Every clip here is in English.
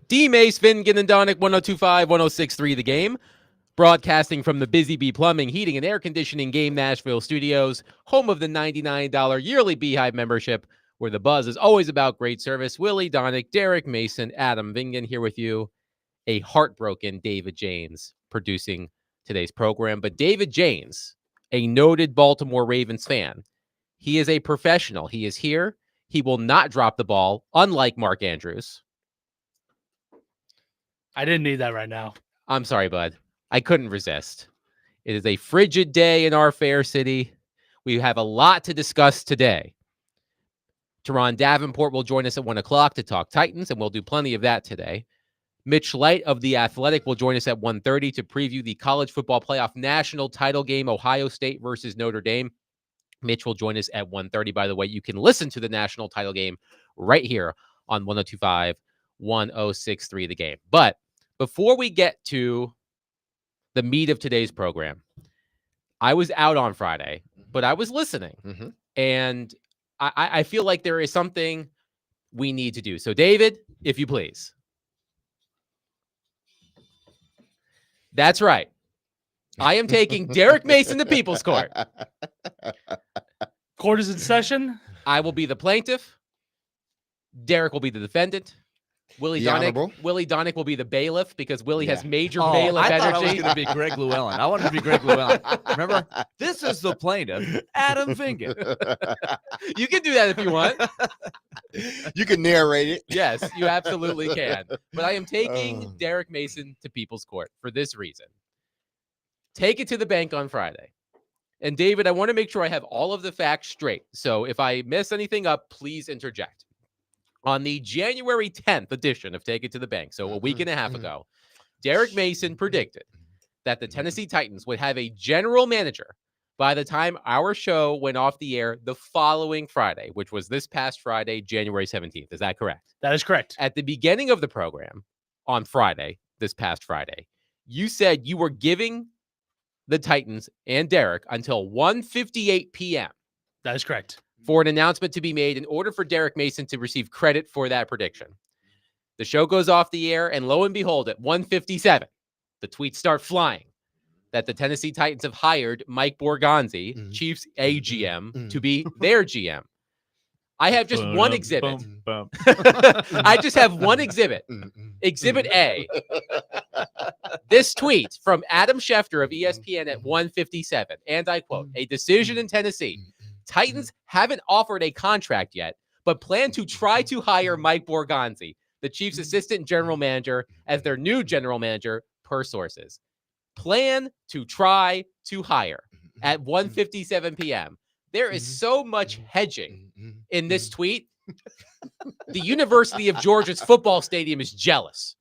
D-Mace, Vingan, and Donick, 102.5, 106.3 The Game. Broadcasting from the Busy Bee Plumbing, Heating, and Air Conditioning Game Nashville studios, home of the $99 yearly Beehive membership, where the buzz is always about great service. Willie, Donick, Derek Mason, Adam Vingan here with you. A heartbroken David Janes producing today's program. But David Janes, a noted Baltimore Ravens fan, he is a professional. He is here. He will not drop the ball, unlike Mark Andrews. I didn't need that right now. I'm sorry, bud. I couldn't resist. It is a frigid day in our fair city. We have a lot to discuss today. Teron Davenport will join us at 1 o'clock to talk Titans, and we'll do plenty of that today. Mitch Light of The Athletic will join us at 1:30 to preview the college football playoff national title game, Ohio State versus Notre Dame. Mitch will join us at 1:30. By the way, you can listen to the national title game right here on 102.5, 106.3 The Game. But before we get to the meat of today's program, I was out on Friday, but I was listening. Mm-hmm. And I feel like there is something we need to do. So, David, if you please. That's right. I am taking Derek Mason to People's Court. Court is in session. I will be the plaintiff. Derek will be the defendant. Willie Donick will be the bailiff because Willie has major bailiff I thought I was energy. going to be Greg Llewellyn. I wanted to be Greg Llewellyn. Remember? This is the plaintiff, Adam Vingan. You can do that if you want. You can narrate it. Yes, you absolutely can. But I am taking Derek Mason to People's Court for this reason. Take it to the bank on Friday. And David, I want to make sure I have all of the facts straight. So if I mess anything up, please interject. On the January 10th edition of Take It to the Bank, so a week and a half ago, Derek Mason predicted that the Tennessee Titans would have a general manager by the time our show went off the air the following Friday, which was this past Friday, January 17th. Is that correct? That is correct. At the beginning of the program on Friday, this past Friday, you said you were giving the Titans and Derek until 1:58 p.m. That is correct. For an announcement to be made in order for Derek Mason to receive credit for that prediction. The show goes off the air, and lo and behold, at 1:57, the tweets start flying that the Tennessee Titans have hired Mike Borgonzi, Chiefs AGM, to be their GM. I have just one exhibit. I just have one exhibit. Exhibit A. This tweet from Adam Schefter of ESPN at 1:57, and I quote, "A decision in Tennessee. Titans haven't offered a contract yet, but plan to try to hire Mike Borgonzi, the Chiefs' assistant general manager, as their new general manager, per sources. Plan to try to hire at 1:57 p.m. There is so much hedging in this tweet. The University of Georgia's football stadium is jealous.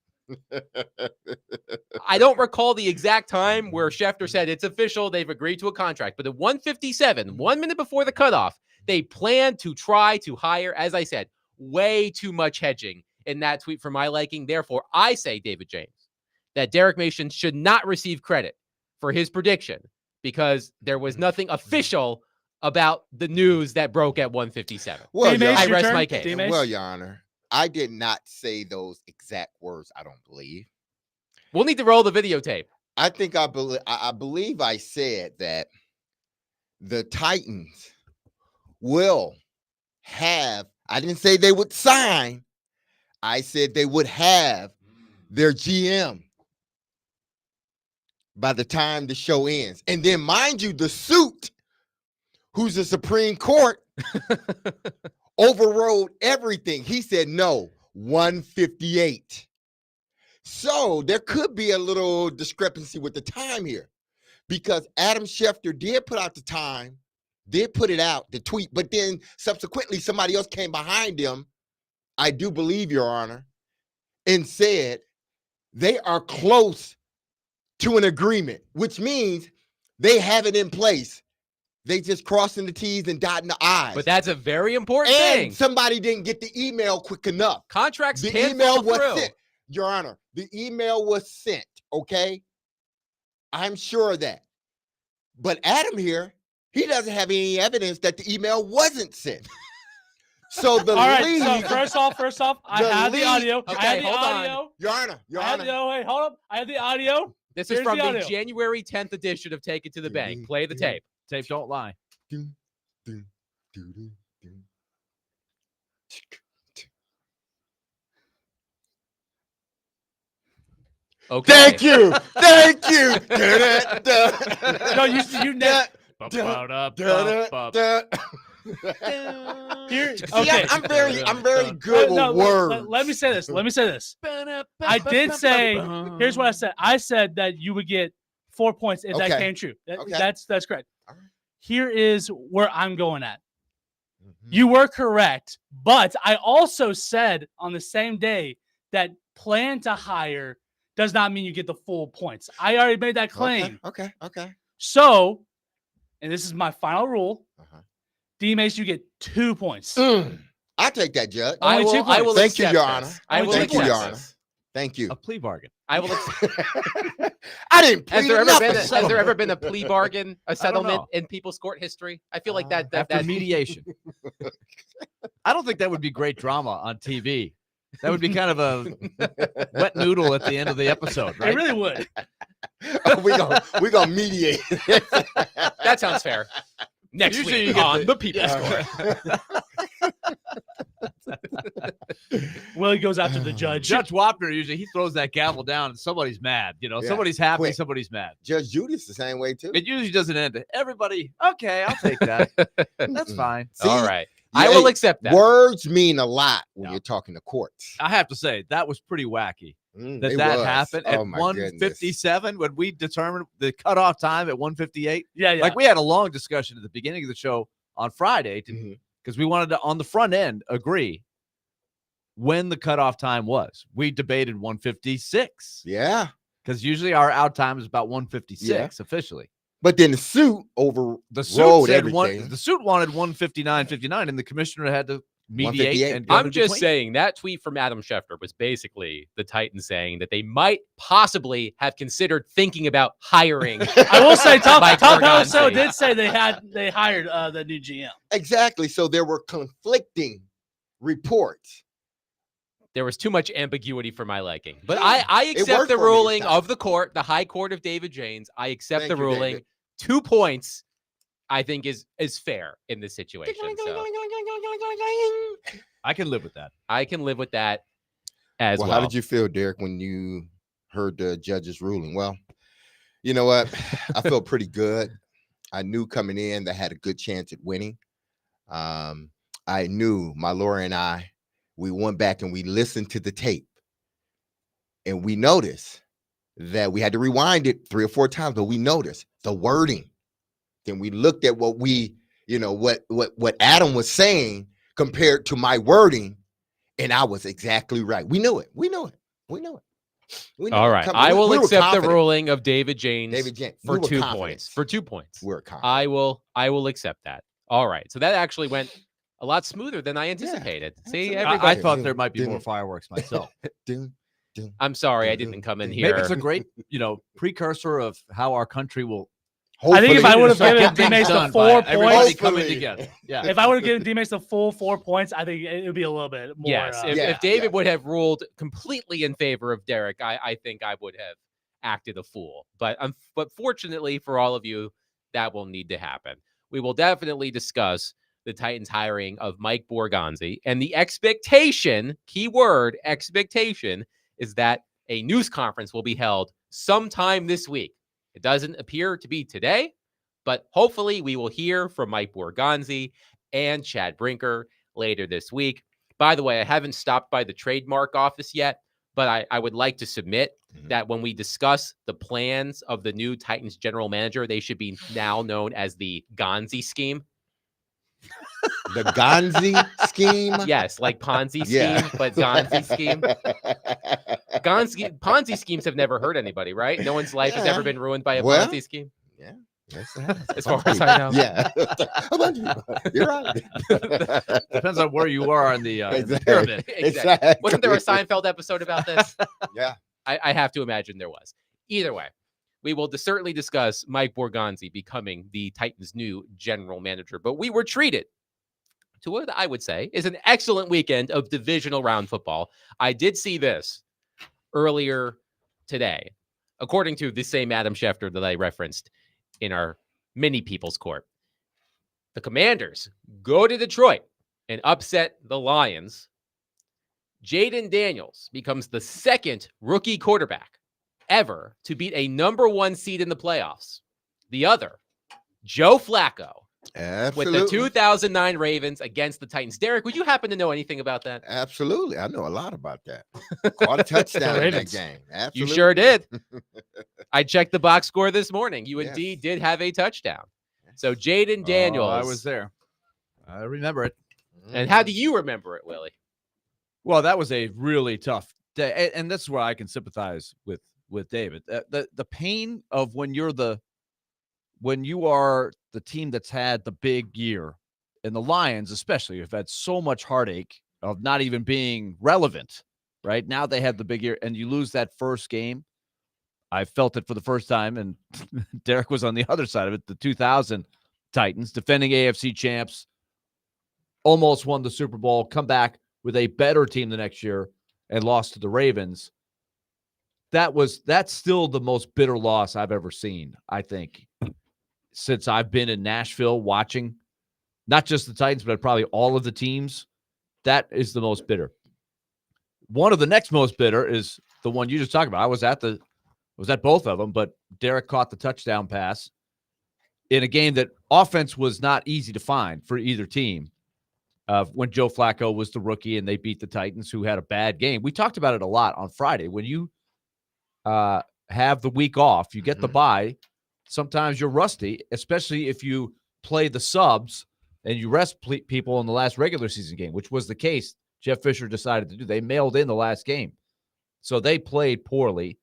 I don't recall the exact time where Schefter said it's official, they've agreed to a contract, but at 1:57, 1 minute before the cutoff, they plan to try to hire, as I said, way too much hedging in that tweet for my liking. Therefore, I say, David James, that Derek Mason should not receive credit for his prediction because there was nothing official about the news that broke at 1:57. Well, I rest my case. Well, Your Honor, I did not say those exact words, I don't believe. We'll need to roll the videotape. I think I believe I said that the Titans will have, I didn't say they would sign. I said they would have their GM by the time the show ends. And then, mind you, the suit, who's the Supreme Court, overrode everything. He said, no, 1:58. So there could be a little discrepancy with the time here because Adam Schefter did put out the time, did put it out, the tweet, but then subsequently somebody else came behind him, I do believe, Your Honor, and said they are close to an agreement, which means they have it in place. They just crossing the T's and dotting the I's. But that's a very important and thing. Somebody didn't get the email quick enough. Contracts The can't email fall was through. sent. Your Honor, the email was sent, okay? I'm sure of that. But Adam here, he doesn't have any evidence that the email wasn't sent. So the All right. league, So first off, I The have the league- audio. I Okay, have the hold on. audio. Your Honor, Wait, hold up. I have the audio. This is Here's from the the audio. January 10th edition of Take It to the Bank. Play the tape. Tape don't lie. Dun, dun, dun, dun, dun. Okay. Thank you. Thank you. Dun, dun, No, you never. dun. Here, See, okay. I'm very good No, with words. let me say this. I did say. Here's what I said. I said that you would get 4 points if that Okay. came true. Okay. That's correct. All right. Here is where I'm going at. Mhm. You were correct, but I also said on the same day that plan to hire does not mean you get the full points. I already made that claim. Okay. So, and this is my final rule. Uh-huh. D-Mace, you get 2 points. I'll take that, Judge. I Only 2 will. I will. Thank you, accept Your this. Honor. I will Thank you, accept Your Honor. this. Thank you. A plea bargain. I will. I didn't Has plead there ever nothing. been? Has there ever been a plea bargain, a settlement know. in people's court history? I feel like that. After That mediation. I don't think that would be great drama on TV. That would be kind of a wet noodle at the end of the episode, It right? really would. we gonna mediate. that sounds fair. Next Usually you week get on the- the People's Court. Willie goes after the judge. Judge Wapner usually he throws that gavel down and somebody's mad. You know, Yeah, somebody's happy, quick. somebody's mad. Judge Judy's the same way too. It usually doesn't end. Everybody, okay, I'll take that. That's fine. See, All right. yeah, I will accept that. Words mean a lot when Yeah. you're talking to courts. I have to say that was pretty wacky that It that was. happened Oh, at my 1:57 when we determined the cutoff time at 1:58. Yeah. Like we had a long discussion at the beginning of the show on Friday Mhm. because we wanted to on the front end agree when the cutoff time was. We debated 1:56 Yeah, because usually our out time is about 1:56 officially. but then the suit over The suit rolled said everything. the suit wanted 1:59:59, and the commissioner had to mediate. 1:58. And go I'm in just between. saying that tweet from Adam Schefter was basically the Titans saying that they might possibly have considered thinking about hiring. I will say, Top Mike LSO Borgonzi. did say they hired the new GM. Exactly. So there were conflicting reports. There was too much ambiguity for my liking. But Yeah, I it accept worked the for me this ruling time. of the court, the High Court of David Janes. I accept Thank the you, ruling. David. 2 points, I think, is fair in this situation. So I can live with that. I can live with that as well. How did you feel, Derek, when you heard the judge's ruling? Well, you know what? I felt pretty good. I knew coming in that I had a good chance at winning. I knew my lawyer and I, we went back and we listened to the tape. And we noticed that we had to rewind it 3 or 4 times, but we noticed the wording. Then we looked at what what Adam was saying compared to my wording, and I was exactly right. We knew it. All right. I will accept the ruling of David Janes David James for 2 points. For 2 points. We're confident. I will accept that. All right. So that actually went a lot smoother than I anticipated. See, absolutely. everybody. I thought there might be more fireworks myself. Dun, dun. I'm sorry I didn't come in here. Maybe it's a great, precursor of how our country will. I think if I Hopefully- would have start given getting things D-Mace the done 4 by everybody points, coming Hopefully. together. Yeah. if I would have given D-Mace the full 4 points, I think it would be a little bit more. Yes, if, Yeah, if David yeah. would have ruled completely in favor of Derek, I think I would have acted a fool. But fortunately for all of you, that will need to happen. We will definitely discuss the Titans hiring of Mike Borgonzi, and the expectation, keyword expectation, is that a news conference will be held sometime this week. It doesn't appear to be today, but hopefully we will hear from Mike Borgonzi and Chad Brinker later this week. By the way, I haven't stopped by the trademark office yet, but I would like to submit that when we discuss the plans of the new Titans general manager, they should be now known as the Gonzi scheme. The Gonzi scheme. Yes, like Ponzi scheme, Yeah. but Gonzi scheme. Ponzi schemes have never hurt anybody, right? No one's life has ever Yeah. been ruined by a Well, Ponzi scheme. Yeah. Yes, it has. As far as I know. Yeah. A bunch of people. You're right. Depends on where you are in the Exactly. pyramid. Exactly. Wasn't there a Seinfeld episode about this? Yeah. I have to imagine there was. Either way, we will certainly discuss Mike Borgonzi becoming the Titans' new general manager. But we were treated to what I would say is an excellent weekend of divisional round football. I did see this earlier today, according to the same Adam Schefter that I referenced in our mini People's Court. The Commanders go to Detroit and upset the Lions. Jaden Daniels becomes the second rookie quarterback ever to beat a number 1 seed in the playoffs. The other, Joe Flacco, with the 2009 Ravens against the Titans. Derek, would you happen to know anything about that? Absolutely. I know a lot about that. Caught a touchdown in that Ravens. game. You Absolutely. sure did. I checked the box score this morning. You Yes. indeed did have a touchdown. So Jaden Daniels. Oh, I was there. I remember it. And how do you remember it, Willie? Well, that was a really tough day, and that's where I can sympathize with David. The pain of when you are the team that's had the big year, and the Lions especially have had so much heartache of not even being relevant. Right now they have the big year, and you lose that first game. I felt it for the first time, and Derek was on the other side of it. The 2000 Titans, defending AFC champs, almost won the Super Bowl, come back with a better team the next year and lost to the Ravens. That's still the most bitter loss I've ever seen, I think, since I've been in Nashville watching not just the Titans, but probably all of the teams. That is the most bitter. One of the next most bitter is the one you just talked about. I was at both of them, but Derek caught the touchdown pass in a game that offense was not easy to find for either team. When Joe Flacco was the rookie and they beat the Titans, who had a bad game. We talked about it a lot on Friday. When you have the week off, you get the bye. Sometimes you're rusty, especially if you play the subs and you rest people in the last regular season game, which was the case Jeff Fisher decided to do. They mailed in the last game. So they played poorly,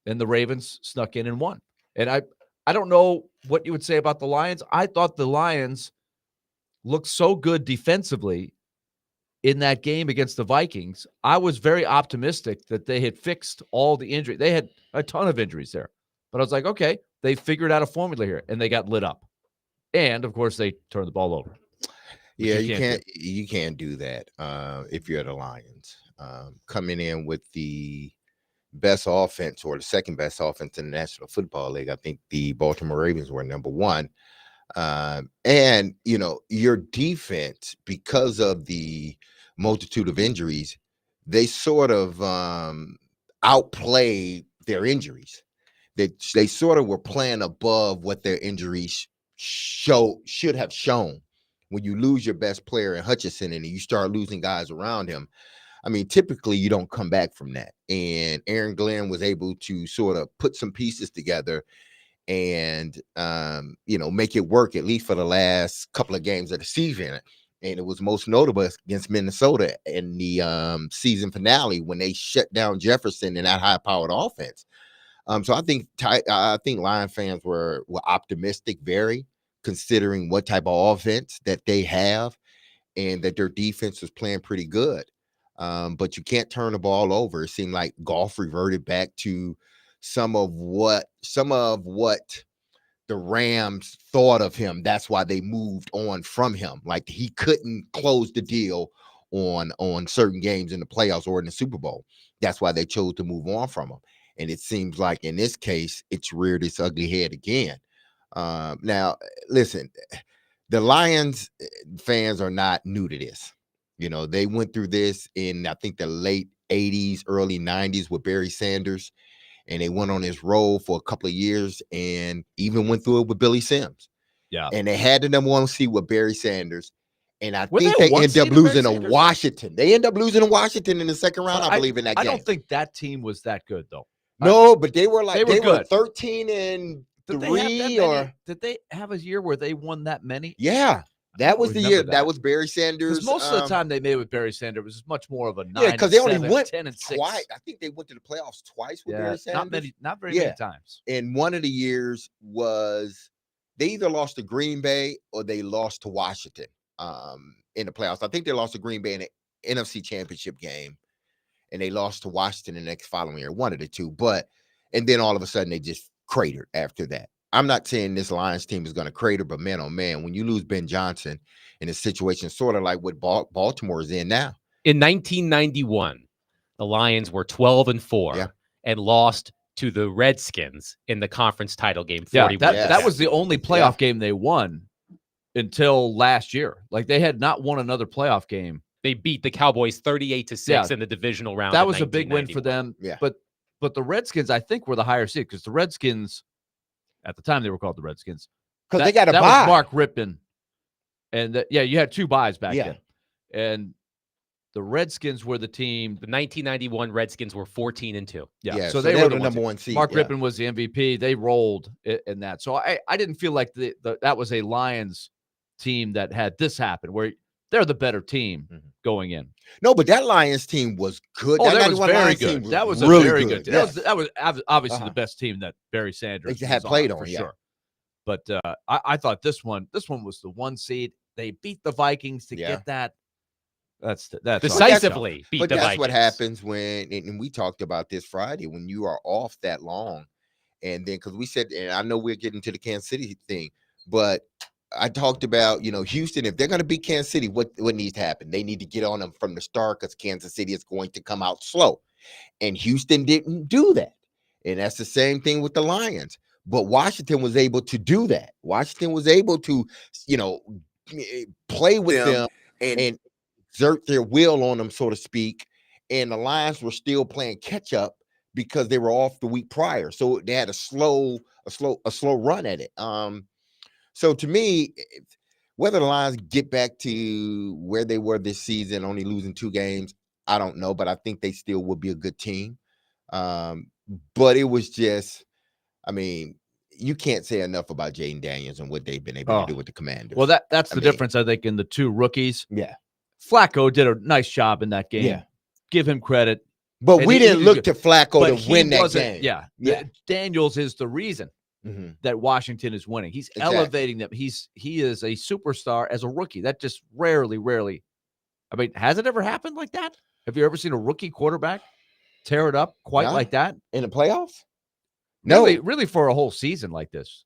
and the Ravens snuck in and won. And I don't know what you would say about the Lions. I thought the Lions looked so good defensively in that game against the Vikings. I was very optimistic that they had fixed all the injury. They had a ton of injuries there. But I was like, okay, they figured out a formula here, and they got lit up. And, of course, they turned the ball over. Yeah, you can't do that if you're the Lions. Coming in with the best offense or the second best offense in the National Football League, I think the Baltimore Ravens were number 1. And, your defense, because of the multitude of injuries, they sort of outplayed their injuries. They sort of were playing above what their injuries should have shown. When you lose your best player in Hutchinson and you start losing guys around him, I mean, typically you don't come back from that. And Aaron Glenn was able to sort of put some pieces together and, make it work, at least for the last couple of games of the season. And it was most notable against Minnesota in the season finale when they shut down Jefferson in that high-powered offense. So I think Lion fans were optimistic, very, considering what type of offense that they have and that their defense was playing pretty good. But you can't turn the ball over. It seemed like Goff reverted back to some of what the Rams thought of him. That's why they moved on from him. Like, he couldn't close the deal on certain games in the playoffs or in the Super Bowl. That's why they chose to move on from him. And it seems like in this case, it's reared its ugly head again. Now, listen, the Lions fans are not new to this. They went through this in, I think, the late 80s, early 90s with Barry Sanders. And they went on this roll for a couple of years and even went through it with Billy Sims. Yeah. And they had the number 1 seed with Barry Sanders. And I Were think they they a 1 ended up seed with losing Barry to Sanders? Washington. They ended up losing to Washington in the second round, But I believe, in that I game. don't think that team was that good, though. No, but they were They were good. 13 and Did 3 or did they have a year where they won that many? yeah. That was the remember year. that. That was Barry Sanders. Because most of the time they made with Barry Sanders, it was much more of a 9 Yeah, because they only 7, went 10 and 6. twice. I think they went to the playoffs twice with Barry Sanders. Not very many times. And one of the years was they either lost to Green Bay or they lost to Washington in the playoffs. I think they lost to Green Bay in the NFC Championship game, and they lost to Washington the next following year, one of the two. And then all of a sudden they just cratered after that. I'm not saying this Lions team is going to crater, but man, oh man, when you lose Ben Johnson in a situation sort of like what Baltimore is in now. In 1991, the Lions were 12-4 Yeah. and lost to the Redskins in the conference title game. Yeah, 41. that was the only playoff game they won until last year. Like they had not won another playoff game. They beat the Cowboys 38-6 Yeah. in the divisional round. That in was a big win for 1991. them. Yeah. But the Redskins, I think, were the higher seed because the Redskins, at the time they were called the Redskins, Because they got a that bye. was Mark Rippon, and you had 2 buys back Yeah. then, and the Redskins were the team. The 1991 Redskins were 14-2. Yeah, so they they were the the number ones. one seed. Mark yeah. Rippon was the MVP. They rolled in that. So I didn't feel like that was a Lions team that had this happen where they're the better team going in. No, but that Lions team was good. Oh, that was 91 very Lions team good. That was a really very good. Yes. That was obviously Uh-huh. the best team that Barry Sanders They had was played on, on, for yeah. sure. But I thought this one was the 1 seed. They beat the Vikings to Yeah. get that. That's Decisively beat But the that's Vikings. what happens when, and we talked about this Friday, when you are off that long, and then because we said, and I know we're getting to the Kansas City thing, but I talked about, Houston, if they're going to beat Kansas City, what needs to happen? They need to get on them from the start because Kansas City is going to come out slow. And Houston didn't do that. And that's the same thing with the Lions. But Washington was able to do that. Washington was able to, play with them and exert their will on them, so to speak. And the Lions were still playing catch up because they were off the week prior. So they had a slow run at it. So to me, whether the Lions get back to where they were this season, only losing 2 games, I don't know, but I think they still would be a good team. But it was just, you can't say enough about Jaden Daniels and what they've been able to do with the Commanders. Well, that's the difference, I think, in the 2 rookies. Yeah. Flacco did a nice job in that game. Yeah. Give him credit. But And we he didn't did look good. to Flacco But to he win that wasn't- game. Yeah. Yeah. Daniels is the reason that Washington is winning. He's Exactly. elevating them. He is a superstar as a rookie. That just rarely. Has it ever happened like that? Have you ever seen a rookie quarterback tear it up quite No. like that? In the playoffs? No. Really for a whole season like this.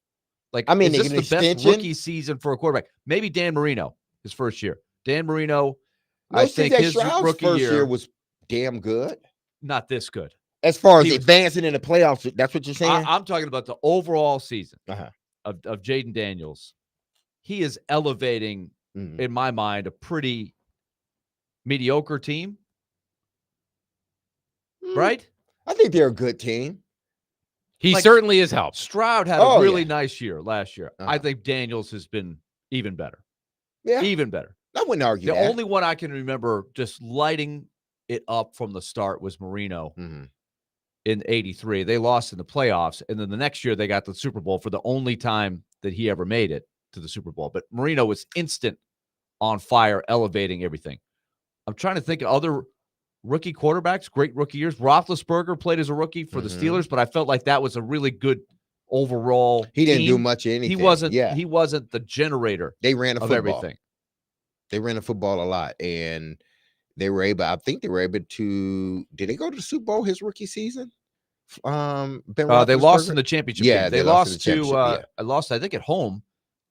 Like, I mean, is this an the best extension? rookie season for a quarterback? Maybe Dan Marino, his first year. Dan Marino, No, I think CJ his Stroud's rookie first year, year was damn good. not this good. As far as He was- advancing in the playoffs, that's what you're saying? I'm talking about the overall season Uh-huh. of Jaden Daniels. He is elevating, Mhm. in my mind, a pretty mediocre team, Mm, right? I think they're a good team. He Like- certainly has helped. Stroud had Oh, a really yeah. nice year last year. I Uh-huh. think Daniels has been even better. Yeah, Even better. I wouldn't argue The that. only one I can remember just lighting it up from the start was Marino Mhm. in '83. They lost in the playoffs, and then the next year they got the Super Bowl for the only time that he ever made it to the Super Bowl. But Marino was instant on fire, elevating everything. I'm trying to think of other rookie quarterbacks, great rookie years. Roethlisberger played as a rookie for the Mhm. Steelers, but I felt like that was a really good overall He didn't do team. much of anything. He wasn't. Yeah, He wasn't the generator they ran the of football. everything. They ran the football a lot, and they were able. I think they were able to. Did they go to the Super Bowl his rookie season? Ben They lost Roethlisberger? in the championship Yeah, game. they They lost in lost the to. championship, I lost, I think, at home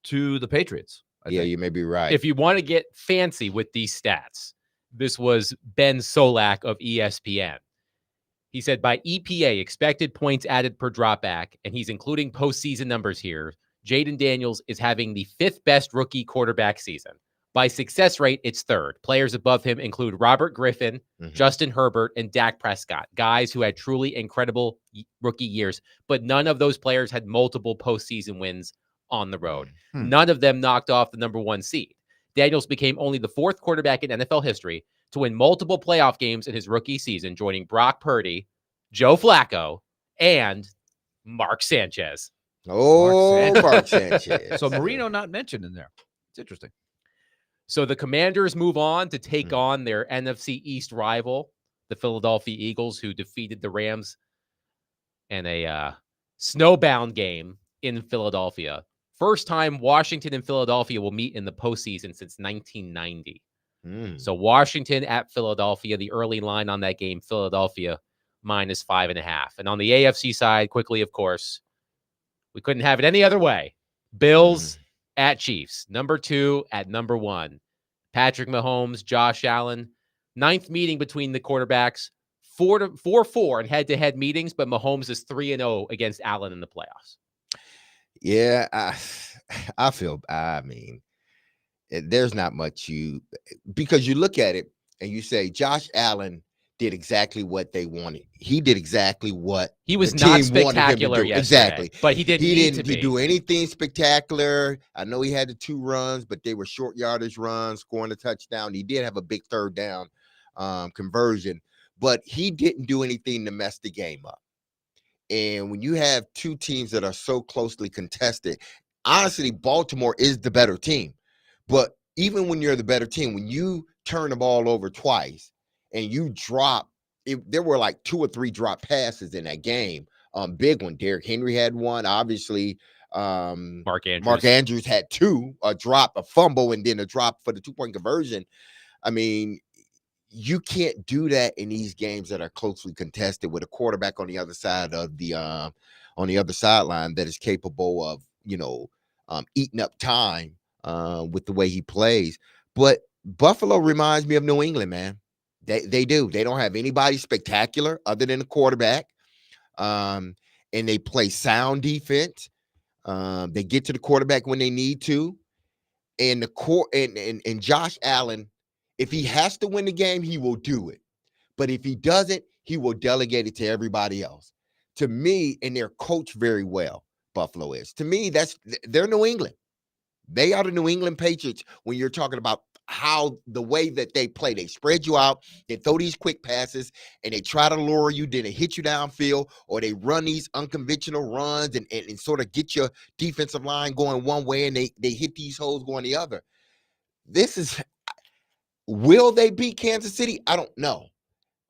to the Patriots. I Yeah, think. you may be right. If you want to get fancy with these stats, this was Ben Solak of ESPN. He said by EPA, expected points added per dropback, and he's including postseason numbers here, Jaden Daniels is having the 5th best rookie quarterback season. By success rate, it's 3rd. Players above him include Robert Griffin, Mhm. Justin Herbert, and Dak Prescott, guys who had truly incredible rookie years, but none of those players had multiple postseason wins on the road. None of them knocked off the number 1 seed. Daniels became only the 4th quarterback in NFL history to win multiple playoff games in his rookie season, joining Brock Purdy, Joe Flacco, and Mark Sanchez. Oh, Mark Mark Sanchez. So Marino not mentioned in there. It's interesting. So the Commanders move on to take Mhm. on their NFC East rival, the Philadelphia Eagles, who defeated the Rams in a snowbound game in Philadelphia. First time Washington and Philadelphia will meet in the postseason since 1990. Mm. So Washington at Philadelphia, the early line on that game, Philadelphia -5.5. And on the AFC side, quickly, of course, We couldn't have it any other way. Bills at Chiefs, number 2 at number 1. Patrick Mahomes, Josh Allen, 9th meeting between the quarterbacks, 4-4 in head-to-head meetings, but Mahomes is 3-0 against Allen in the playoffs. Yeah, I mean, there's not much because you look at it and you say Josh Allen did exactly what they wanted. He did exactly what He was the not team wanted him to spectacular do. yesterday, Exactly. but he didn't He need didn't to be. do anything spectacular. I know he had the 2 runs, but they were short yardage runs, scoring a touchdown. He did have a big 3rd down conversion, but he didn't do anything to mess the game up. And when you have 2 teams that are so closely contested, honestly, Baltimore is the better team. But even when you're the better team, when you turn the ball over twice and you drop, there were like 2 or 3 drop passes in that game. Big one. Derrick Henry had one. Obviously, Mark Mark Andrews had 2, a drop, a fumble, and then a drop for the 2-point conversion. I mean, you can't do that in these games that are closely contested with a quarterback on the other side of the on the other sideline that is capable of eating up time with the way he plays. But Buffalo reminds me of New England, man. They do. They don't have anybody spectacular other than the quarterback, and they play sound defense. They get to the quarterback when they need to, and and Josh Allen, if he has to win the game, he will do it. But if he doesn't, he will delegate it to everybody else. To me, and they're coached very well, Buffalo is. To me, they're New England. They are the New England Patriots when you're talking about how the way that they play. They spread you out, they throw these quick passes, and they try to lure you, then they hit you downfield, or they run these unconventional runs and sort of get your defensive line going one way, and they hit these holes going the other. Will they beat Kansas City? I don't know.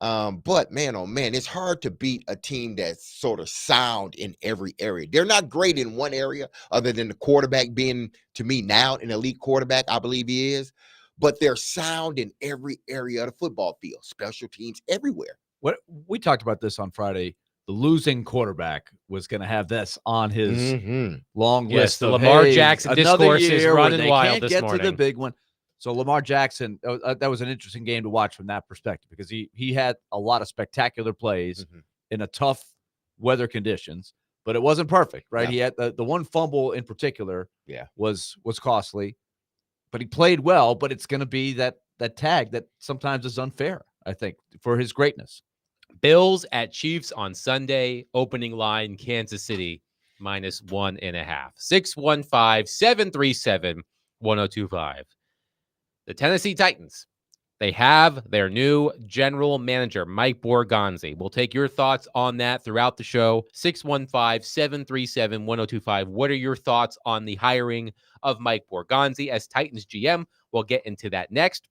But man, oh man, it's hard to beat a team that's sort of sound in every area. They're not great in one area, other than the quarterback being, to me, now an elite quarterback. I believe he is, but they're sound in every area of the football field, special teams everywhere. What we talked about this on Friday, the losing quarterback was going to have this on his long Yes, list. the of, Lamar hey, Jackson another discourse is year where running they wild can't this get to the morning. big one. So Lamar Jackson, that was an interesting game to watch from that perspective, because he had a lot of spectacular plays in a tough weather conditions, but it wasn't perfect, right? Yeah. He had the one fumble in particular, Yeah, was costly, but he played well. But it's going to be that tag that sometimes is unfair, I think, for his greatness. Bills at Chiefs on Sunday. Opening line, Kansas City -1.5. 615-737-1025. The Tennessee Titans, they have their new general manager, Mike Borgonzi. We'll take your thoughts on that throughout the show. 615-737-1025. What are your thoughts on the hiring of Mike Borgonzi as Titans GM? We'll get into that next.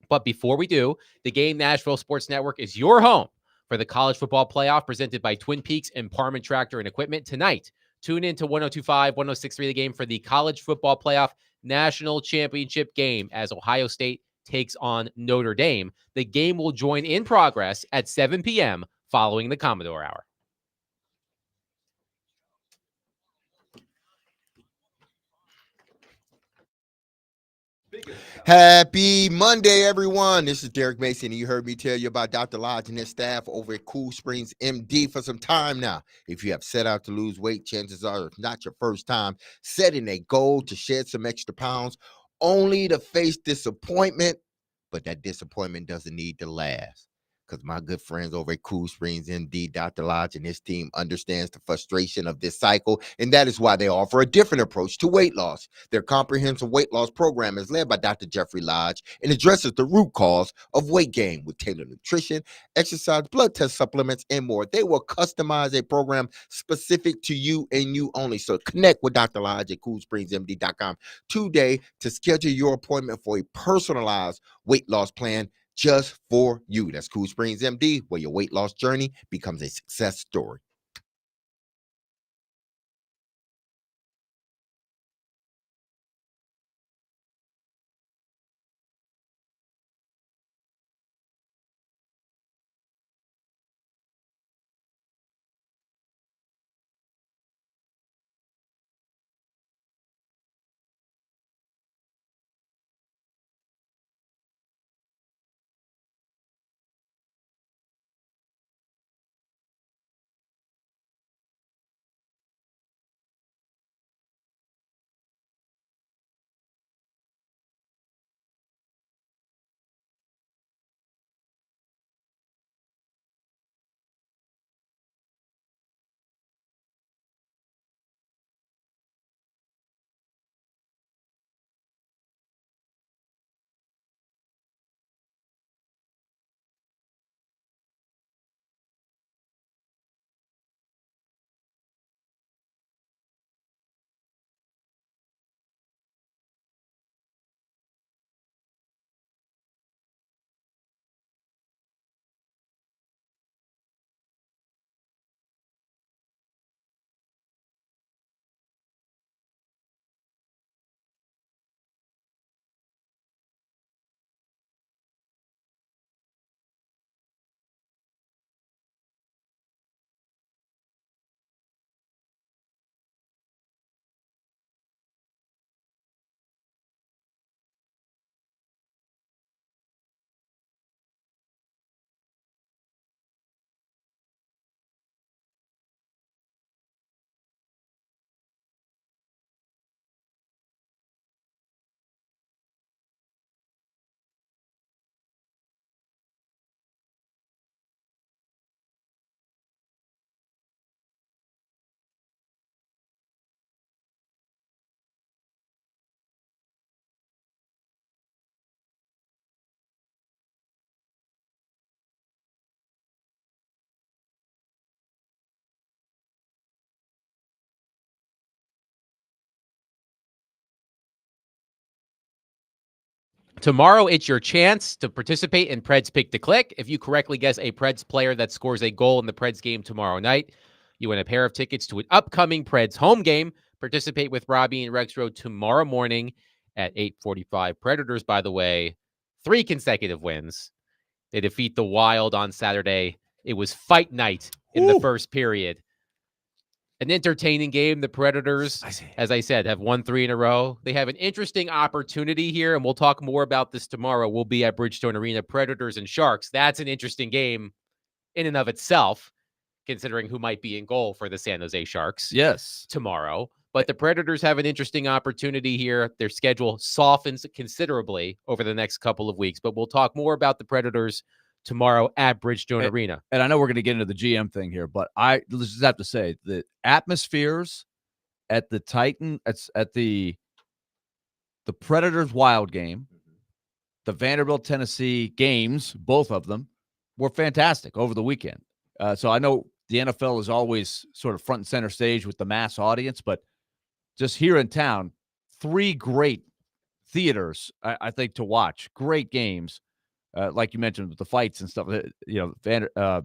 But before we do, the Game Nashville Sports Network is your home for the college football playoff, presented by Twin Peaks and Parman Tractor and Equipment. Tonight, tune in to 102.5, 106.3 The Game for the college football playoff national championship game as Ohio State takes on Notre Dame. The game will join in progress at 7 p.m. following the Commodore Hour. Happy Monday, everyone. This is Derek Mason, and you heard me tell you about Dr. Lodge and his staff over at Cool Springs MD for some time now. If you have set out to lose weight, chances are it's not your first time setting a goal to shed some extra pounds, only to face disappointment. But that disappointment doesn't need to last, because my good friends over at Cool Springs MD, Dr. Lodge, and his team understands the frustration of this cycle, and that is why they offer a different approach to weight loss. Their comprehensive weight loss program is led by Dr. Jeffrey Lodge and addresses the root cause of weight gain with tailored nutrition, exercise, blood test supplements, and more. They will customize a program specific to you and you only. So connect with Dr. Lodge at CoolSpringsMD.com today to schedule your appointment for a personalized weight loss plan just for you. That's Cool Springs MD, where your weight loss journey becomes a success story. Tomorrow, it's your chance to participate in Preds Pick to Click. If you correctly guess a Preds player that scores a goal in the Preds game tomorrow night, you win a pair of tickets to an upcoming Preds home game. Participate with Robbie and Rexroad tomorrow morning at 8:45. Predators, by the way, 3 consecutive wins. They defeat the Wild on Saturday. It was fight night in the first period. An entertaining game. The Predators, as I said, have won 3 in a row. They have an interesting opportunity here, and we'll talk more about this tomorrow. We'll be at Bridgestone Arena. Predators and Sharks. That's an interesting game in and of itself, considering who might be in goal for the San Jose Sharks tomorrow. But the Predators have an interesting opportunity here. Their schedule softens considerably over the next couple of weeks, but we'll talk more about the Predators tomorrow at Bridgestone Arena. And I know we're going to get into the GM thing here, but I just have to say the atmospheres at the at the Predators Wild game, the Vanderbilt Tennessee games, both of them were fantastic over the weekend. So I know the NFL is always sort of front and center stage with the mass audience, but just here in town, 3 great theaters, I think, to watch. Great games. Like you mentioned with the fights and stuff, the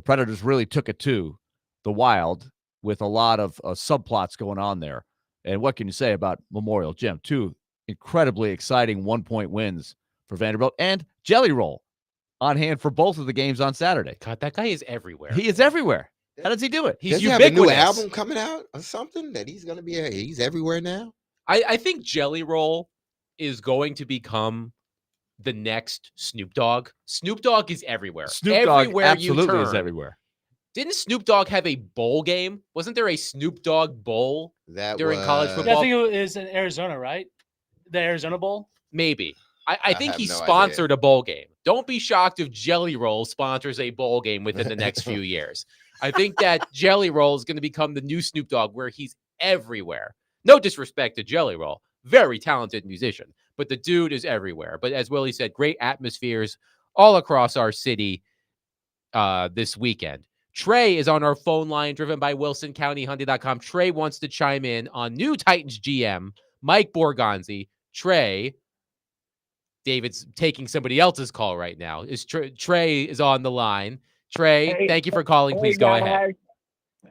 Predators really took it to the Wild with a lot of subplots going on there. And what can you say about Memorial Gym? 2 incredibly exciting 1-point wins for Vanderbilt, and Jelly Roll on hand for both of the games on Saturday. God, that guy is everywhere. He is everywhere. How does he do it? He's Does he ubiquitous. have a new album coming out or something that he's going to be? He's everywhere now. I think Jelly Roll is going to become the next Snoop Dogg. Snoop Dogg is everywhere. Snoop Dogg everywhere absolutely you is turn. everywhere. Didn't Snoop Dogg have a bowl game? Wasn't there a Snoop Dogg bowl That during college was- football? Yeah, I think it is in Arizona, right? The Arizona Bowl. Maybe. I think have he no sponsored a bowl game. Don't be shocked if Jelly Roll sponsors a bowl game within the next few years. I think that Jelly Roll is going to become the new Snoop Dogg, where he's everywhere. No disrespect to Jelly Roll. Very talented musician, but the dude is everywhere. But as Willie said, great atmospheres all across our city this weekend. Trey is on our phone line, driven by WilsonCountyHunting.com. Trey wants to chime in on new Titans GM, Mike Borgonzi. Trey, David's taking somebody else's call right now. Trey is on the line. Trey, Hey, thank you for calling. Please go ahead.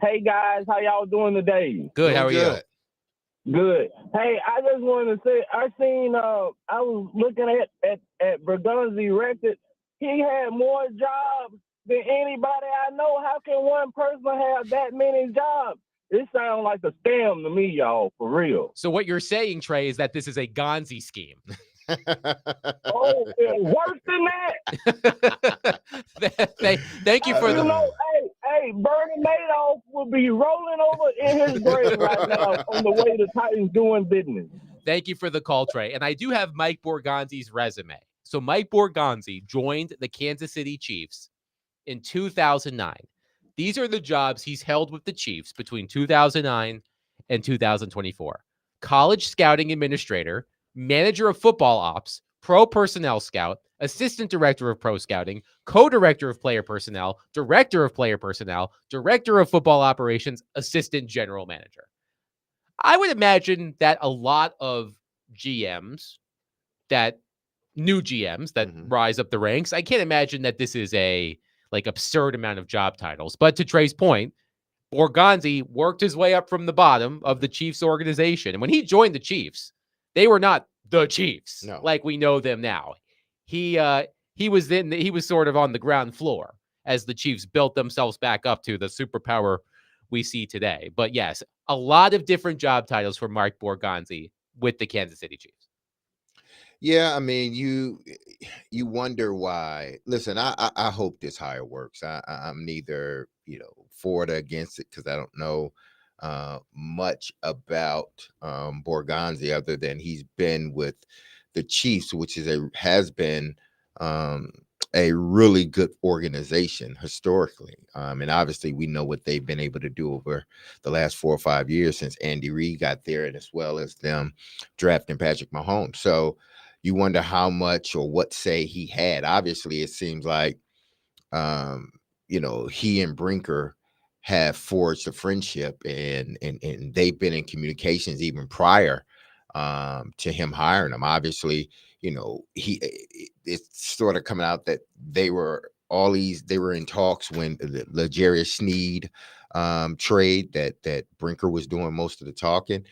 Hey guys, how y'all doing today? Good. How are you? Good. Hey, I just wanted to say I was looking at Bergonzi record. He had more jobs than anybody I know. How can one person have that many jobs? It sounds like a scam to me, y'all, for real. So what you're saying, Trey, is that this is a Gonzi scheme. Oh, worse than that. Thank you for You the. know, hey, Bernie Madoff will be rolling over in his grave right now on the way the Titans doing business. Thank you for the call, Trey. And I do have Mike Borgonzi's resume. So Mike Borgonzi joined the Kansas City Chiefs in 2009. These are the jobs he's held with the Chiefs between 2009 and 2024. College scouting administrator, manager of football ops, pro personnel scout, assistant director of pro scouting, co-director of player personnel, director of player personnel, director of football operations, assistant general manager. I would imagine that a lot of GMs, that new GMs that rise up the ranks, I can't imagine that this is a absurd amount of job titles. But to Trey's point, Borgonzi worked his way up from the bottom of the Chiefs organization. And when he joined the Chiefs, they were not the Chiefs like we know them now. He was sort of on the ground floor as the Chiefs built themselves back up to the superpower we see today. But yes, a lot of different job titles for Mark Borgonzi with the Kansas City Chiefs. Yeah, I mean, you wonder why. Listen, I hope this hire works. I'm neither for it or against it, because I don't know much about Borgonzi other than he's been with the Chiefs, which has been a really good organization historically. And obviously we know what they've been able to do over the last 4 or 5 years since Andy Reid got there, and as well as them drafting Patrick Mahomes. So you wonder how much or what say he had. Obviously, it seems like, he and Brinker have forged a friendship, and they've been in communications even prior to him hiring him. Obviously, it's sort of coming out that they were in talks when the L'Jarius Sneed trade that Brinker was doing most of the talking,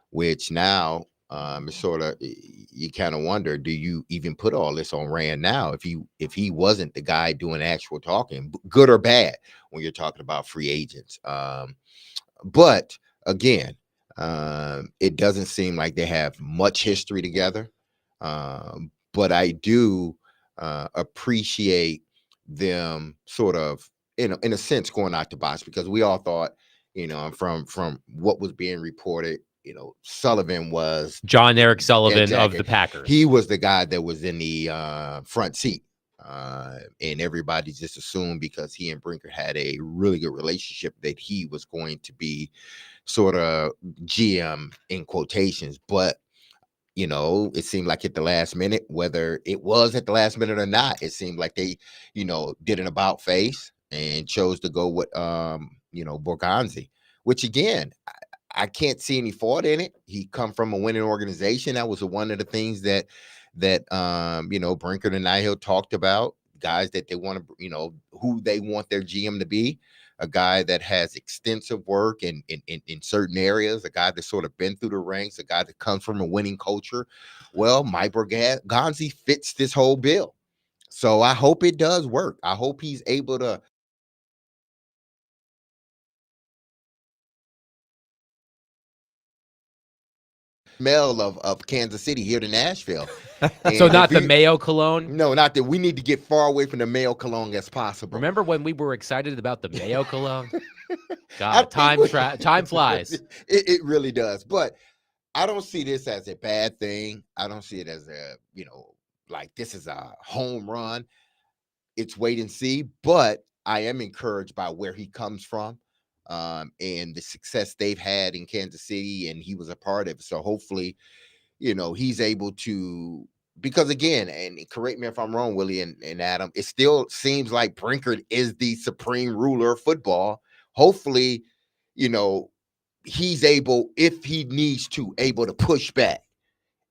which now it's sort of, you kind of wonder, do you even put all this on Rand now if he wasn't the guy doing actual talking, good or bad, when you're talking about free agents? But again, it doesn't seem like they have much history together. But I do appreciate them sort of, in a sense, going out the box, because we all thought, from what was being reported, Sullivan was John Eric Sullivan of exactly. the Packers. He was the guy that was in the front seat. And everybody just assumed, because he and Brinker had a really good relationship, that he was going to be sort of GM in quotations. But it seemed like at the last minute, whether it was at the last minute or not, it seemed like they, did an about face and chose to go with, Borgonzi, which again, I can't see any fault in it. He come from a winning organization. That was one of the things that Brinker and Nihill talked about, guys that they want to, who they want their GM to be. A guy that has extensive work in certain areas, a guy that's sort of been through the ranks, a guy that comes from a winning culture. Well, Mike Borgonzi fits this whole bill. So I hope it does work. I hope he's able to smell of Kansas City here to Nashville. So not the Mayo cologne? No, not that. We need to get far away from the Mayo cologne as possible. Remember when we were excited about the Mayo cologne? God, time flies. It really does. But I don't see this as a bad thing. I don't see it as like this is a home run. It's wait and see. But I am encouraged by where he comes from, and the success they've had in Kansas City, and he was a part of it. So hopefully, he's able to, because again, and correct me if I'm wrong, Willie and Adam, it still seems like Brinker is the supreme ruler of football. Hopefully, he's able, if he needs to, able to push back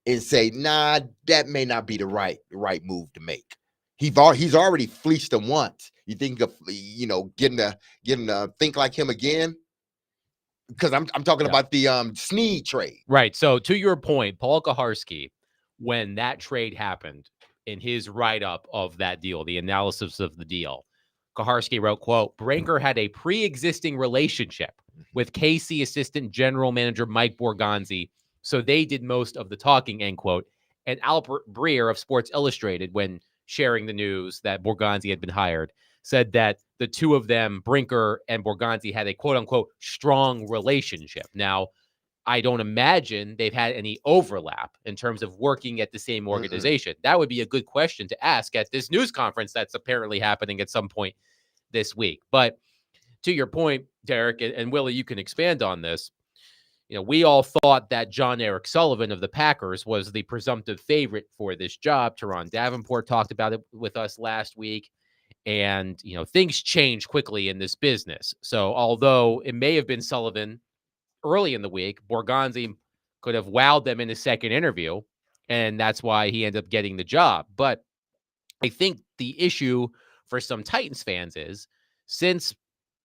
and say, nah, that may not be the right move to make. He's already fleeced him once. You think of, getting to think like him again? Because I'm talking about the Sneed trade. Right. So to your point, Paul Kuharsky, when that trade happened, in his write-up of that deal, the analysis of the deal, Kuharsky wrote, quote, Brinker had a pre-existing relationship with KC assistant general manager Mike Borgonzi, so they did most of the talking, end quote. And Albert Breer of Sports Illustrated, when sharing the news that Borgonzi had been hired, said that the two of them, Brinker and Borgonzi, had a quote-unquote strong relationship. Now, I don't imagine they've had any overlap in terms of working at the same organization. That would be a good question to ask at this news conference that's apparently happening at some point this week. But to your point, Derek, and Willie, you can expand on this. We all thought that John Eric Sullivan of the Packers was the presumptive favorite for this job. Teron Davenport talked about it with us last week. And, things change quickly in this business. So although it may have been Sullivan early in the week, Borgonzi could have wowed them in his second interview, and that's why he ended up getting the job. But I think the issue for some Titans fans is, since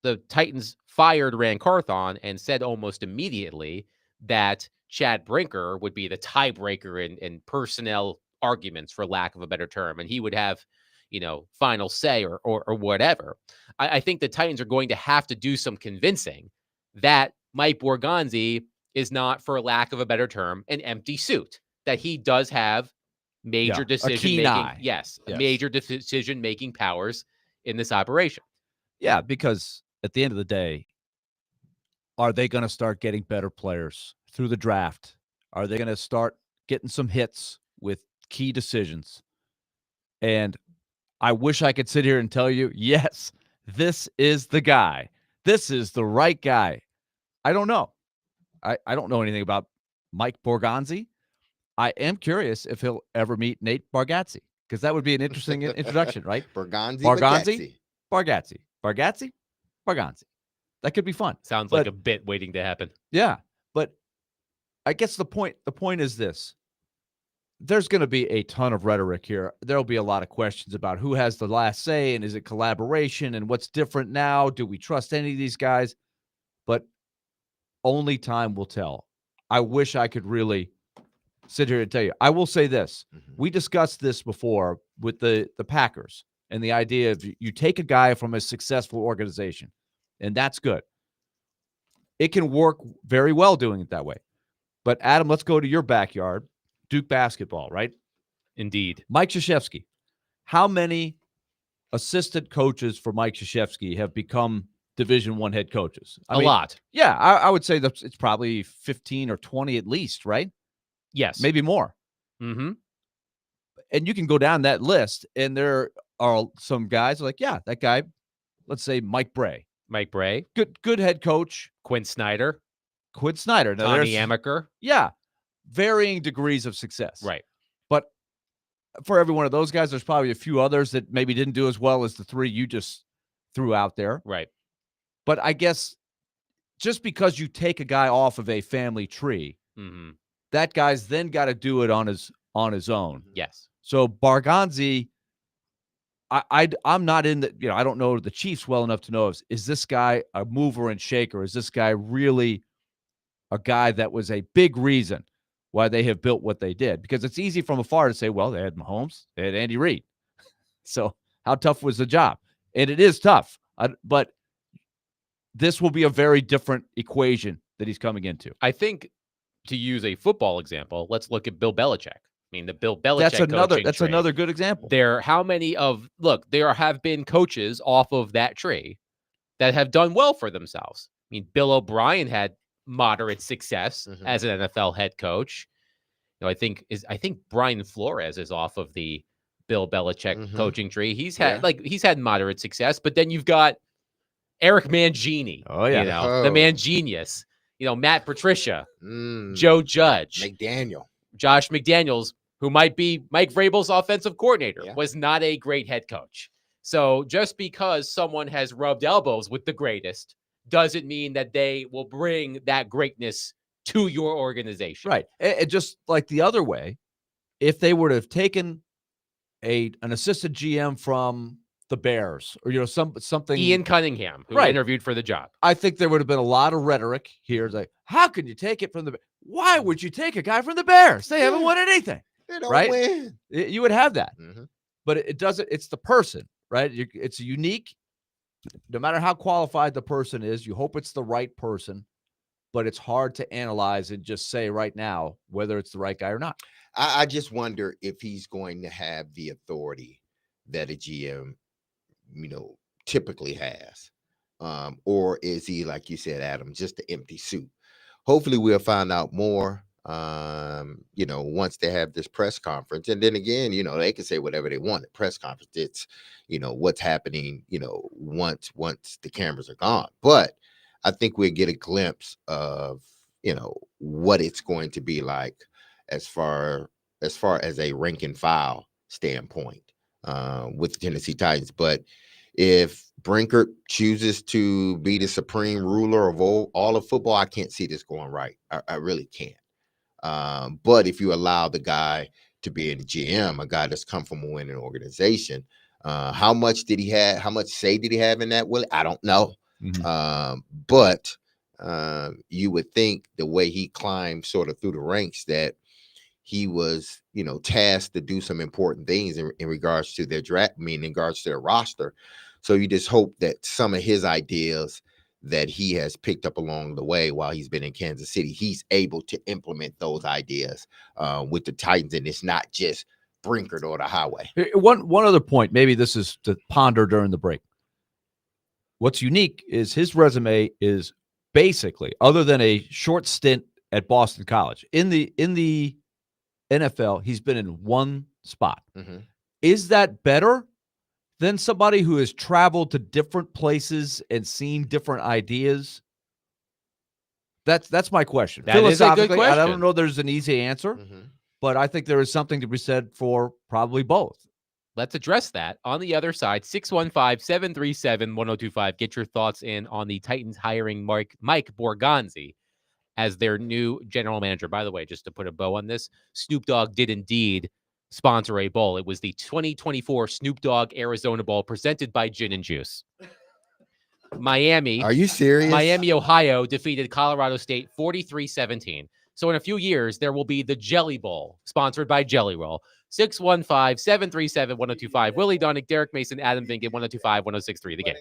the Titans fired Rand Carthon and said almost immediately that Chad Brinker would be the tiebreaker in personnel arguments, for lack of a better term, and he would have final say or whatever. I think the Titans are going to have to do some convincing that Mike Borgonzi is not, for lack of a better term, an empty suit, that he does have major decision-making. Yes, major decision-making powers in this operation. Yeah, because at the end of the day, are they going to start getting better players through the draft? Are they going to start getting some hits with key decisions? And I wish I could sit here and tell you, yes, this is the guy. This is the right guy. I don't know. I don't know anything about Mike Borgonzi. I am curious if he'll ever meet Nate Bargatze, because that would be an interesting introduction, right? Bargatze. That could be fun. Sounds like a bit waiting to happen. Yeah, but I guess the point is this. there's going to be a ton of rhetoric here. There'll be a lot of questions about who has the last say and is it collaboration and what's different now? Do we trust any of these guys? But only time will tell. I wish I could really sit here and tell you. I will say this. We discussed this before with the Packers and the idea of you take a guy from a successful organization, and that's good. It can work very well doing it that way. But Adam, let's go to your backyard, Duke basketball, right? Indeed. Mike Krzyzewski. How many assistant coaches for Mike Krzyzewski have become Division I head coaches? I mean, lot. Yeah, I would say that it's probably 15 or 20 at least, right? Yes. Maybe more. Mm-hmm. And you can go down that list, and there are some guys like, yeah, that guy, let's say Mike Bray. Mike Bray. Good head coach. Quinn Snyder. Quinn Snyder. Now, Tommy there's- Amaker. Yeah, varying degrees of success. Right. But for every one of those guys, there's probably a few others that maybe didn't do as well as the three you just threw out there. Right. But I guess just because you take a guy off of a family tree, Mm-hmm. that guy's then got to do it on his own. Yes. So Barganzi, I'm not in the, I don't know the Chiefs well enough to know, is this guy a mover and shaker? Is this guy really a guy that was a big reason why they have built what they did? Because it's easy from afar to say, well, they had Mahomes, they had Andy Reid. So how tough was the job? And it is tough, but this will be a very different equation that he's coming into. I think, to use a football example, let's look at Bill Belichick. I mean, the Bill Belichick That's another good example. There have been coaches off of that tree that have done well for themselves. I mean, Bill O'Brien had moderate success as an NFL head coach. I think Brian Flores is off of the Bill Belichick coaching tree. He's had moderate success, but then you've got Eric Mangini. Oh yeah, the man genius. Matt Patricia, Joe Judge, Josh McDaniels, who might be Mike Vrabel's offensive coordinator, was not a great head coach. So just because someone has rubbed elbows with the greatest doesn't mean that they will bring that greatness to your organization. Right. And just like the other way, if they would have taken an assistant GM from the Bears or, something. Ian Cunningham, who interviewed for the job. I think there would have been a lot of rhetoric here. It's like, how can you take it from the Why would you take a guy from the Bears? They haven't won anything. They don't right? win. You would have that. But it doesn't. It's the person, right? It's unique. No matter how qualified the person is, you hope it's the right person. But it's hard to analyze and just say right now whether it's the right guy or not. I just wonder if he's going to have the authority that a GM, typically has. Or is he, like you said, Adam, just an empty suit? Hopefully we'll find out more, once they have this press conference. And then again, they can say whatever they want at press conference. It's, what's happening, once the cameras are gone. But I think we'll get a glimpse of, what it's going to be like as far as a rank and file standpoint with the Tennessee Titans. But if Brinkert chooses to be the supreme ruler of all of football, I can't see this going right. I really can't. But if you allow the guy to be in the GM, a guy that's come from a winning organization, how much say did he have in that, Willie? I don't know. But you would think the way he climbed sort of through the ranks that he was, tasked to do some important things in regards to their draft, in regards to their roster. So you just hope that some of his ideas that he has picked up along the way while he's been in Kansas City, he's able to implement those ideas with the Titans, and it's not just Brinkert or the highway. One other point, maybe this is to ponder during the break. What's unique is his resume is basically, other than a short stint at Boston College, in the NFL, he's been in one spot. Is that better than somebody who has traveled to different places and seen different ideas? That's my question. That is a good question. I don't know there's an easy answer, but I think there is something to be said for probably both. Let's address that on the other side. 615-737-1025. Get your thoughts in on the Titans hiring Mike Borgonzi as their new general manager. By the way, just to put a bow on this, Snoop Dogg did indeed sponsor a bowl. It was the 2024 Snoop Dogg Arizona Bowl presented by Gin and Juice. Miami, Are you serious? Miami, Ohio defeated Colorado State 43-17. So in a few years, there will be the Jelly Bowl, sponsored by Jelly Roll. 615-737-1025. Willie Donick, Derek Mason, Adam Vinkin, 1025-1063. The Game.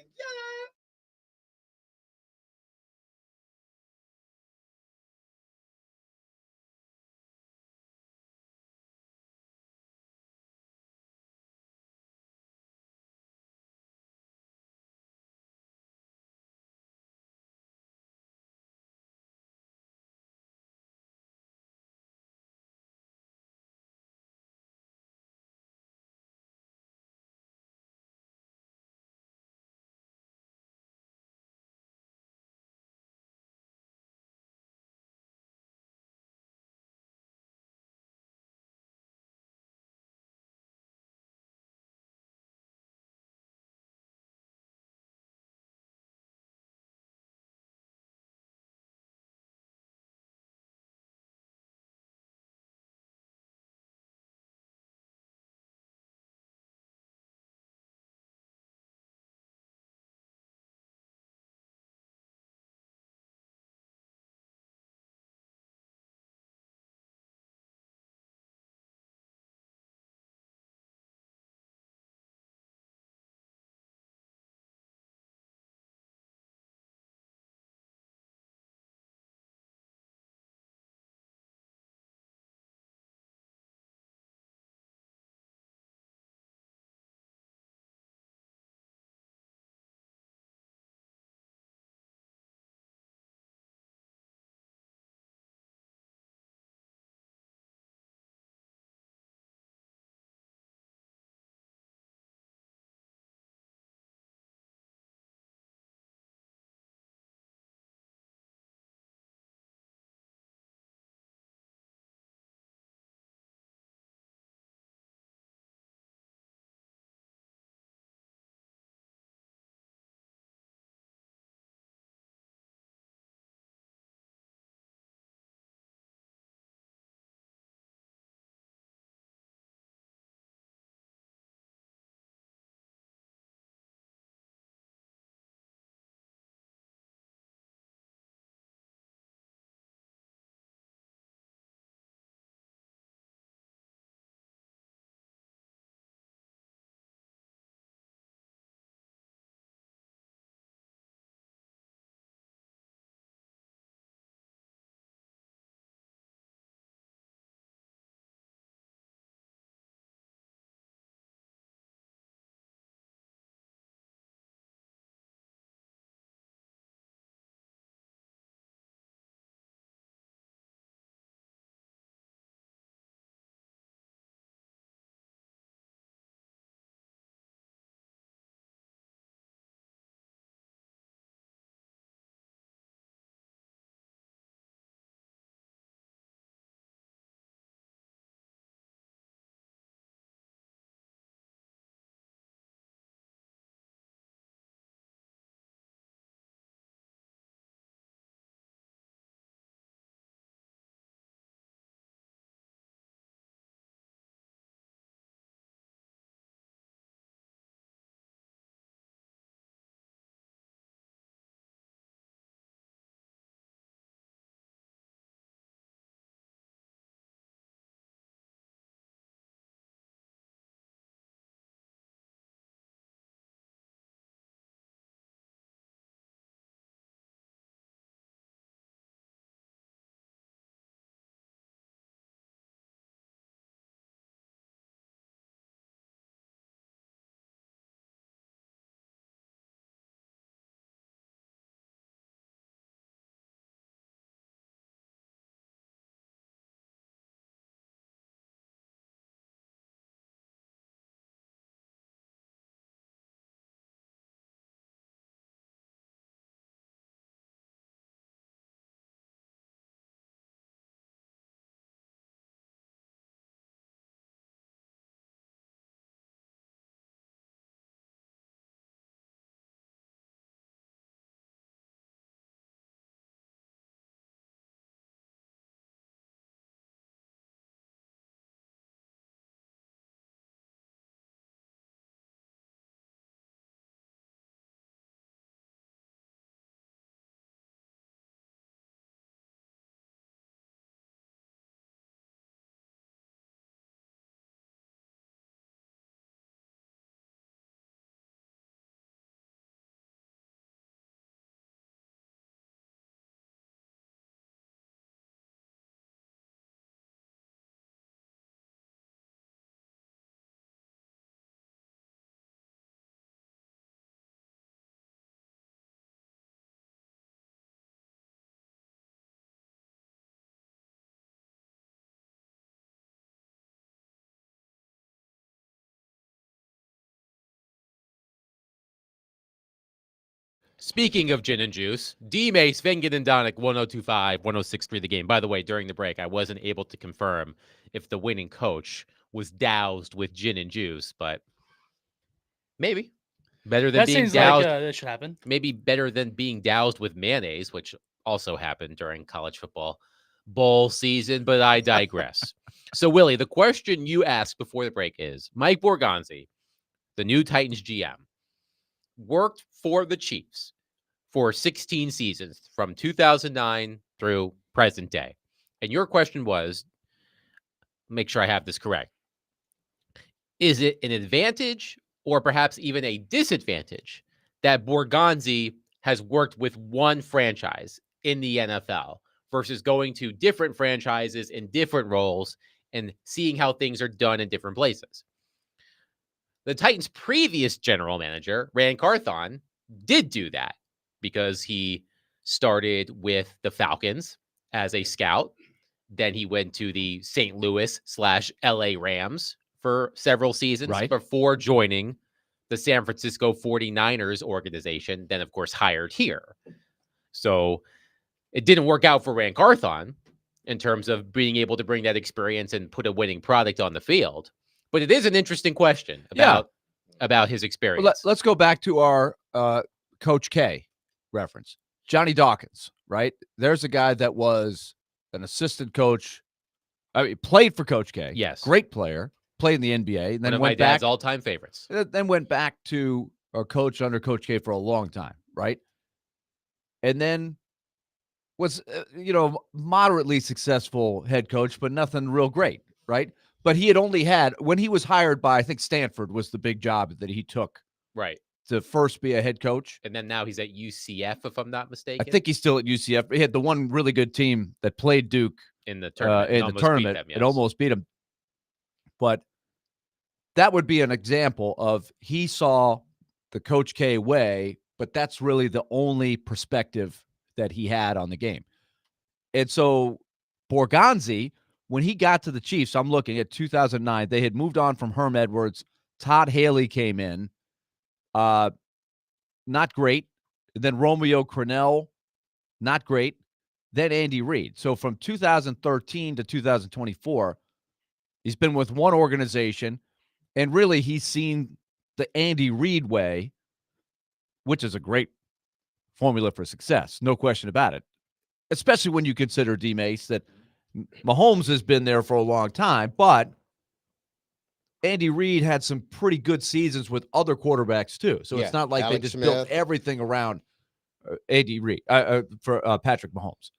Speaking of gin and juice, D-Mace, Vengen, and Donick, 1025, 1063 the game. By the way, during the break, I wasn't able to confirm if the winning coach was doused with gin and juice, but maybe. Better than That being seems like doused. that should happen. Maybe better than being doused with mayonnaise, which also happened during college football bowl season, but I digress. So, Willie, the question you asked before the break is Mike Borgonzi, the new Titans GM, worked for the Chiefs for 16 seasons from 2009 through present day. And your question was, make sure I have this correct. Is it an advantage or perhaps even a disadvantage that Borgonzi has worked with one franchise in the NFL versus going to different franchises in different roles and seeing how things are done in different places? The Titans' previous general manager, Rand Carthon, did do that because he started with the Falcons as a scout. Then he went to the St. Louis/LA Rams for several seasons Right. before joining the San Francisco 49ers organization, then, of course, hired here. So it didn't work out for Rand Carthon in terms of being able to bring that experience and put a winning product on the field. But it is an interesting question about his experience. Well, let's go back to our Coach K reference. Johnny Dawkins, right? There's a guy that was an assistant coach. I mean, played for Coach K. Yes. Great player. Played in the NBA. And One then of my went back. dad's all-time favorites. Then went back to a coach under Coach K for a long time, right? And then was, moderately successful head coach, but nothing real great, right? But he had only had, when he was hired by, I think Stanford was the big job that he took Right. to first be a head coach. And then now he's at UCF, if I'm not mistaken. I think he's still at UCF. He had the one really good team that played Duke in the tournament. It almost beat him. But that would be an example of he saw the Coach K way, but that's really the only perspective that he had on the game. And so Borgonzi, when he got to the Chiefs, I'm looking at 2009, they had moved on from Herm Edwards. Todd Haley came in. Not great. And then Romeo Crennel, not great. Then Andy Reid. So from 2013 to 2024, he's been with one organization, and really he's seen the Andy Reid way, which is a great formula for success, no question about it, especially when you consider, D-Mace, that Mahomes has been there for a long time, but Andy Reid had some pretty good seasons with other quarterbacks too. So it's not like Alex they just Smith. built everything around Andy Reid for Patrick Mahomes.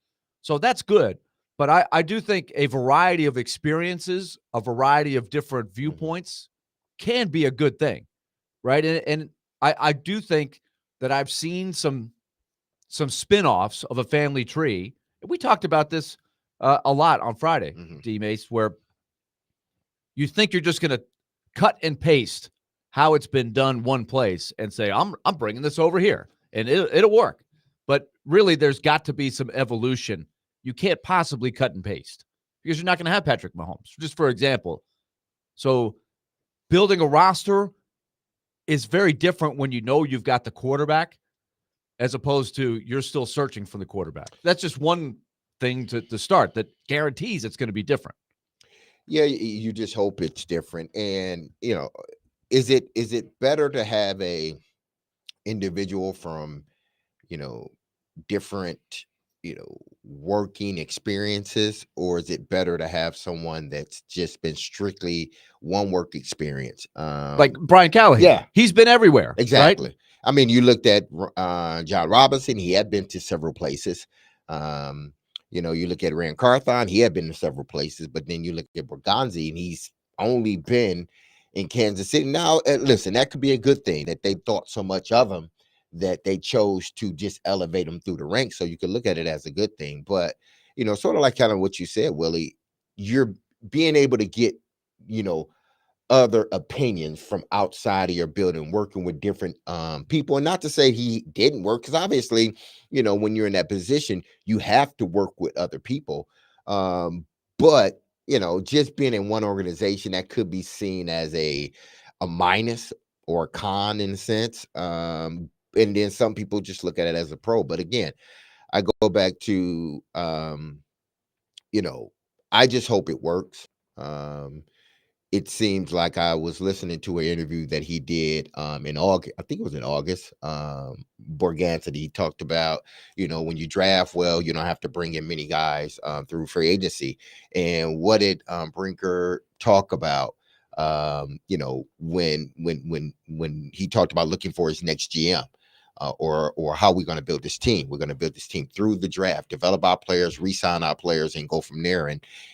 So that's good. But I do think a variety of experiences, a variety of different viewpoints can be a good thing, right? And I do think that I've seen some spin-offs of a family tree. We talked about this a lot on Friday, D-Mace, where you think you're just going to cut and paste how it's been done one place and say, I'm bringing this over here, and it'll work. But really, there's got to be some evolution. You can't possibly cut and paste because you're not going to have Patrick Mahomes, just for example. So building a roster is very different when you know you've got the quarterback as opposed to you're still searching for the quarterback. That's just one thing to start that guarantees it's going to be different. Yeah, you just hope it's different. And, is it better to have a individual from, different, working experiences, or is it better to have someone that's just been strictly one work experience? Like Brian Callahan. Yeah. He's been everywhere. Exactly. Right? I mean, you looked at John Robinson. He had been to several places. You look at Rand Carthon. He had been to several places. But then you look at Borgonzi, and he's only been in Kansas City. Now, listen, that could be a good thing that they thought so much of him that they chose to just elevate him through the ranks. So you could look at it as a good thing. But, sort of like kind of what you said, Willie, you're being able to get, other opinions from outside of your building, working with different people. And not to say he didn't work, because obviously, when you're in that position, you have to work with other people. But, just being in one organization, that could be seen as a minus or a con in a sense. and then some people just look at it as a pro. But again, I go back to you know, I just hope it works. It seems like I was listening to an interview that he did in August. I think it was in August. Borgansett, he talked about, when you draft well, you don't have to bring in many guys through free agency. And what did Brinker talk about? When he talked about looking for his next GM. Or how we're going to build this team. We're going to build this team through the draft, develop our players, re-sign our players, and go from there.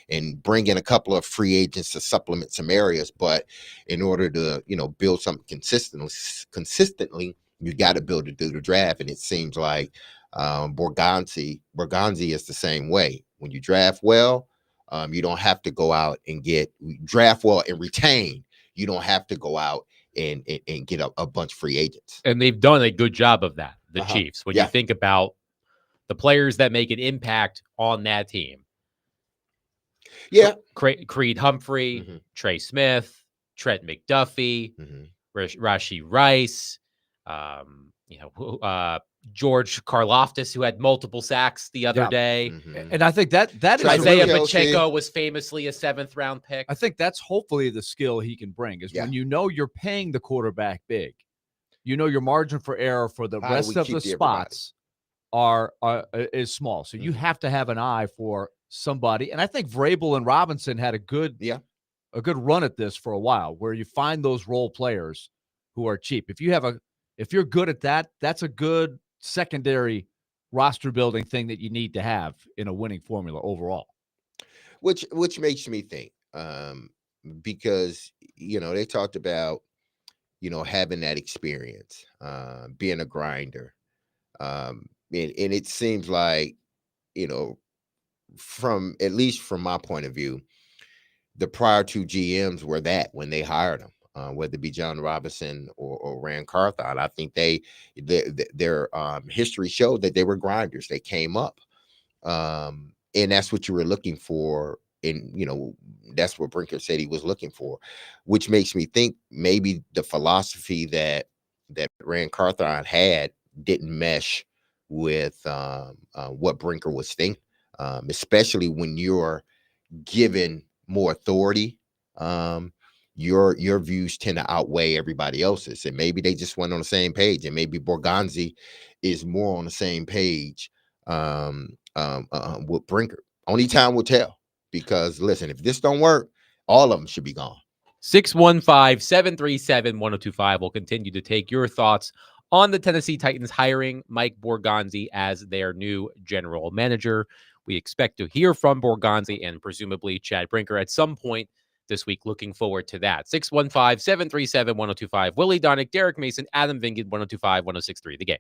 And bring in a couple of free agents to supplement some areas. But in order to build something consistently, you got to build it through the draft. And it seems like Borgonzi is the same way. When you draft well, you don't have to go out and draft well and retain. You don't have to go out and get a bunch of free agents. And they've done a good job of that, the Uh-huh. Chiefs. When Yeah. you think about the players that make an impact on that team. Yeah. Creed Humphrey, Mhm. Trey Smith, Trent McDuffie, Mhm. Rashee Rice, George Karlaftis, who had multiple sacks the other Yeah. day. Mhm. And I think that is Travis Isaiah Kelce. Pacheco was famously a 7th round pick. I think that's hopefully the skill he can bring is when you're paying the quarterback big, your margin for error for the How do rest we of the keep everybody? spots is small. So you Mhm. have to have an eye for somebody. And I think Vrabel and Robinson had a good run at this for a while, where you find those role players who are cheap. If you're good at that, that's a good secondary roster building thing that you need to have in a winning formula overall. Which makes me think, because they talked about having that experience, being a grinder, and it seems like from at least from my point of view, the prior two GMs were that when they hired them, whether it be John Robinson or Rand Carthon. I think their history showed that they were grinders. They came up, and that's what you were looking for. And that's what Brinker said he was looking for, which makes me think maybe the philosophy that Rand Carthon had didn't mesh with what Brinker was thinking, especially when you're given more authority. Your views tend to outweigh everybody else's, and maybe they just went on the same page, and maybe Borgonzi is more on the same page with Brinker. Only time will tell, because listen, if this don't work, all of them should be gone. 615-737-1025 will continue to take your thoughts on the Tennessee Titans hiring Mike Borgonzi as their new general manager. We expect to hear from Borgonzi and presumably Chad Brinker at some point this week. Looking forward to that. 615-737-1025. Willie Donick, Derek Mason, Adam Vingan, 1025-1063. The Game.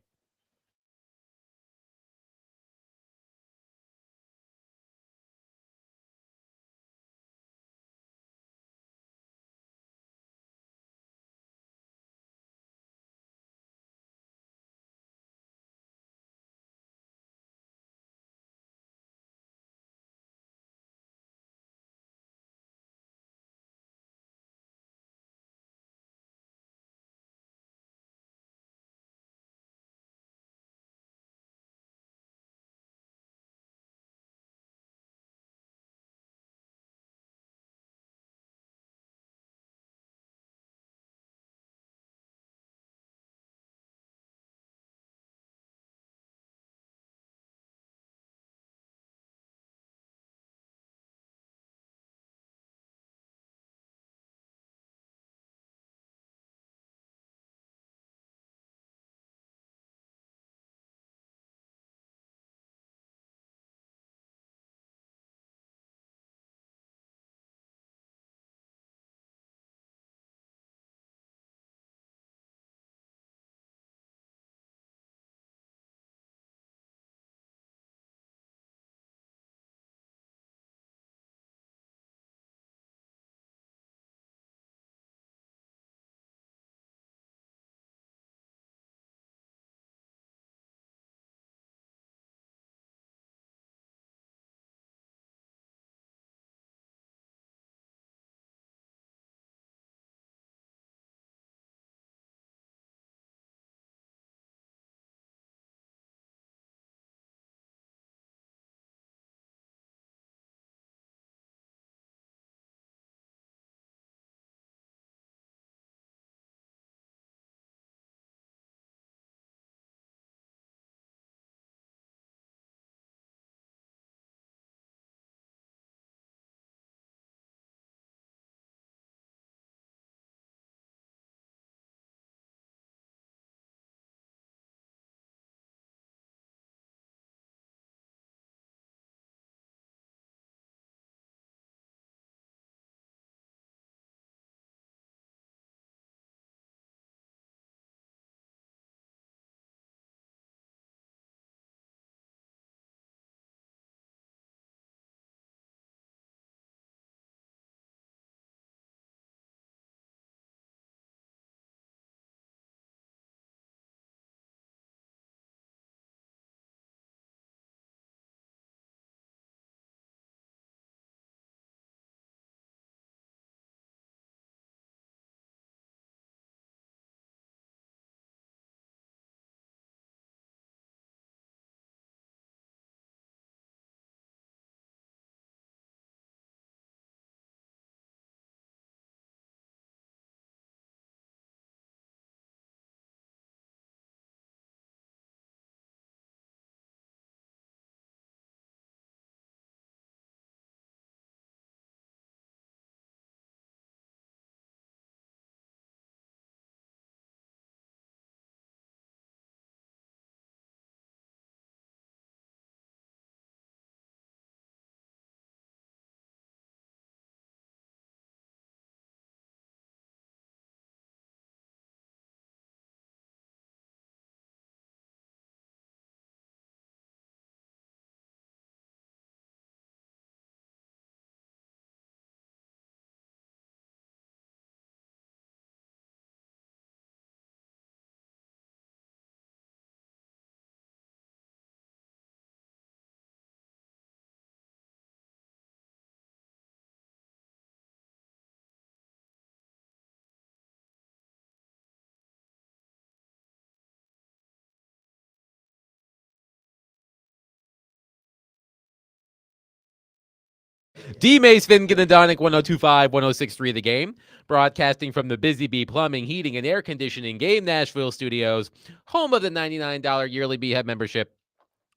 D. Mace, Vin Gnadonic, 1025, 1063 The Game. Broadcasting from the Busy Bee Plumbing, Heating, and Air Conditioning Game Nashville Studios, home of the $99 yearly Beehead membership,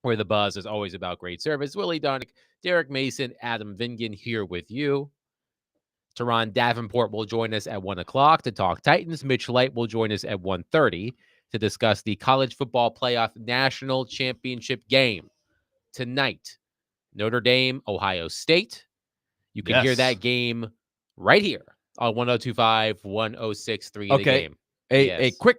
where the buzz is always about great service. Willie Donick, Derek Mason, Adam Vingan here with you. Teron Davenport will join us at 1 o'clock to talk Titans. Mitch Light will join us at 1:30 to discuss the College Football Playoff National Championship game tonight. Notre Dame, Ohio State. You can hear Yes. that game right here on 1025, 1063 The Okay. Game. A Yes. quick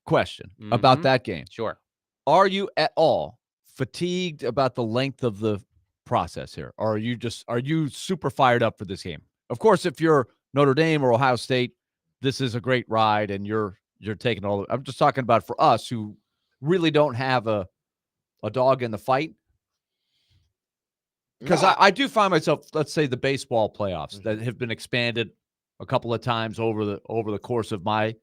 question about Mhm. that game. Sure. Are you at all fatigued about the length of the process here? Or are you super fired up for this game? Of course, if you're Notre Dame or Ohio State, this is a great ride and you're taking all I'm just talking about for us who really don't have a dog in the fight. Because No, I do find myself, let's say the baseball playoffs that have been expanded a couple of times over the course of my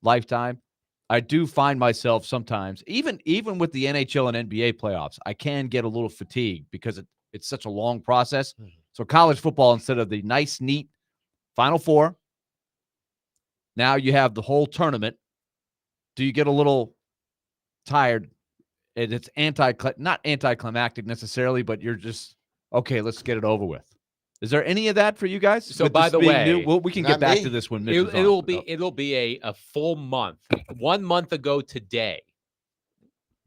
lifetime. I do find myself sometimes, even with the NHL and NBA playoffs, I can get a little fatigued because it's such a long process. So college football, instead of the nice, neat Final Four, now you have the whole tournament. Do you get a little tired? And it's not anticlimactic necessarily, but you're just, okay, let's get it over with. Is there any of that for you guys? So With by this the being way, new? We can not get back me. to this when Mitch is on. It'll be a full month. 1 month ago today,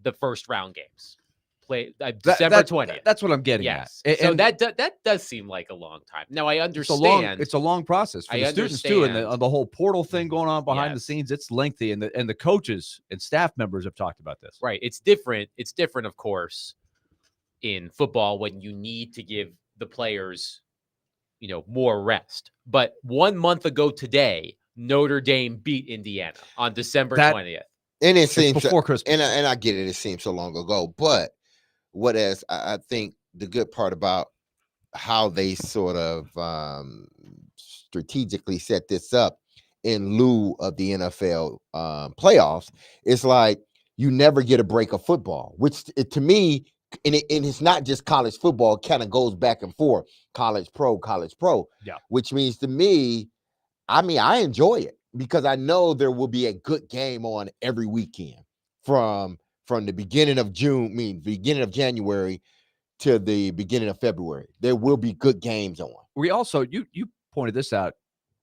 the first round games play December 20th. That's what I'm getting Yes. at. So And that does seem like a long time. Now I it's a understand. long process for I the students too, and understand. the whole portal thing going on behind the Yes. scenes. It's lengthy, and the coaches and staff members have talked about this. Right. It's different. It's different, of course, in football when you need to give the players, more rest. But 1 month ago today, Notre Dame beat Indiana on December That- 20th. and it It's seems before Christmas. and I get it. It seems so long ago, but I think the good part about how they sort of strategically set this up in lieu of the NFL playoffs, it's like you never get a break of football, which to me, and it's not just college football, it kind of goes back and forth, college pro, Yeah. which means to me, I enjoy it because I know there will be a good game on every weekend from the beginning of beginning of January to the beginning of February. There will be good games on. We also you pointed this out,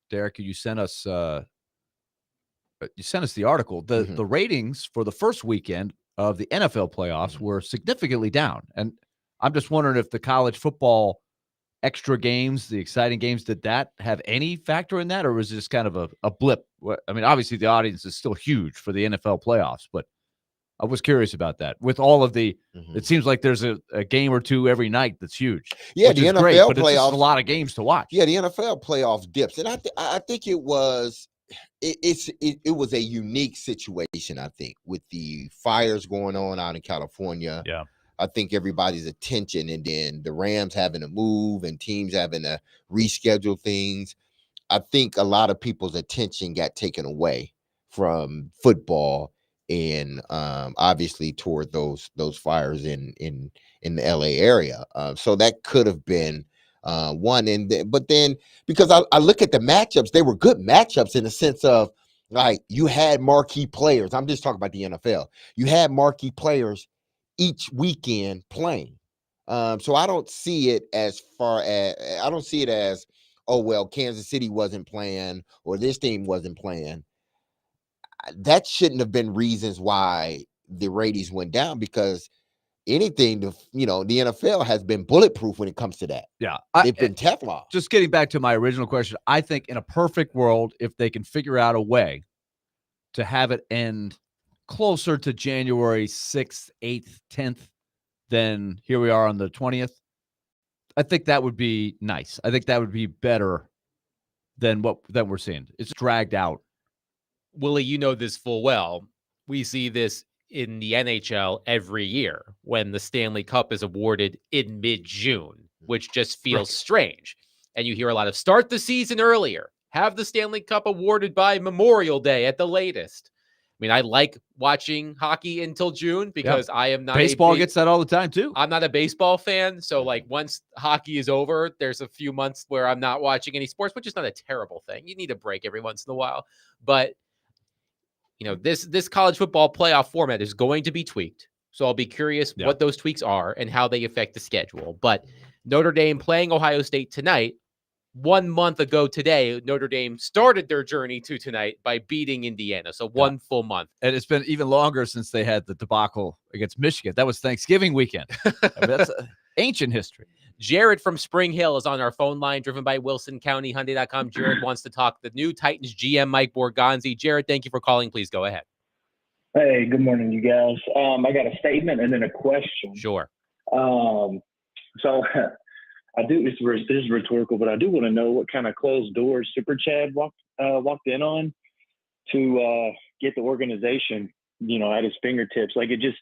Derek. You sent us the article. Mhm. The ratings for the first weekend of the NFL playoffs were significantly down, and I'm just wondering if the college football extra games, the exciting games, did that have any factor in that, or was this kind of a blip? I mean, obviously the audience is still huge for the NFL playoffs, but I was curious about that. With all of the, it seems like there's a game or two every night that's huge. Yeah, which the is NFL great, but it's just playoffs. a lot of games to watch. Yeah, the NFL playoffs dips, and I think it was it was a unique situation. I think with the fires going on out in California. Yeah. I think everybody's attention, and then the Rams having to move and teams having to reschedule things. I think a lot of people's attention got taken away from football and obviously toward those fires in the LA area. So that could have been one. But then because I look at the matchups, they were good matchups in the sense of like you had marquee players. I'm just talking about the NFL. You had marquee players each weekend playing. So I don't see it as oh well, Kansas City wasn't playing or this team wasn't playing. That shouldn't have been reasons why the ratings went down, because anything the NFL has been bulletproof when it comes to that. Yeah. They've been Teflon. Just getting back to my original question, I think in a perfect world, if they can figure out a way to have it end closer to January 6th, 8th, 10th, then here we are on the 20th. I think that would be nice. I think that would be better than what we're seeing. It's dragged out. Willie, you know this full well. We see this in the NHL every year when the Stanley Cup is awarded in mid-June, which just feels strange. And you hear a lot of start the season earlier, have the Stanley Cup awarded by Memorial Day at the latest. mean, I like watching hockey until June because I am not Baseball gets that all the time too. I'm not a baseball fan. So like once hockey is over, there's a few months where I'm not watching any sports, which is not a terrible thing. You need a break every once in a while. But this college football playoff format is going to be tweaked. So I'll be curious what those tweaks are and how they affect the schedule. But Notre Dame playing Ohio State tonight. 1 month ago today, Notre Dame started their journey to tonight by beating Indiana. So one full month. And it's been even longer since they had the debacle against Michigan. That was Thanksgiving weekend. I mean, that's ancient history. Jared from Spring Hill is on our phone line, driven by WilsonCountyHyundai.com. Jared wants to talk the new Titans GM, Mike Borgonzi. Jared, thank you for calling. Please go ahead. Hey, good morning, you guys. I got a statement and then a question. Sure. So I do. This is rhetorical, but I do want to know what kind of closed doors Super Chad walked in on to get the organization, at his fingertips. Like it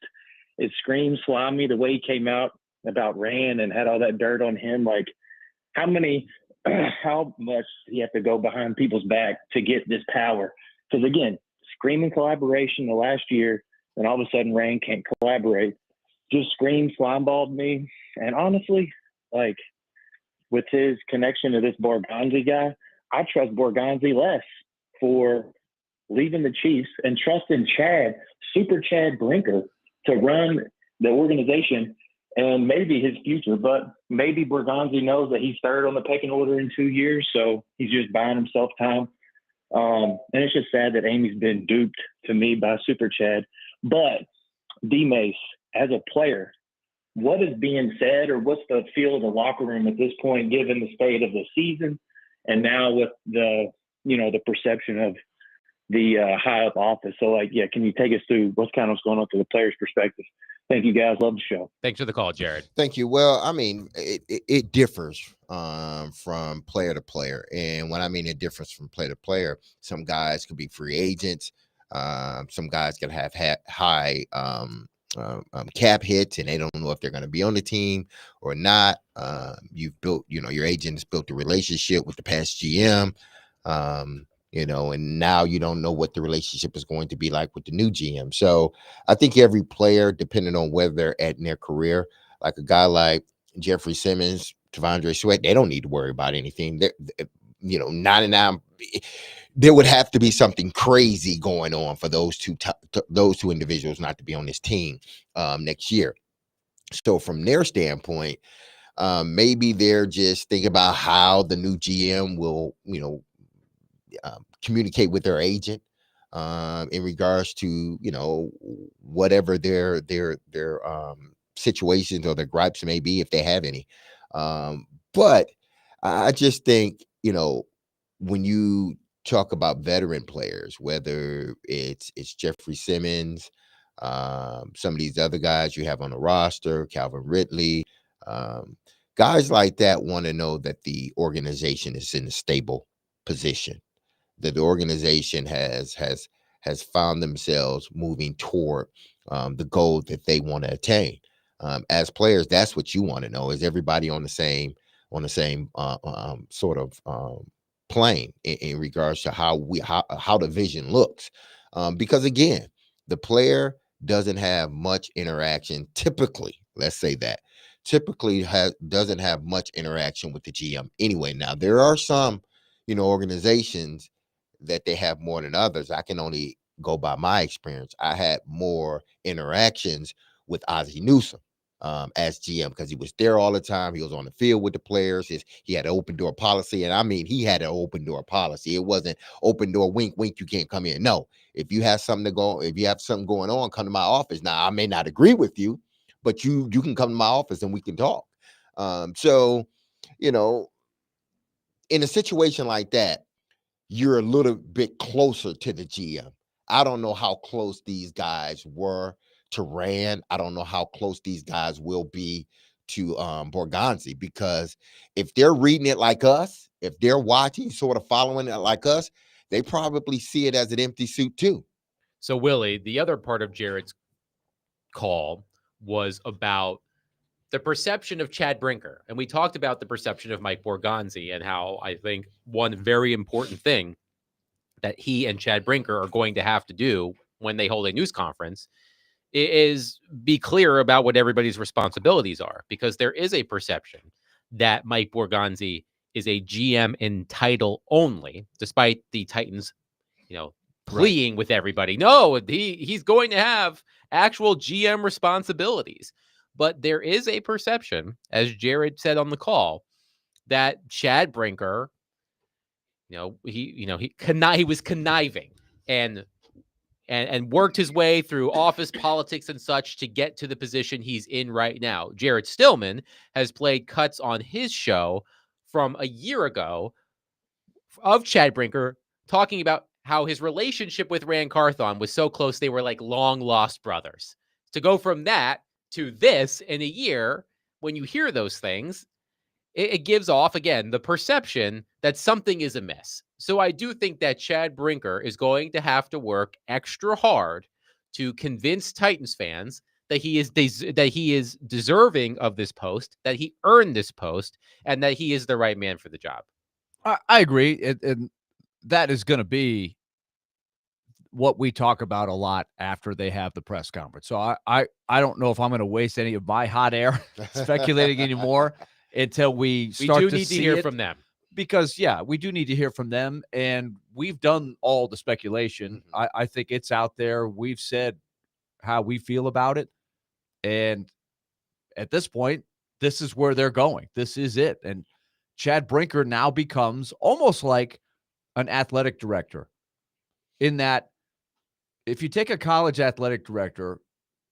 screams slimy the way he came out about Rand and had all that dirt on him. Like how much he have to go behind people's back to get this power? Because again, screaming collaboration the last year, and all of a sudden Rand can't collaborate. Just screams slimeballed me. And honestly, like with his connection to this Borgonzi guy, I trust Borgonzi less for leaving the Chiefs and trusting Super Chad Brinker, to run the organization and maybe his future. But maybe Borgonzi knows that he's third on the pecking order in 2 years, so he's just buying himself time. And it's just sad that Amy's been duped to me by Super Chad. But D-Mace, as a player, what is being said, or what's the feel of the locker room at this point, given the state of the season, and now with the perception of the high up office? So, can you take us through what's going on from the players' perspective? Thank you, guys. Love the show. Thanks for the call, Jared. Thank you. Well, I mean, it differs from player to player, and when I mean it differs from player to player, some guys could be free agents, some guys can have high cap hits, and they don't know if they're going to be on the team or not. You've built, your agent has built a relationship with the past GM, and now you don't know what the relationship is going to be like with the new GM. So I think every player, depending on where they're at in their career, like a guy like Jeffrey Simmons, T'Vondre Sweat, they don't need to worry about anything. 99. There would have to be something crazy going on for those two individuals not to be on this team next year. So from their standpoint, maybe they're just thinking about how the new GM will, communicate with their agent in regards to, whatever their situations or their gripes may be, if they have any. But I just think, when you talk about veteran players, whether it's Jeffrey Simmons, some of these other guys you have on the roster, Calvin Ridley, guys like that want to know that the organization is in a stable position, that the organization has found themselves moving toward the goal that they want to attain. As players, that's what you want to know: is everybody on the same sort of plane in regards to how the vision looks, because again, the player doesn't have much interaction typically. Let's say that doesn't have much interaction with the GM anyway. Now there are some organizations that they have more than others. I can only go by my experience. I had more interactions with Ozzie Newsome as GM, because he was there all the time. He was on the field with the players. He had an open door policy, and I mean, he had an open door policy. It wasn't open door, wink, wink, you can't come in. No, if you have something going on, come to my office. Now, I may not agree with you, but you can come to my office and we can talk. So, in a situation like that, you're a little bit closer to the GM. I don't know how close these guys were to Rand. I don't know how close these guys will be to Borgonzi, because if they're reading it like us, if they're watching, sort of following it like us, they probably see it as an empty suit too. So, Willie, the other part of Jared's call was about the perception of Chad Brinker. And we talked about the perception of Mike Borgonzi and how I think one very important thing that he and Chad Brinker are going to have to do when they hold a news conference is be clear about what everybody's responsibilities are, because there is a perception that Mike Borgonzi is a GM in title only, despite the Titans, pleading with everybody. No, he's going to have actual GM responsibilities. But there is a perception, as Jared said on the call, that Chad Brinker, he was conniving and worked his way through office politics and such to get to the position he's in right now. Jared Stillman has played cuts on his show from a year ago of Chad Brinker talking about how his relationship with Rand Carthon was so close they were like long lost brothers. To go from that to this in a year, when you hear those things, it gives off, again, the perception that something is amiss. So I do think that Chad Brinker is going to have to work extra hard to convince Titans fans that he is deserving of this post, that he earned this post, and that he is the right man for the job. I agree. And that is going to be what we talk about a lot after they have the press conference. So I don't know if I'm going to waste any of my hot air speculating anymore until we start do to need see to hear it. from them. Because, we do need to hear from them. And we've done all the speculation. I think it's out there. We've said how we feel about it. And at this point, this is where they're going. This is it. And Chad Brinker now becomes almost like an athletic director, in that if you take a college athletic director,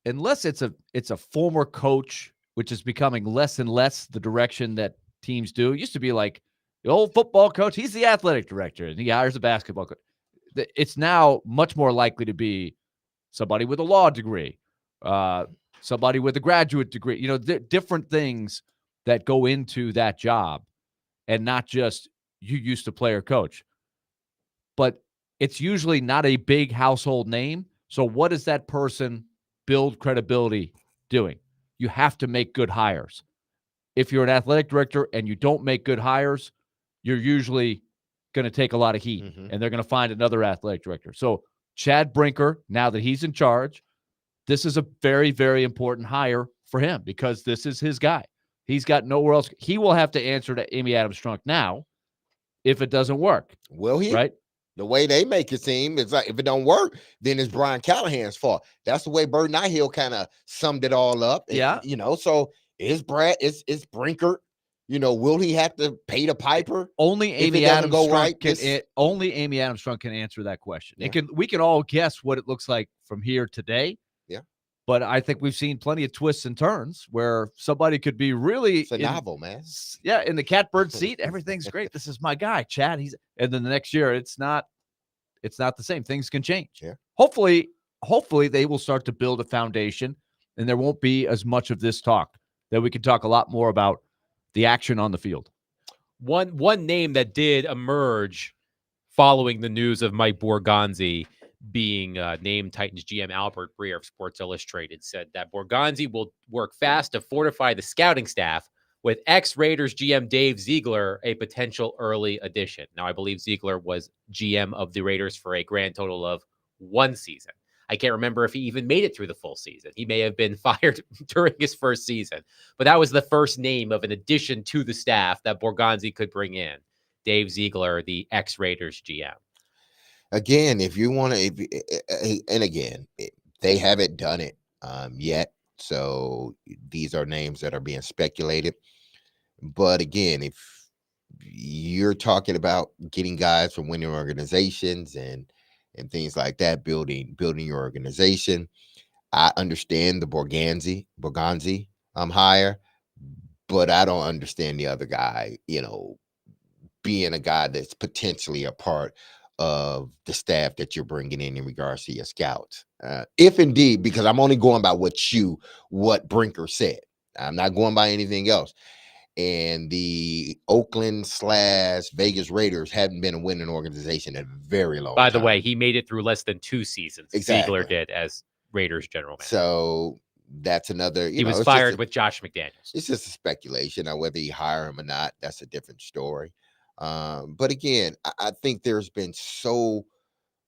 unless it's a former coach, which is becoming less and less the direction that teams do. It used to be like the old football coach, he's the athletic director, and he hires a basketball coach. It's now much more likely to be somebody with a law degree, somebody with a graduate degree, different things that go into that job, and not just you used to play or coach. But it's usually not a big household name. So what does that person build credibility doing? You have to make good hires. If you're an athletic director and you don't make good hires, you're usually going to take a lot of heat, and they're going to find another athletic director. So Chad Brinker, now that he's in charge, this is a very, very important hire for him, because this is his guy. He's got nowhere else. He will have to answer to Amy Adams Strunk now if it doesn't work. Will he? Right? The way they make it seem, it's like if it don't work, then it's Brian Callahan's fault. That's the way Bert Nighthill kind of summed it all up. Yeah. So is Brinker, will he have to pay the piper? Only Amy Adams Strunk can answer that question. Yeah. We can all guess what it looks like from here today. Yeah. But I think we've seen plenty of twists and turns where somebody could be really It's a novel, man. Yeah, in the catbird seat, everything's great. This is my guy, Chad. And then the next year it's not the same. Things can change. Yeah. Hopefully they will start to build a foundation, and there won't be as much of this talk, that we can talk a lot more about the action on the field. One name that did emerge following the news of Mike Borgonzi being named Titans GM, Albert Breer of Sports Illustrated, said that Borgonzi will work fast to fortify the scouting staff, with ex-Raiders GM Dave Ziegler a potential early addition. Now, I believe Ziegler was GM of the Raiders for a grand total of 1 season. I can't remember if he even made it through the full season. He may have been fired during his first season, but that was the first name of an addition to the staff that Borgonzi could bring in. Dave Ziegler, the ex-Raiders GM. Again, if you want to, and again, they haven't done it yet. So these are names that are being speculated. But again, if you're talking about getting guys from winning organizations and things like that, building your organization, I understand the Borgonzi hire, but I don't understand the other guy, being a guy that's potentially a part of the staff that you're bringing in regards to your scouts. If indeed, because I'm only going by what Brinker said. I'm not going by anything else. And the Oakland/Vegas Raiders haven't been a winning organization in a very long time. By the way, he made it through less than 2 seasons. Exactly. Ziegler did as Raiders general manager. So that's another. He was fired with Josh McDaniels. It's just a speculation. Now, whether you hire him or not, that's a different story. But again, I think there's been so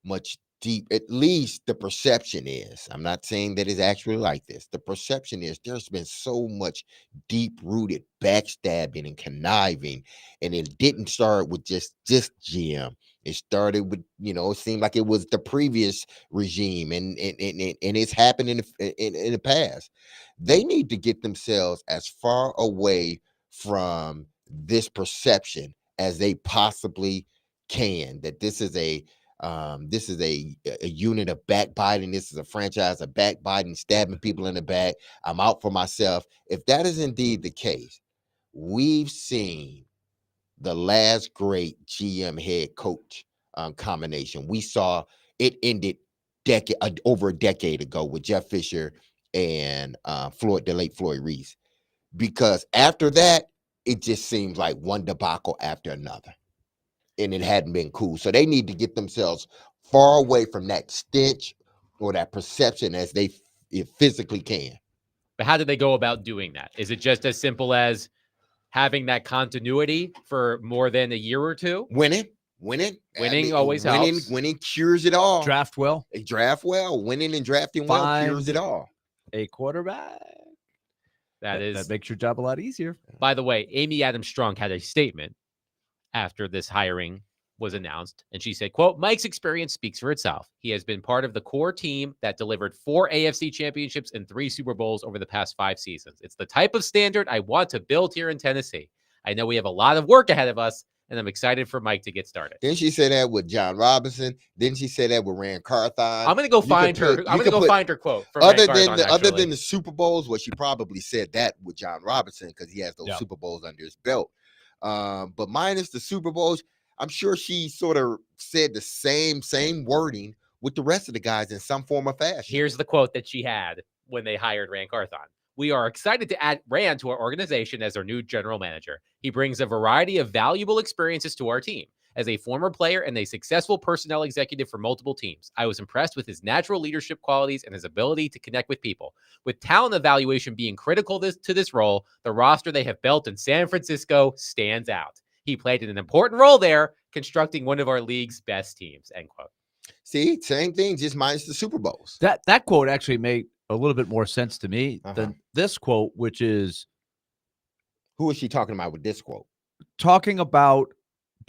much deep, at least the perception is. I'm not saying that it's actually like this. The perception is there's been so much deep-rooted backstabbing and conniving, and it didn't start with just GM. It started with, it seemed like it was the previous regime, and it's happened in the past. They need to get themselves as far away from this perception as they possibly can. That this is a unit of backbiting. This is a franchise of backbiting, stabbing people in the back. I'm out for myself. If that is indeed the case, we've seen the last great GM head coach combination. We saw it ended over a decade ago with Jeff Fisher and the late Floyd Reese. Because after that, it just seems like one debacle after another. And it hadn't been cool. So they need to get themselves far away from that stench or that perception as they physically can. But how do they go about doing that? Is it just as simple as having that continuity for more than a year or two? Winning Always helps. Winning cures it all. Draft well. Draft well. Winning and drafting well cures it all. A quarterback. That makes your job a lot easier. By the way, Amy Adams Strunk had a statement after this hiring was announced, and she said, quote, "Mike's experience speaks for itself. He has been part of the core team that delivered 4 AFC championships and 3 Super Bowls over the past 5 seasons. It's the type of standard I want to build here in Tennessee. I know we have a lot of work ahead of us, and I'm excited for Mike to get started." Didn't she say that with John Robinson? Didn't she say that with Rand Carthon? I'm going to go find her. I'm going to go find her quote from other Rand Carthon, other than the Super Bowls. Well, she probably said that with John Robinson because he has those Super Bowls under his belt. But minus the Super Bowls, I'm sure she sort of said the same wording with the rest of the guys in some form or fashion. Here's the quote that she had when they hired Rand Carthon. "We are excited to add Rand to our organization as our new general manager. He brings a variety of valuable experiences to our team. As a former player and a successful personnel executive for multiple teams, I was impressed with his natural leadership qualities and his ability to connect with people. With talent evaluation being critical to this role, the roster they have built in San Francisco stands out. He played an important role there, constructing one of our league's best teams," end quote. See, same thing, just minus the Super Bowls. That quote actually made a little bit more sense to me than this quote, which is, who is she talking about with this quote? Talking about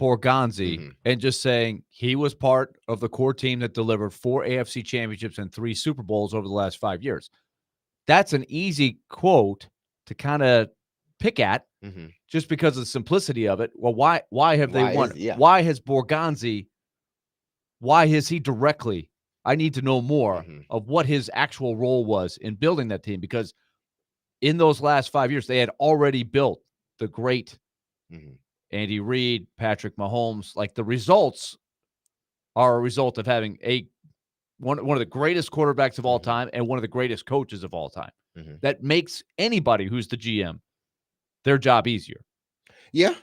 Borgonzi and just saying he was part of the core team that delivered 4 AFC championships and 3 Super Bowls over the last 5 years. That's an easy quote to kind of pick at just because of the simplicity of it. Well, why have they won? Why has Borgonzi, why is he directly? I need to know more of what his actual role was in building that team, because in those last 5 years, they had already built the great Andy Reid, Patrick Mahomes. Like, the results are a result of having one of the greatest quarterbacks of all time and one of the greatest coaches of all time. That makes anybody who's the GM their job easier. Yeah.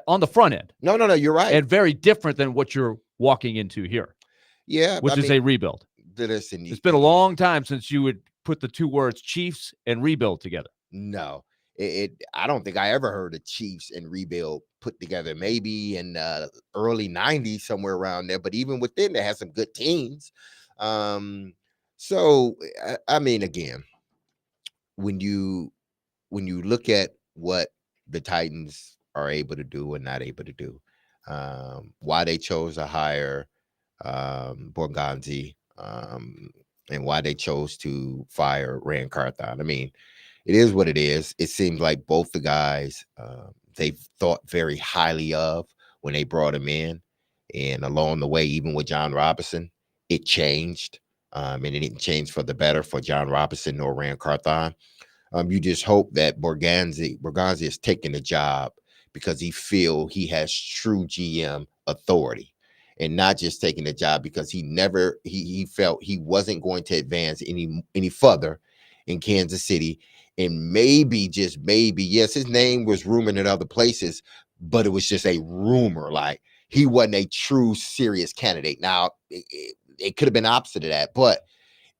On the front end. No, you're right. And very different than what you're walking into here. Yeah. Which is a rebuild. Listen, it's been a long time since you would put the two words Chiefs and rebuild together. No. I don't think I ever heard of Chiefs and rebuild put together. Maybe in early 90s, somewhere around there. But even within, they had some good teams. So, I mean, again, when you look at what the Titans are able to do and not able to do, why they chose to hire Borgonzi, and why they chose to fire Rand Carthon. I mean, it is what it is. It seems like both the guys they thought very highly of when they brought him in, and along the way, even with John Robinson, it changed, and it didn't change for the better for John Robinson nor Rand Carthon. You just hope that Borgonzi is taking the job because he feel he has true GM authority, and not just taking the job because he felt he wasn't going to advance any further in Kansas City. And maybe, just maybe, yes, his name was rumored in other places, but it was just a rumor. Like, he wasn't a true serious candidate. Now, it could have been opposite of that, but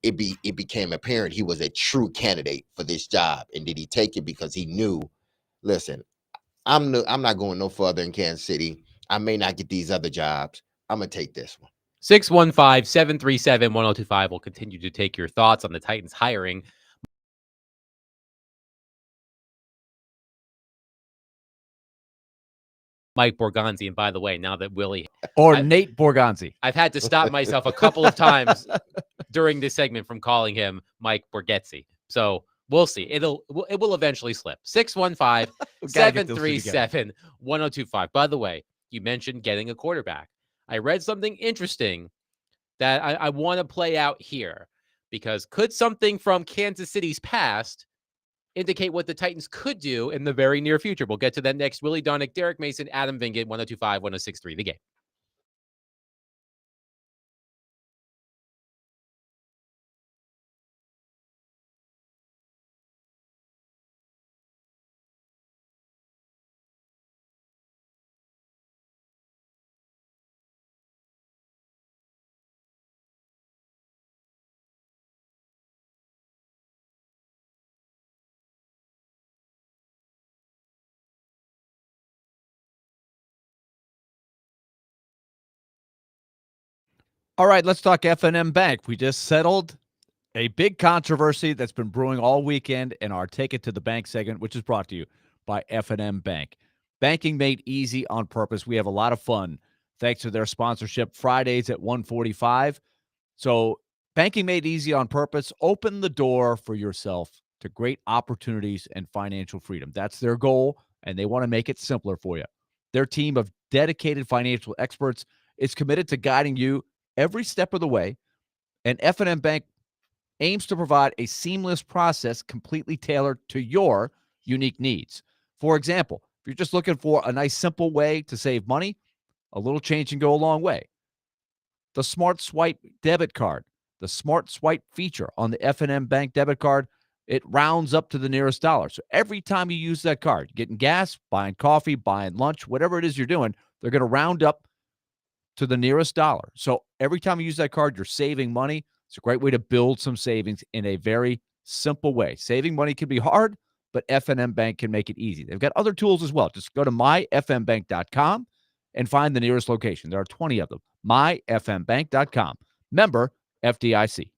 it became apparent he was a true candidate for this job. And did he take it because he knew, listen, I'm not going no further in Kansas City. I may not get these other jobs. I'm going to take this one. 615-737-1025. We'll continue to take your thoughts on the Titans hiring Mike Borgonzi. And by the way, now that Willie, Or I- Nate Borgonzi. I've had to stop myself a couple of times during this segment from calling him Mike Borghetti. So we'll see. It will eventually slip. 615-737-1025. By the way, you mentioned getting a quarterback. I read something interesting that I want to play out here, because could something from Kansas City's past indicate what the Titans could do in the very near future? We'll get to that next. Willie Donick, Derek Mason, Adam Vingett, 1025, 1063, The Game. All right, let's talk F&M Bank. We just settled a big controversy that's been brewing all weekend in our Take It to the Bank segment, which is brought to you by F&M Bank. Banking made easy on purpose. We have a lot of fun thanks to their sponsorship Fridays at 1:45. So banking made easy on purpose. Open the door for yourself to great opportunities and financial freedom. That's their goal, and they want to make it simpler for you. Their team of dedicated financial experts is committed to guiding you every step of the way, and F&M Bank aims to provide a seamless process completely tailored to your unique needs. For example, if you're just looking for a nice, simple way to save money, a little change can go a long way. The Smart Swipe debit card, the Smart Swipe feature on the F&M Bank debit card, it rounds up to the nearest dollar. So every time you use that card, getting gas, buying coffee, buying lunch, whatever it is you're doing, they're going to round up to the nearest dollar. So every time you use that card, you're saving money. It's a great way to build some savings in a very simple way. Saving money can be hard, but F&M Bank can make it easy. They've got other tools as well. Just go to myfmbank.com and find the nearest location. There are 20 of them. myfmbank.com. Member FDIC.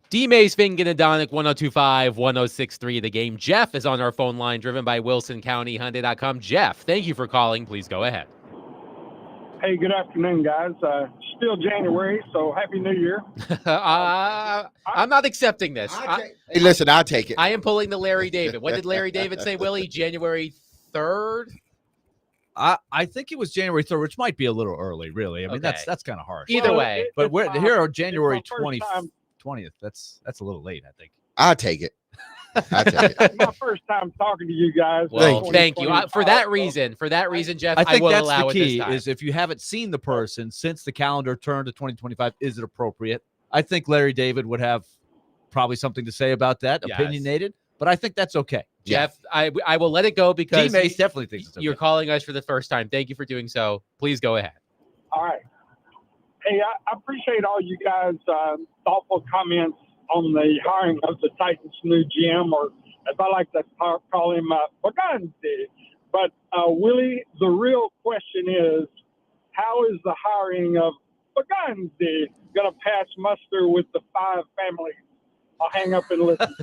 D-Mays, Fink, and Adonic, 1025, 1063, the game. Jeff is on our phone line, driven by Wilson County Hyundai.com. Jeff, thank you for calling. Please go ahead. Hey, good afternoon, guys. Still January, so Happy New Year. I'm not accepting this. Hey, listen, I'll take it. I am pulling the Larry David. What did Larry David say, Willie? January 3rd? I think it was January 3rd, which might be a little early, really. I mean, Okay. that's kind of harsh. Either way. But we're here on January it's my first 20th. That's a little late, I think. I'll take it. I'll take it. It's my first time talking to you guys. Well, thank you. For that So- reason, Jeff, I think will that's allow the it key this time. is if you haven't seen the person since the calendar turned to 2025, is it appropriate? I think Larry David would have probably something to say about that, Yes. opinionated, but I think that's okay. Jeff, I will let it go because D-Mace definitely thinks it's okay. you're calling us for the first time. Thank you for doing so. Please go ahead. All right. Hey, I appreciate all you guys' thoughtful comments on the hiring of the Titans' new GM, or as I like to call him, Baganzi. But, Willie, the real question is, how is the hiring of Baganzi going to pass muster with the 5 families? I'll hang up and listen.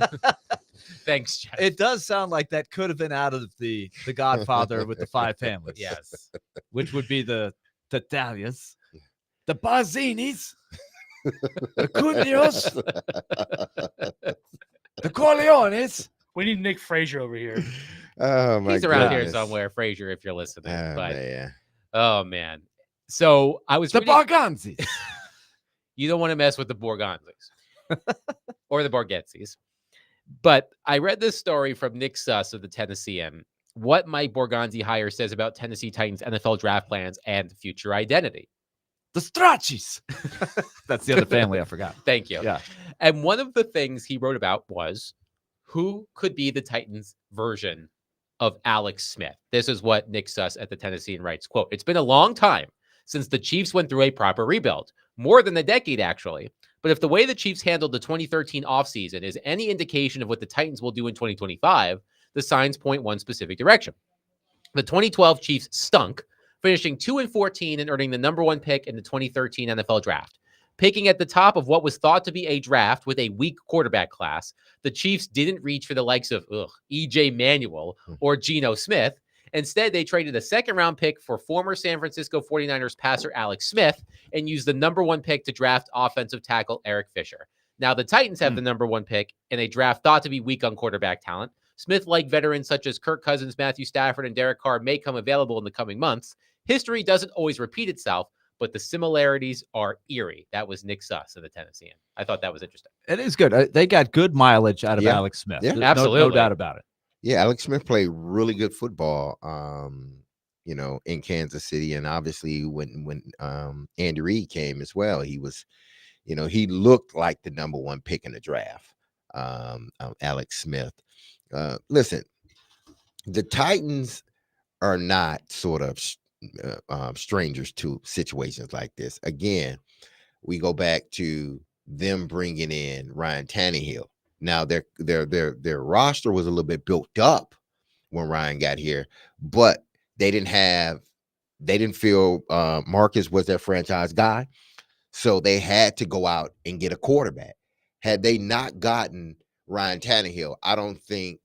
Thanks, Jeff. It does sound like that could have been out of the Godfather with the 5 families. Yes. Which would be the Tattaglias, the Bazzinis, the Cugnos, the Corleones. We need Nick Frazier over here. Oh my He's around here goodness. somewhere, Frazier, if you're listening. Oh, but man. oh man. So I was The reading, Barganzis. you don't want to mess with the Borgonzis or the Borgetzis. But I read this story from Nick Suss of the Tennessean. What Mike Borgonzi hire says about Tennessee Titans NFL draft plans and future identity. The Strachis. That's the other family I forgot. Thank you. Yeah. And one of the things he wrote about was who could be the Titans version of Alex Smith. This is what Nick Suss at the Tennessean writes, quote, "It's been a long time since the Chiefs went through a proper rebuild, more than a decade, actually. But if the way the Chiefs handled the 2013 offseason is any indication of what the Titans will do in 2025, the signs point one specific direction. The 2012 Chiefs stunk, finishing 2-14 and earning the number 1 pick in the 2013 NFL draft. Picking at the top of what was thought to be a draft with a weak quarterback class, the Chiefs didn't reach for the likes of E.J. Manuel or Geno Smith. Instead, they traded a second-round pick for former San Francisco 49ers passer Alex Smith and used the number 1 pick to draft offensive tackle Eric Fisher. Now, the Titans have the number 1 pick in a draft thought to be weak on quarterback talent. Smith-like veterans such as Kirk Cousins, Matthew Stafford, and Derek Carr may come available in the coming months. History doesn't always repeat itself, but the similarities are eerie." That was Nick Suss of the Tennessean. I thought that was interesting. It is good. They got good mileage out of Yeah. Alex Smith. Yeah. There's Absolutely. No doubt about it. Yeah, Alex Smith played really good football, in Kansas City, and obviously when Andy Reid came as well, he was, he looked like the number 1 pick in the draft. Alex Smith. Listen, the Titans are not sort of strangers to situations like this. Again, we go back to them bringing in Ryan Tannehill. Now their roster was a little bit built up when Ryan got here, but they didn't feel Marcus was their franchise guy, so they had to go out and get a quarterback. Had they not gotten Ryan Tannehill, I don't think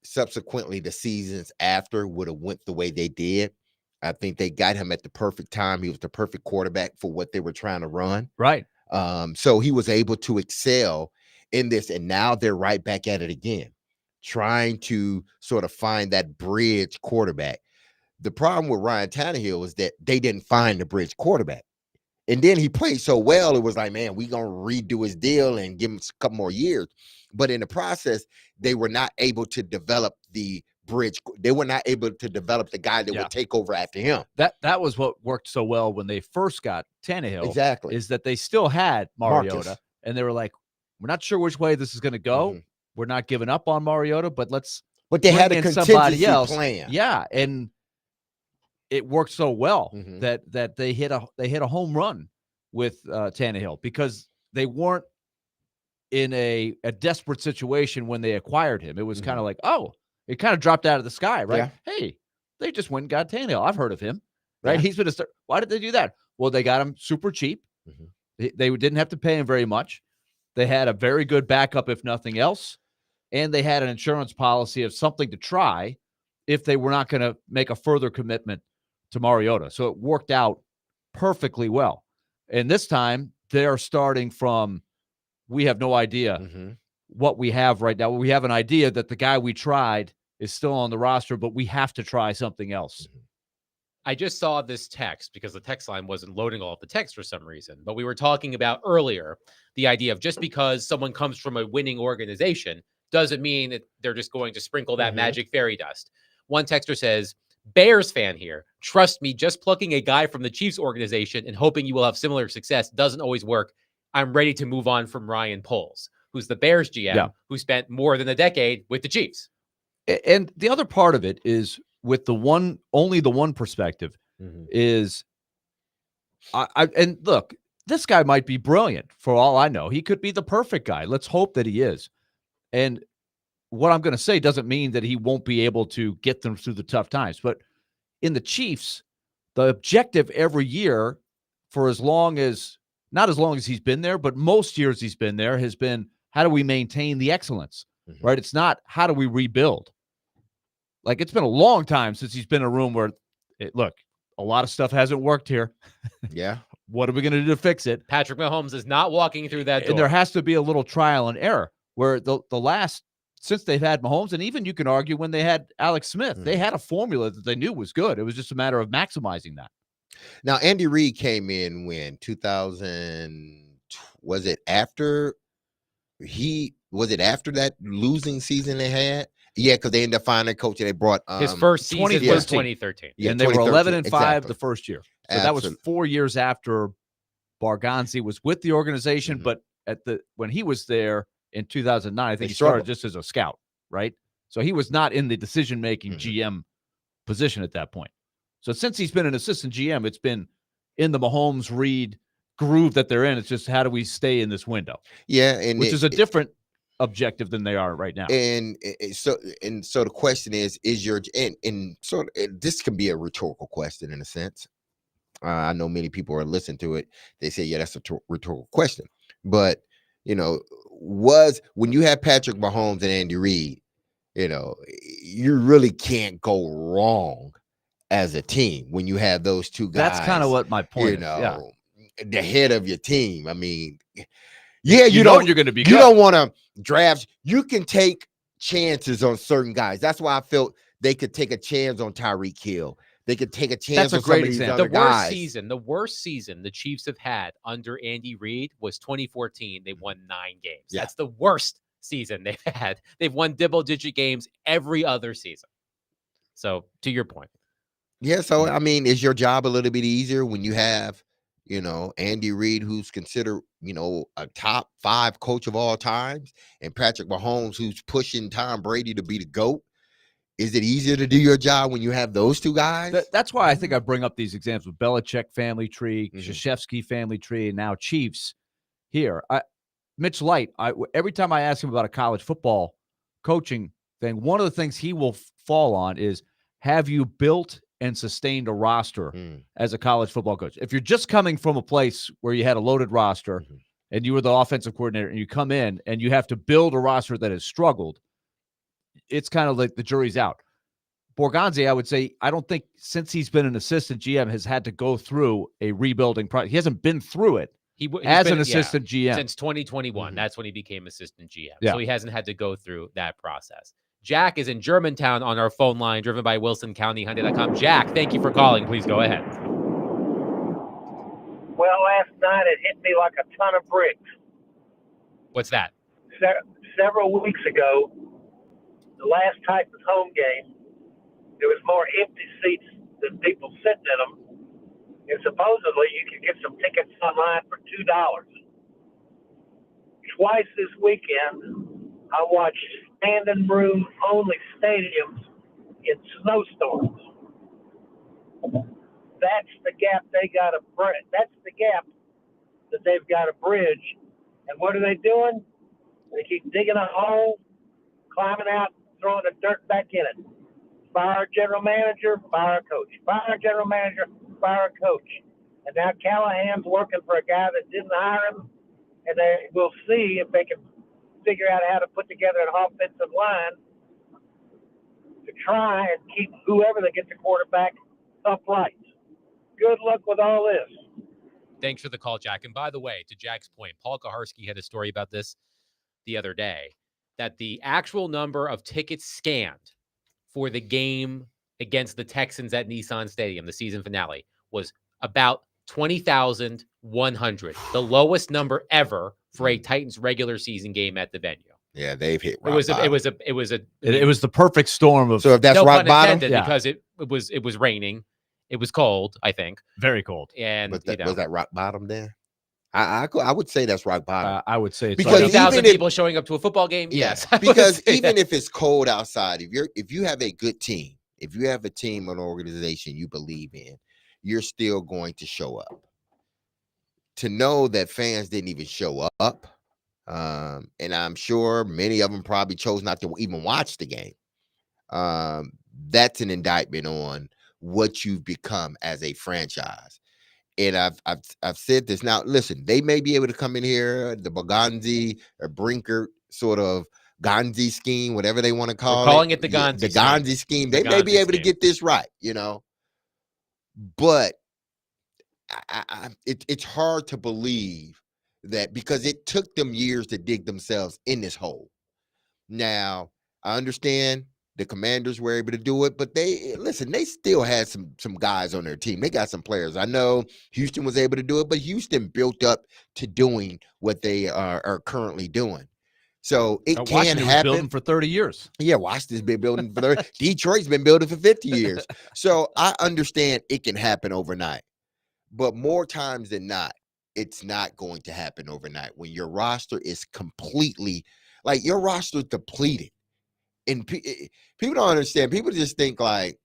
subsequently the seasons after would have went the way they did. I think they got him at the perfect time. He was the perfect quarterback for what they were trying to run. Right. So he was able to excel in this, and now they're right back at it again, trying to sort of find that bridge quarterback. The problem with Ryan Tannehill is that they didn't find the bridge quarterback. And then he played so well, it was like, man, we're going to redo his deal and give him a couple more years. But in the process, they were not able to develop the bridge. They were not able to develop the guy that would take over after him. That was what worked so well when they first got Tannehill. Exactly. Is that they still had Mariota, Marcus. and they were like, we're not sure which way this is going to go. Mhm. We're not giving up on Mariota, but But they had a bring in contingency plan. Yeah, and it worked so well Mhm. that they hit a home run with Tannehill because they weren't in a desperate situation when they acquired him. It was kind of like, it kind of dropped out of the sky, right? Hey, they just went and got Tannehill. I've heard of him, right? Yeah. He's been a star. Why did they do that? Well, they got him super cheap. Mhm. They didn't have to pay him very much. They had a very good backup, if nothing else. And they had an insurance policy of something to try if they were not going to make a further commitment to Mariota. So it worked out perfectly well. And this time they're starting from, we have no idea what we have right now. We have an idea that the guy we tried is still on the roster, but we have to try something else. I just saw this text because the text line wasn't loading all of the text for some reason, but we were talking about earlier the idea of just because someone comes from a winning organization doesn't mean that they're just going to sprinkle that magic fairy dust. One texter says, Bears fan here. Trust me, just plucking a guy from the Chiefs organization and hoping you will have similar success doesn't always work. I'm ready to move on from Ryan Poles, who's the Bears GM, who spent more than a decade with the Chiefs. And the other part of it is with only the one perspective is and look, this guy might be brilliant for all I know. He could be the perfect guy. Let's hope that he is. And what I'm going to say doesn't mean that he won't be able to get them through the tough times. But in the Chiefs, the objective every year for not as long as he's been there, but most years he's been there, has been, how do we maintain the excellence, right? It's not, how do we rebuild? Like, it's been a long time since he's been in a room where, look, a lot of stuff hasn't worked here. Yeah. What are we going to do to fix it? Patrick Mahomes is not walking through that door. And there has to be a little trial and error where the last, since they've had Mahomes, and even you can argue when they had Alex Smith, they had a formula that they knew was good. It was just a matter of maximizing that. Now, Andy Reid came in when 2000, was it after that losing season they had? Yeah, because they ended up finding a coach and they brought his first season was 2013. Yeah, and they were 11-5 the first year. So that was 4 years after Barganzi was with the organization, but when he was there in 2009, I think he started just as a scout, right? So he was not in the decision-making GM position at that point. So since he's been an assistant GM, it's been in the Mahomes Reid groove that they're in. It's just, how do we stay in this window? Yeah, which is a different objective than they are right now. And so the question is this can be a rhetorical question in a sense. I know many people are listening to it. They say, yeah, that's a rhetorical question. But, when you have Patrick Mahomes and Andy Reid, you really can't go wrong as a team when you have those two guys. That's kind of what my point is. Yeah. The head of your team. I mean, yeah, you're going to be good. You don't want to draft. You can take chances on certain guys. That's why I felt they could take a chance on Tyreek Hill. They could take a chance on some of these other guys. The worst season the Chiefs have had under Andy Reid was 2014. They won 9 games. Yeah. That's the worst season they've had. They've won double-digit games every other season. So, to your point. Yeah, so, I mean, is your job a little bit easier when you have, Andy Reid, who's considered, a top 5 coach of all times, and Patrick Mahomes, who's pushing Tom Brady to be the GOAT? Is it easier to do your job when you have those two guys? That's why I think I bring up these examples: Belichick family tree, Krzyzewski family tree, and now Chiefs here. Mitch Light, every time I ask him about a college football coaching thing, one of the things he will fall on is, have you built and sustained a roster as a college football coach? If you're just coming from a place where you had a loaded roster and you were the offensive coordinator and you come in and you have to build a roster that has struggled, it's kind of like the jury's out. Borgonzi, I would say, I don't think since he's been an assistant GM has had to go through a rebuilding process. He hasn't been through it as an assistant GM. Since 2021. That's when he became assistant GM. Yeah. So he hasn't had to go through that process. Jack is in Germantown on our phone line, driven by Wilson County Hyundai.com. Jack, thank you for calling. Please go ahead. Well, last night it hit me like a ton of bricks. What's that? Several weeks ago, the last Titans home game, there was more empty seats than people sitting in them. And supposedly you could get some tickets online for $2. Twice this weekend, I watched standing room only stadiums in snowstorms. That's the gap that's the gap that they've got to bridge. And what are they doing? They keep digging a hole, climbing out, throwing the dirt back in it. Fire general manager, fire coach. Fire general manager, fire coach. And now Callahan's working for a guy that didn't hire him. and we'll see if they can figure out how to put together an offensive line to try and keep whoever they get the quarterback upright. Good luck with all this. Thanks for the call, Jack. And by the way, to Jack's point, Paul Kaharski had a story about this the other day, that the actual number of tickets scanned for the game against the Texans at Nissan Stadium, the season finale, was about 20,100, the lowest number ever for a Titans regular season game at the venue. Yeah, they've hit It rock was bottom. It was the perfect storm of So if that's no rock pun bottom, intended, because it was raining, it was cold, I think, very cold. and was that rock bottom there? I would say that's rock bottom. I would say it's Because right up- 20,000 even if- people showing up to a football game. Yes, I would because say even that. if it's cold outside, if you have a good team, if you have a team or an organization you believe in, you're still going to show up. To know that fans didn't even show up, and I'm sure many of them probably chose not to even watch the game. That's an indictment on what you've become as a franchise. And I've said this now. Listen, they may be able to come in here, the Boganzi or Brinker sort of Gonzi scheme, whatever they want to call calling it the Gonzi the scheme. Gonzi scheme. The They may be Gonzi able to scheme. get this right, But it's hard to believe that, because it took them years to dig themselves in this hole. Now, I understand the Commanders were able to do it, but they still had some guys on their team. They got some players. I know Houston was able to do it, but Houston built up to doing what they are currently doing. So it can Washington was building happen. for 30 years. Yeah, Washington's been building for 30. Detroit's been building for 50 years. So I understand it can happen overnight. But more times than not, it's not going to happen overnight when your roster is completely, like, your roster is depleted. And people don't understand. People just think like,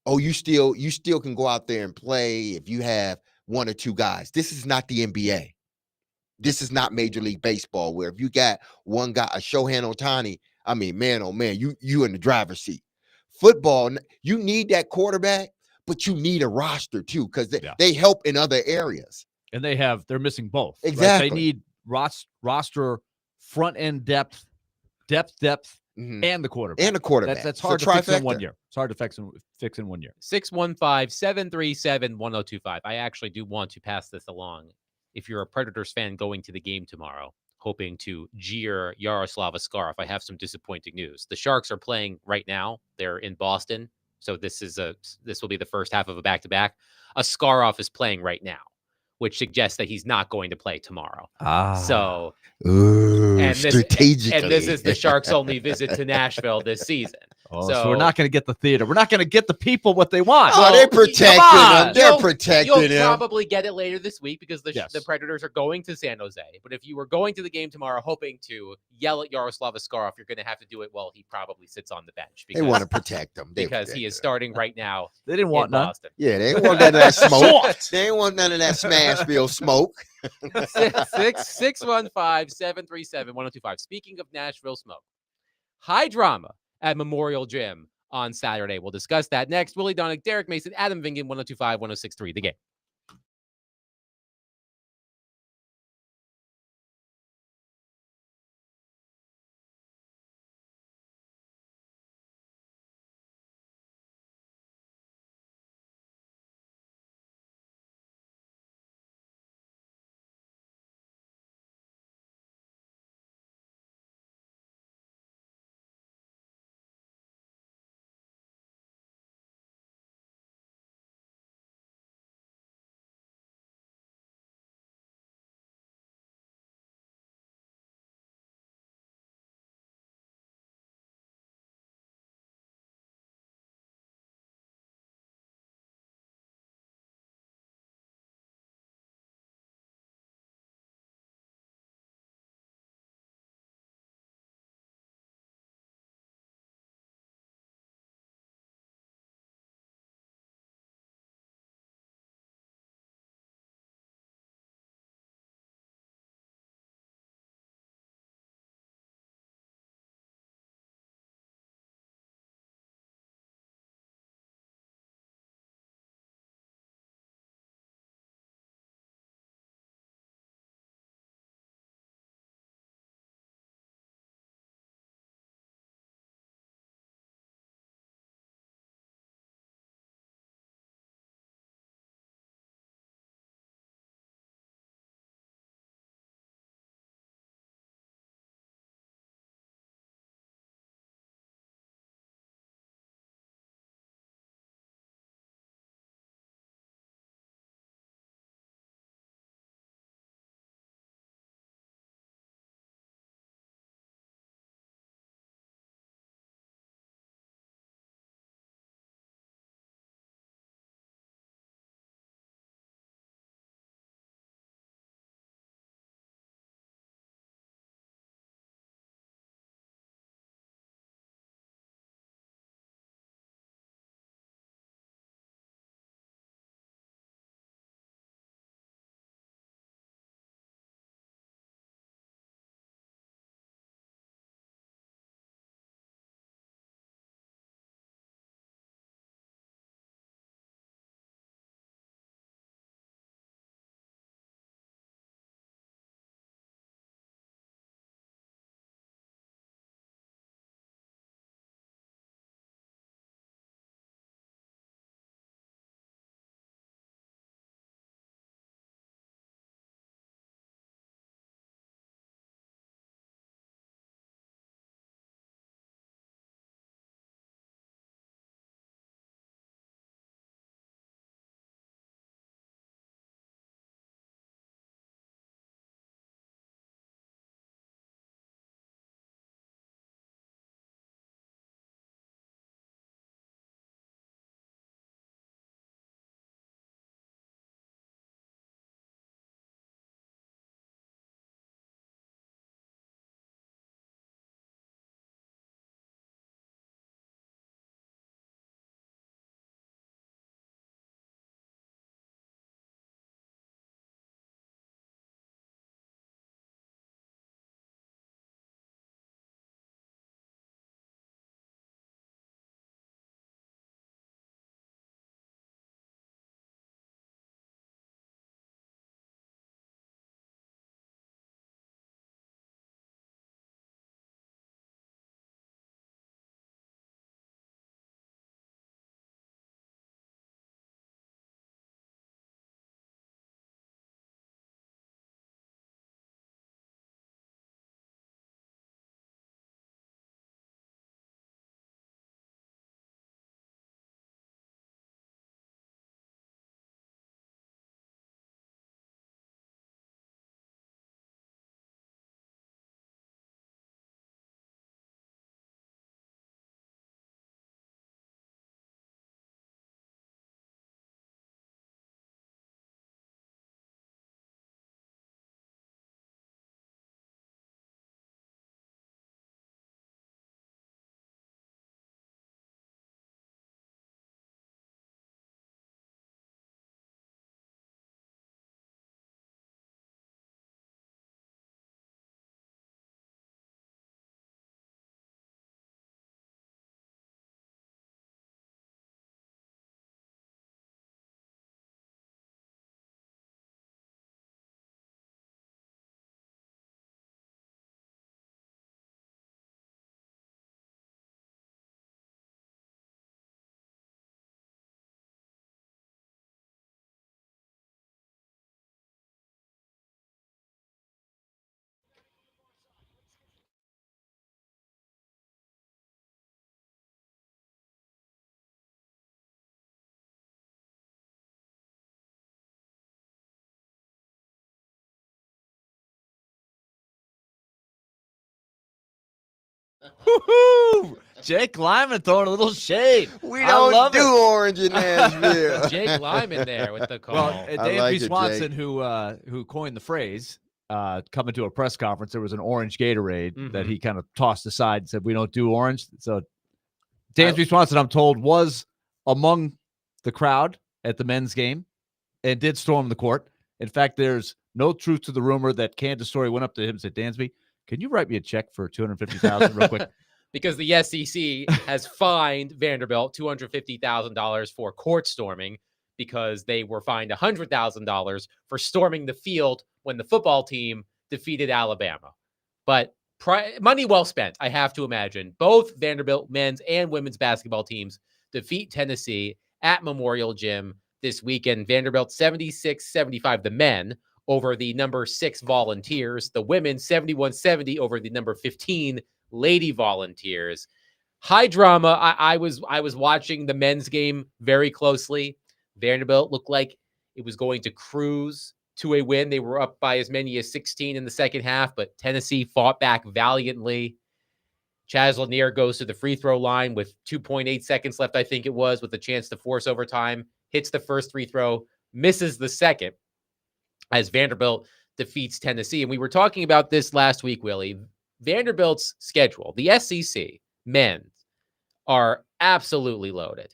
oh, you still can go out there and play if you have one or two guys. This is not the NBA. This is not Major League Baseball, where if you got one guy, a Shohei Ohtani, I mean, man, oh man, you in the driver's seat. Football, you need that quarterback, but you need a roster too, because they help in other areas. And they're missing both. right? Exactly. They need roster front end depth, and the quarterback. And the quarterback. That's It's hard a to fix in trifecta. 1 year. It's hard to fix in 1 year. 615-737-1025. I actually do want to pass this along. If you're a Predators fan going to the game tomorrow, hoping to jeer Yaroslav Askarov, I have some disappointing news. The Sharks are playing right now. They're in Boston. So this will be the first half of a back-to-back. Askarov is playing right now, which suggests that he's not going to play tomorrow. So strategically. and this is the Sharks' only visit to Nashville this season. So we're not going to get the theater. We're not going to get the people what they want. Oh, they're protecting them. They're protecting You'll them. probably get it later this week because the Predators are going to San Jose. But if you were going to the game tomorrow hoping to yell at Yaroslav Askarov, you're going to have to do it while he probably sits on the bench. They want to protect them. Because he is starting right now. They didn't want in none. Boston. Yeah, they ain't want none of that smoke. They ain't want none of that Smashville smoke. 615-737-1025. Speaking of Nashville smoke, high drama at Memorial Gym on Saturday. We'll discuss that next. Willie Donick, Derek Mason, Adam Vingan, 1025-1063. The Game. Woo-hoo! Jake Lyman throwing a little shade. We I don't love do it. orange in Nashville. Jake Lyman there with the call. Well, I Dansby like it, Swanson, Jake. who coined the phrase, coming to a press conference, there was an orange Gatorade that Mhm. he kind of tossed aside and said, "We don't do orange." So Dansby Swanson, I'm told, was among the crowd at the men's game and did storm the court. In fact, there's no truth to the rumor that Candace Story went up to him and said, "Dansby, can you write me a check for $250,000 real quick?" Because the SEC has fined Vanderbilt $250,000 for court storming because they were fined $100,000 for storming the field when the football team defeated Alabama. But money well spent, I have to imagine. Both Vanderbilt men's and women's basketball teams defeat Tennessee at Memorial Gym this weekend. Vanderbilt 76-75, the men, over the number 6 Volunteers. The women 71-70 over the number 15 Lady Volunteers. High drama. I was watching the men's game very closely. Vanderbilt looked like it was going to cruise to a win. They were up by as many as 16 in the second half, but Tennessee fought back valiantly. Chaz Lanier goes to the free throw line with 2.8 seconds left, I think it was, with a chance to force overtime. Hits the first free throw, misses the second, as Vanderbilt defeats Tennessee. And we were talking about this last week, Willie. Vanderbilt's schedule, the SEC men, are absolutely loaded.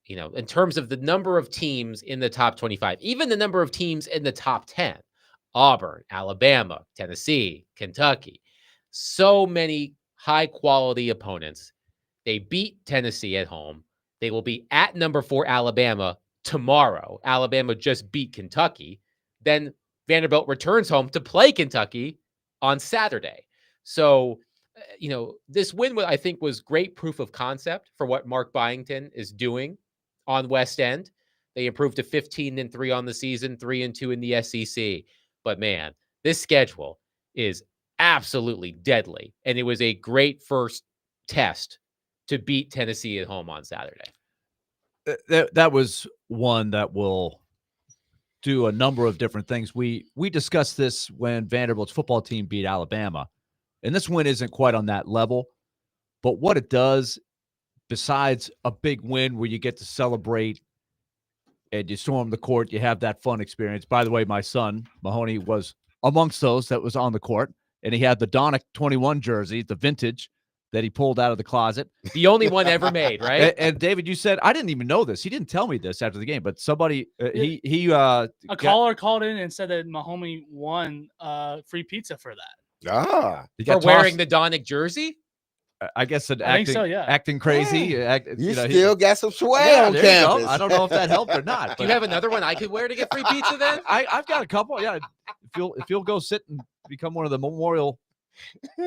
You know, in terms of the number of teams in the top 25, even the number of teams in the top 10, Auburn, Alabama, Tennessee, Kentucky, so many high quality opponents. They beat Tennessee at home. They will be at number 4 Alabama tomorrow. Alabama just beat Kentucky. Then Vanderbilt returns home to play Kentucky on Saturday. So, you know, this win, I think, was great proof of concept for what Mark Byington is doing on West End. They improved to 15-3 on the season, 3-2 in the SEC. But man, this schedule is absolutely deadly. And it was a great first test to beat Tennessee at home on Saturday. That was one that will do a number of different things. We discussed this when Vanderbilt's football team beat Alabama, and this win isn't quite on that level. But what it does, besides a big win where you get to celebrate and you storm the court, you have that fun experience. By the way, my son, Mahoney, was amongst those that was on the court, and he had the Donick 21 jersey, the vintage, that he pulled out of the closet. The only one ever made, right? And David, you said, I didn't even know this. He didn't tell me this after the game, but somebody, A caller called in and said that Mahomie won free pizza for that. Ah, he For got wearing tossed, the Donick jersey? I guess, I think acting, so, yeah. acting crazy. you know, still got some swag yeah, on there you go. campus. I don't know if that helped or not. Do you but have another one I could wear to get free pizza then? I've got a couple. Yeah, if you'll go sit and become one of the Memorial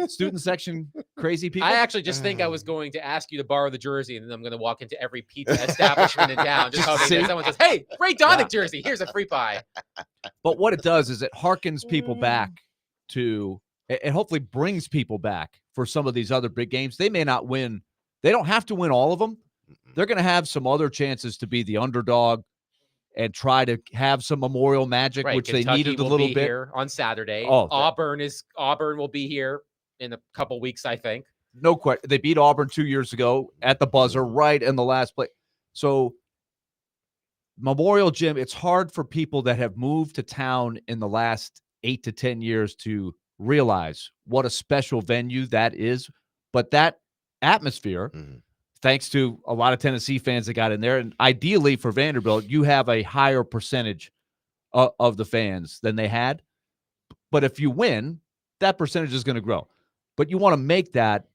student section crazy people. I actually just think I was going to ask you to borrow the jersey, and then I'm going to walk into every pizza establishment in town just hoping See? that someone says, "Hey, great Donick Yeah. jersey. Here's a free pie." But what it does is it harkens people back to, it hopefully brings people back for some of these other big games. They may not win. They don't have to win all of them. They're going to have some other chances to be the underdog and try to have some Memorial magic, Right, which Kentucky they needed a will little be bit. here on Saturday. Oh, Auburn will be here in a couple weeks, I think. No question. They beat Auburn 2 years ago at the buzzer, right in the last play. So Memorial Gym, it's hard for people that have moved to town in the last 8 to 10 years to realize what a special venue that is. But that atmosphere, thanks to a lot of Tennessee fans that got in there, and ideally for Vanderbilt, you have a higher percentage of the fans than they had. But if you win, that percentage is going to grow. But you want to make that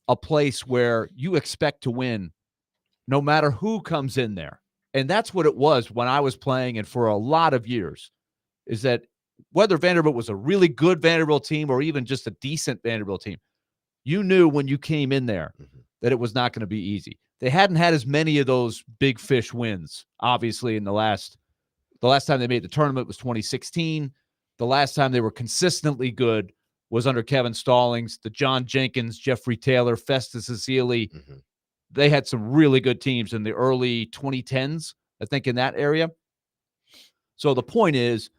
a place where you expect to win no matter who comes in there. And that's what it was when I was playing, and for a lot of years, is that whether Vanderbilt was a really good Vanderbilt team or even just a decent Vanderbilt team, you knew when you came in there that it was not going to be easy. They hadn't had as many of those big fish wins, obviously, in the last time they made the tournament was 2016. The last time they were consistently good was under Kevin Stallings, the John Jenkins, Jeffrey Taylor, Festus Ezeli. They had some really good teams in the early 2010s, I think, in that area. So the point is,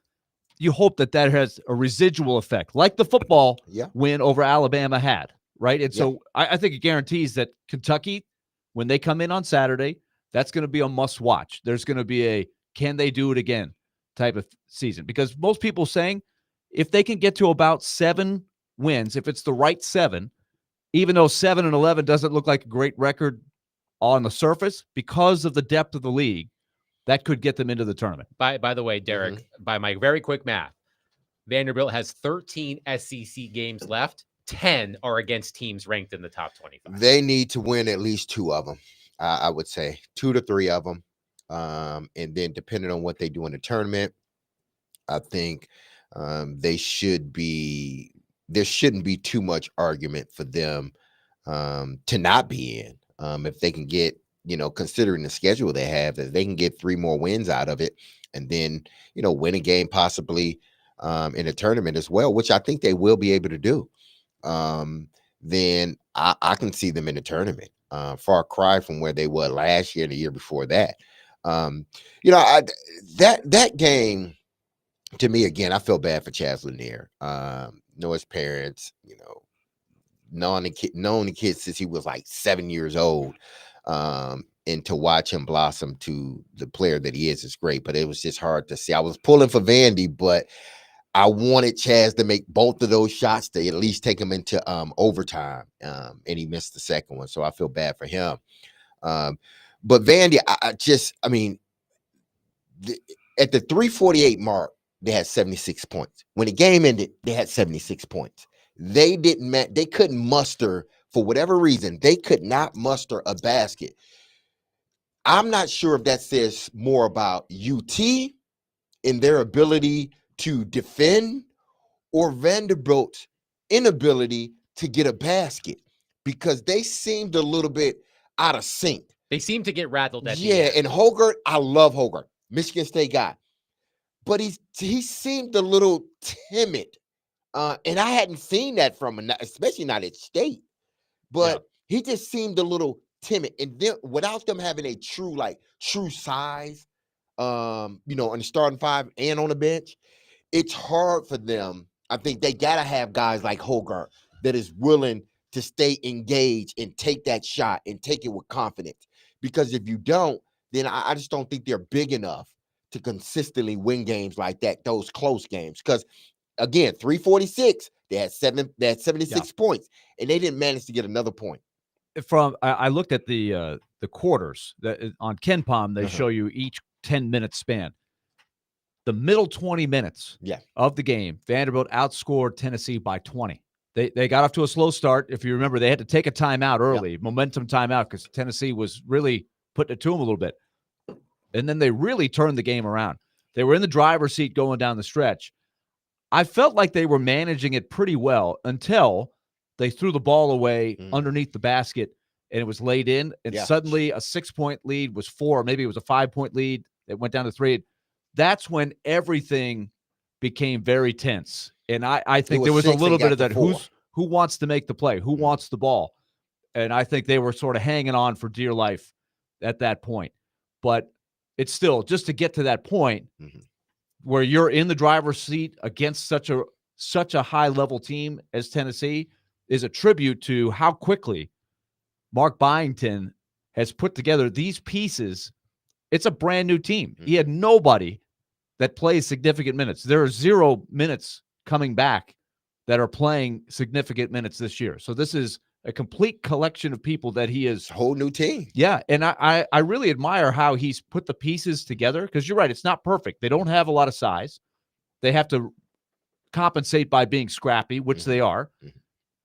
you hope that has a residual effect, like the football win over Alabama had, right? And so I think it guarantees that Kentucky, when they come in on Saturday, that's going to be a must watch. There's going to be a can they do it again type of season, because most people saying if they can get to about 7 wins, if it's the right 7, even though 7-11 doesn't look like a great record on the surface, because of the depth of the league, that could get them into the tournament. By the way, Derek, by my very quick math, Vanderbilt has 13 SEC games left. 10 are against teams ranked in the top 25. They need to win at least 2 of them. I would say 2 to 3 of them. And then depending on what they do in the tournament, I think there shouldn't be too much argument for them to not be in. If they can get, considering the schedule they have, that they can get 3 more wins out of it, and then, win a game possibly in a tournament as well, which I think they will be able to do. Then I can see them in the tournament. Far cry from where they were last year and the year before that. That game, to me, again, I feel bad for Chaz Lanier. Know his parents, knowing the kid since he was like 7 years old. And to watch him blossom to the player that he is great. But it was just hard to see. I was pulling for Vandy, but I wanted Chaz to make both of those shots to at least take him into overtime. And he missed the second one. So I feel bad for him. But Vandy, at the 3:48 mark, they had 76 points. When the game ended, they had 76 points. They couldn't muster, for whatever reason, they could not muster a basket. I'm not sure if that says more about UT and their ability to defend, or Vanderbilt's inability to get a basket, because they seemed a little bit out of sync. They seem to get rattled at the end. And Hoggart, I love Hoggart, Michigan State guy, but he seemed a little timid, and I hadn't seen that from him, especially not at State. But he just seemed a little timid, and then without them having a true size, on the starting 5 and on the bench, it's hard for them. I think they gotta have guys like Hoggart that is willing to stay engaged and take that shot and take it with confidence. Because if you don't, then I just don't think they're big enough to consistently win games like that, those close games. Because again, 346, they had 76 points, and they didn't manage to get another point. I looked at the quarters that on KenPom, they show you each 10-minute span. The middle 20 minutes of the game, Vanderbilt outscored Tennessee by 20. They got off to a slow start. If you remember, they had to take a timeout early, momentum timeout, because Tennessee was really putting it to them a little bit. And then they really turned the game around. They were in the driver's seat going down the stretch. I felt like they were managing it pretty well until they threw the ball away underneath the basket, and it was laid in. And suddenly a 6-point lead was 4. Maybe it was a 5-point lead. It went down to 3. That's when everything became very tense. And I think there was a little bit of that. Who wants to make the play? Who wants the ball? And I think they were sort of hanging on for dear life at that point. But it's still, just to get to that point where you're in the driver's seat against such a high-level team as Tennessee is a tribute to how quickly Mark Byington has put together these pieces. It's a brand new team. He had nobody that plays significant minutes. There are 0 minutes coming back that are playing significant minutes this year. So this is a complete collection of people that he is. Whole new team. Yeah, and I really admire how he's put the pieces together, because you're right, it's not perfect. They don't have a lot of size. They have to compensate by being scrappy, which they are.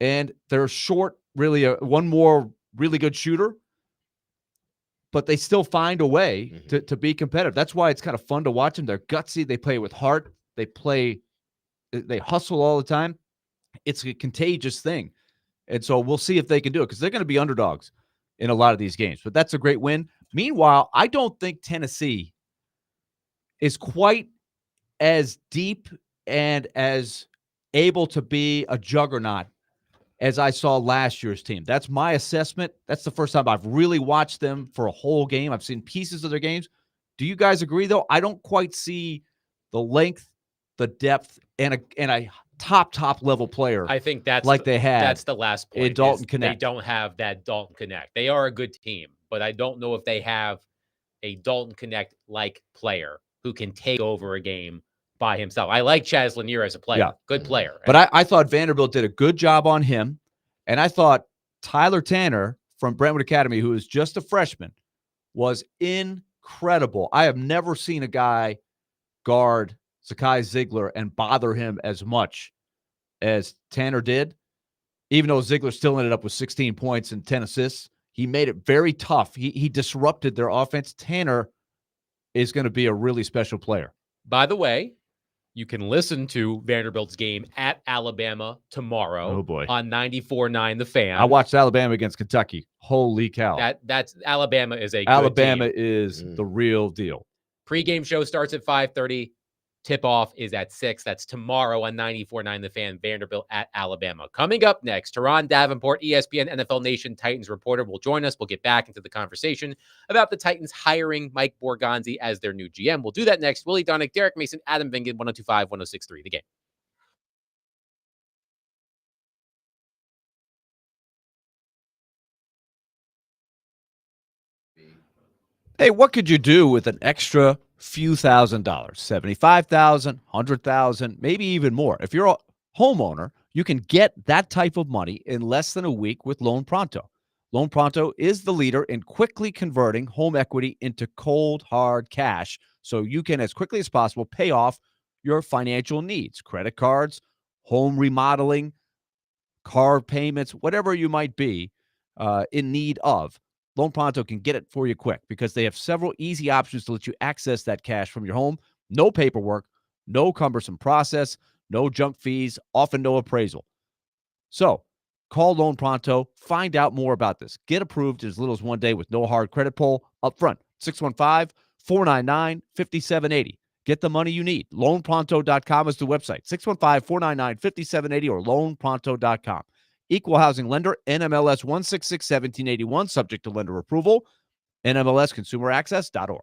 And they're short, really, one more really good shooter, but they still find a way to be competitive. That's why it's kind of fun to watch them. They're gutsy. They play with heart. They hustle all the time. It's a contagious thing. And so we'll see if they can do it, because they're going to be underdogs in a lot of these games. But that's a great win. Meanwhile, I don't think Tennessee is quite as deep and as able to be a juggernaut as I saw last year's team. That's my assessment. That's the first time I've really watched them for a whole game. I've seen pieces of their games. Do you guys agree, though? I don't quite see the length, the depth, and a top level player I think that's like they had that's the last point. in Dalton is Connect. They don't have that Dalton Connect. They are a good team, but I don't know if they have a Dalton Connect like player who can take over a game by himself. I like Chaz Lanier as a player, Yeah. good player. But I thought Vanderbilt did a good job on him. And I thought Tyler Tanner from Brentwood Academy, who is just a freshman, was incredible. I have never seen a guy guard Zakai Ziegler and bother him as much as Tanner did. Even though Ziegler still ended up with 16 points and 10 assists, he made it very tough. He disrupted their offense. Tanner is going to be a really special player. By the way, you can listen to Vanderbilt's game at Alabama tomorrow Oh, boy. on 94.9 The Fan. I watched Alabama against Kentucky. Holy cow. That's Alabama is a Alabama good team. is the real deal. Pre-game show starts at 5:30. Tip-off is at 6. That's tomorrow on 94.9 The Fan, Vanderbilt at Alabama. Coming up next, Teron Davenport, ESPN NFL Nation Titans reporter, will join us. We'll get back into the conversation about the Titans hiring Mike Borgonzi as their new GM. We'll do that next. Willie Donick, Derek Mason, Adam Vingan, 102.5, 106.3 The Game. Hey, what could you do with an extra few $1,000s? $75,000, $100,000, maybe even more. If you're a homeowner, you can get that type of money in less than a week with Loan Pronto. Loan Pronto is the leader in quickly converting home equity into cold, hard cash so you can, as quickly as possible, pay off your financial needs, credit cards, home remodeling, car payments, whatever you might be in need of. Loan Pronto can get it for you quick because they have several easy options to let you access that cash from your home. No paperwork, no cumbersome process, no junk fees, often no appraisal. So call Loan Pronto, find out more about this. Get approved in as little as 1 day with no hard credit pull up front. 615-499-5780. Get the money you need. LoanPronto.com is the website. 615-499-5780 or LoanPronto.com. Equal housing lender, NMLS 1661781, subject to lender approval, NMLSconsumeraccess.org.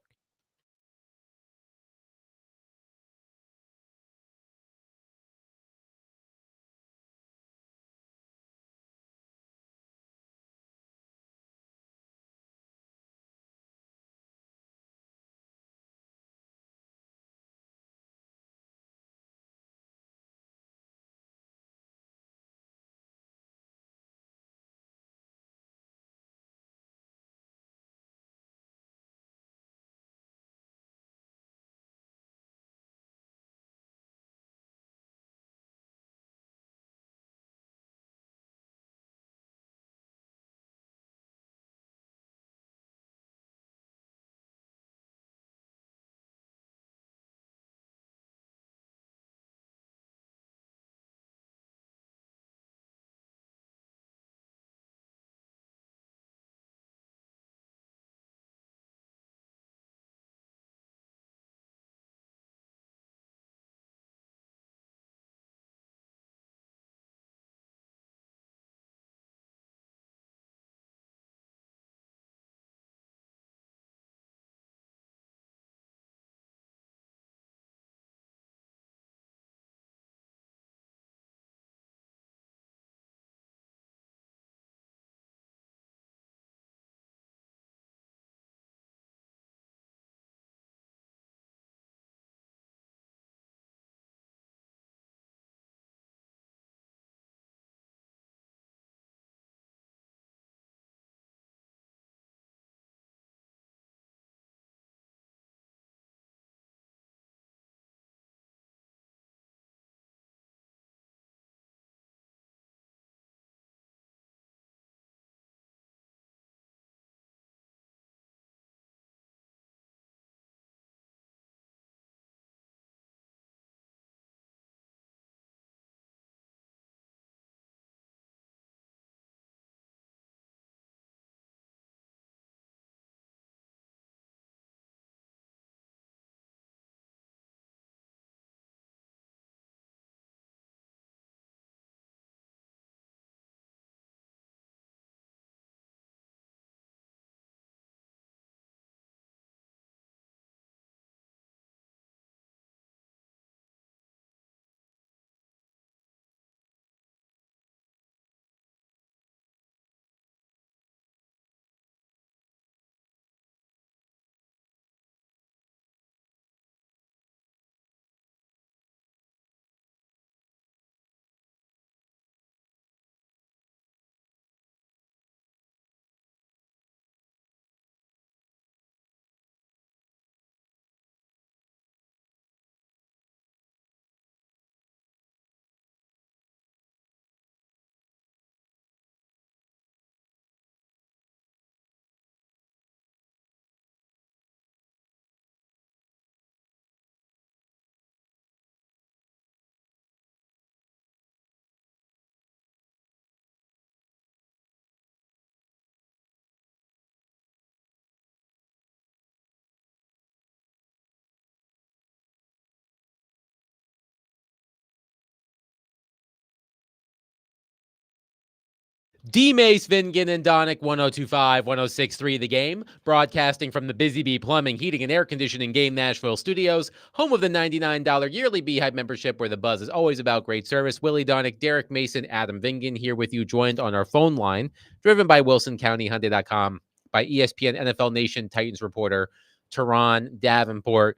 D. Mace, Vingan, and Donick, 1025, 1063 The Game, broadcasting from the Busy Bee Plumbing, Heating, and Air Conditioning Game Nashville studios, home of the $99 yearly Beehive membership where the buzz is always about great service. Willie Donick, Derek Mason, Adam Vingan here with you, joined on our phone line, driven by WilsonCountyHyundai.com, by ESPN NFL Nation Titans reporter Teron Davenport.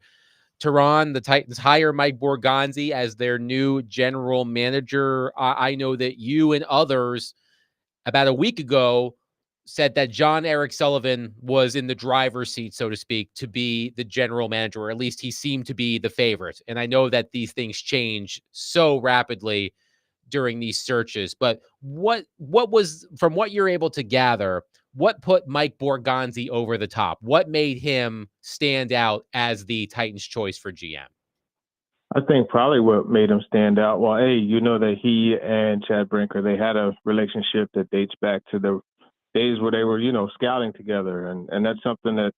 Teron, the Titans hire Mike Borgonzi as their new general manager. I know that you and others about a week ago said that John Eric Sullivan was in the driver's seat, so to speak, to be the general manager, or at least he seemed to be the favorite. And I know that these things change so rapidly during these searches, but what was, from what you're able to gather, what put Mike Borgonzi over the top? What made him stand out as the Titans' choice for GM? I think probably what made him stand out, well, you know that he and Chad Brinker, they had a relationship that dates back to the days where they were, scouting together. And that's something that,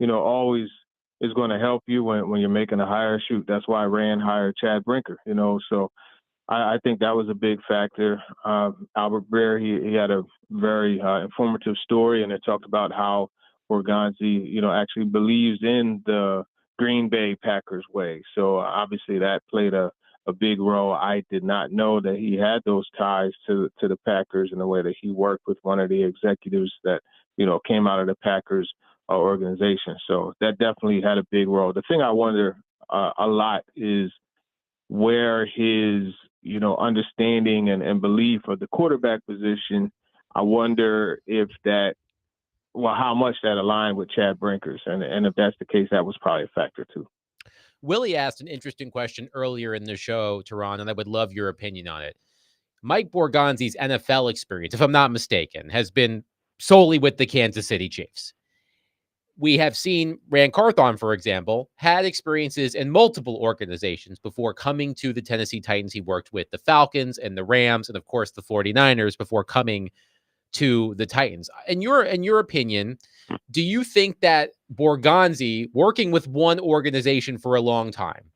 always is going to help you when you're making a hire. Shoot, that's why Rand hired Chad Brinker, so I think that was a big factor. Albert Breer, he had a very informative story, and it talked about how Borgonzi, actually believes in the Green Bay Packers way. So obviously that played a big role. I did not know that he had those ties to the Packers in the way that he worked with one of the executives that, came out of the Packers organization. So that definitely had a big role. The thing I wonder a lot is where his, understanding and belief of the quarterback position, I wonder if that, how much that aligned with Chad Brinker's. And if that's the case, that was probably a factor too. Willie asked an interesting question earlier in the show, Teron, and I would love your opinion on it. Mike Borgonzi's NFL experience, if I'm not mistaken, has been solely with the Kansas City Chiefs. We have seen Rand Carthon, for example, had experiences in multiple organizations before coming to the Tennessee Titans. He worked with the Falcons and the Rams and, of course, the 49ers before coming to the Titans. In your opinion, do you think that Borgonzi, working with one organization for a long time,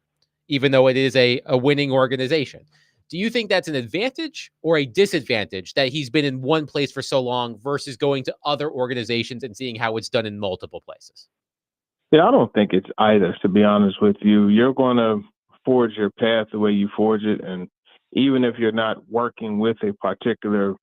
even though it is a winning organization, do you think that's an advantage or a disadvantage that he's been in one place for so long versus going to other organizations and seeing how it's done in multiple places? Yeah, I don't think it's either, to be honest with you. You're going to forge your path the way you forge it. And even if you're not working with a particular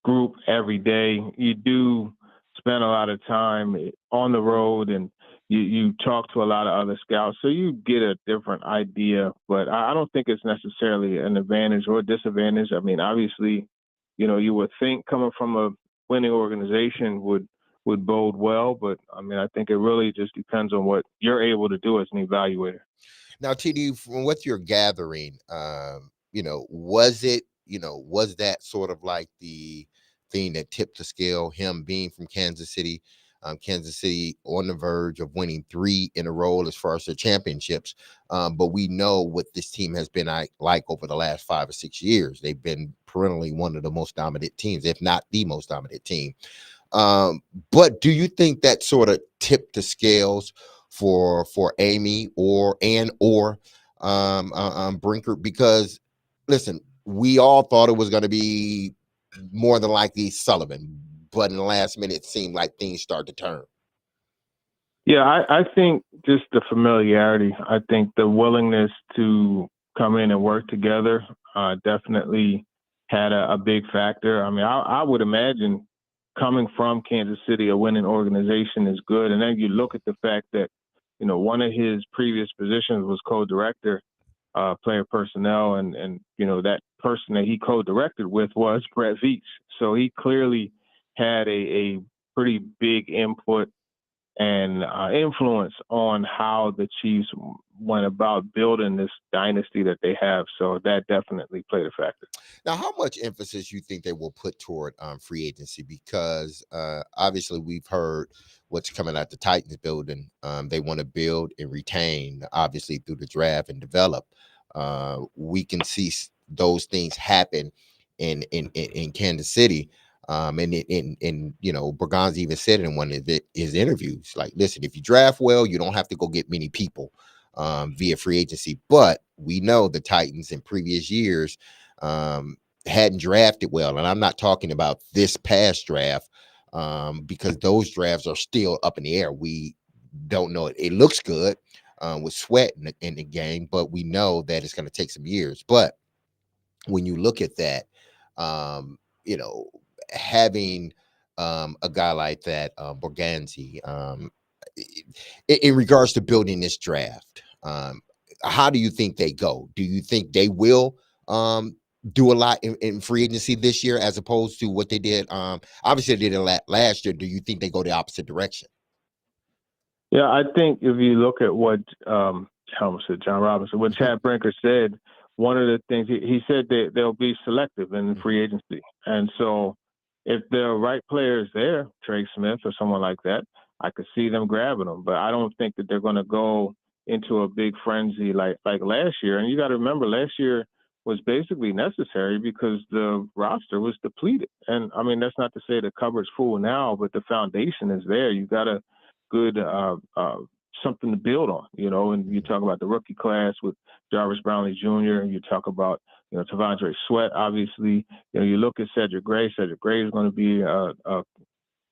group every day, you do spend a lot of time on the road and you talk to a lot of other scouts, so you get a different idea. But I don't think it's necessarily an advantage or a disadvantage. I mean, obviously, you would think coming from a winning organization would bode well, but I mean, I think it really just depends on what you're able to do as an evaluator. Now, TD, from what you're gathering, was that sort of like the thing that tipped the scale, him being from Kansas City on the verge of winning 3 in a row as far as their championships. But we know what this team has been like over the last 5 or 6 years. They've been perennially one of the most dominant teams, if not the most dominant team. But do you think that sort of tipped the scales for Amy or Brinker? Because listen, we all thought it was going to be more than likely Sullivan, but in the last minute, it seemed like things start to turn. Yeah, I think just the familiarity. I think the willingness to come in and work together definitely had a big factor. I mean, I would imagine coming from Kansas City, a winning organization is good. And then you look at the fact that, one of his previous positions was co-director, player personnel, and that person that he co-directed with was Brett Veach. So he clearly had a pretty big input and influence on how the Chiefs went about building this dynasty that they have. So that definitely played a factor. Now, how much emphasis you think they will put toward free agency? Because obviously we've heard what's coming out the Titans building. They want to build and retain, obviously, through the draft and develop. We can see those things happen in Kansas City. And Borgonzi even said in one of his interviews, like, listen, if you draft well, you don't have to go get many people via free agency. But we know the Titans in previous years, hadn't drafted well. And I'm not talking about this past draft, because those drafts are still up in the air. We don't know it. It looks good with Sweat in the game, but we know that it's going to take some years. But when you look at that, you know, having a guy like that, Borganzi, in regards to building this draft, how do you think they go? Do you think they will do a lot in free agency this year as opposed to what they did? Obviously, they did it last year. Do you think they go the opposite direction? Yeah, I think if you look at what John Robinson, what Chad Brinker said, one of the things he said that they'll be selective in free agency. And so if there are right players there, Trey Smith or someone like that, I could see them grabbing them. But I don't think that they're going to go into a big frenzy like last year. And you got to remember, last year was basically necessary because the roster was depleted. And I mean, that's not to say the cupboard's full now, but the foundation is there. You got a good something to build on, you know. And you talk about the rookie class with Jarvis Brownlee Jr., and you talk about, you know, T'Vondre Sweat, obviously. You know, you look at Cedric Gray. Cedric Gray is going to be a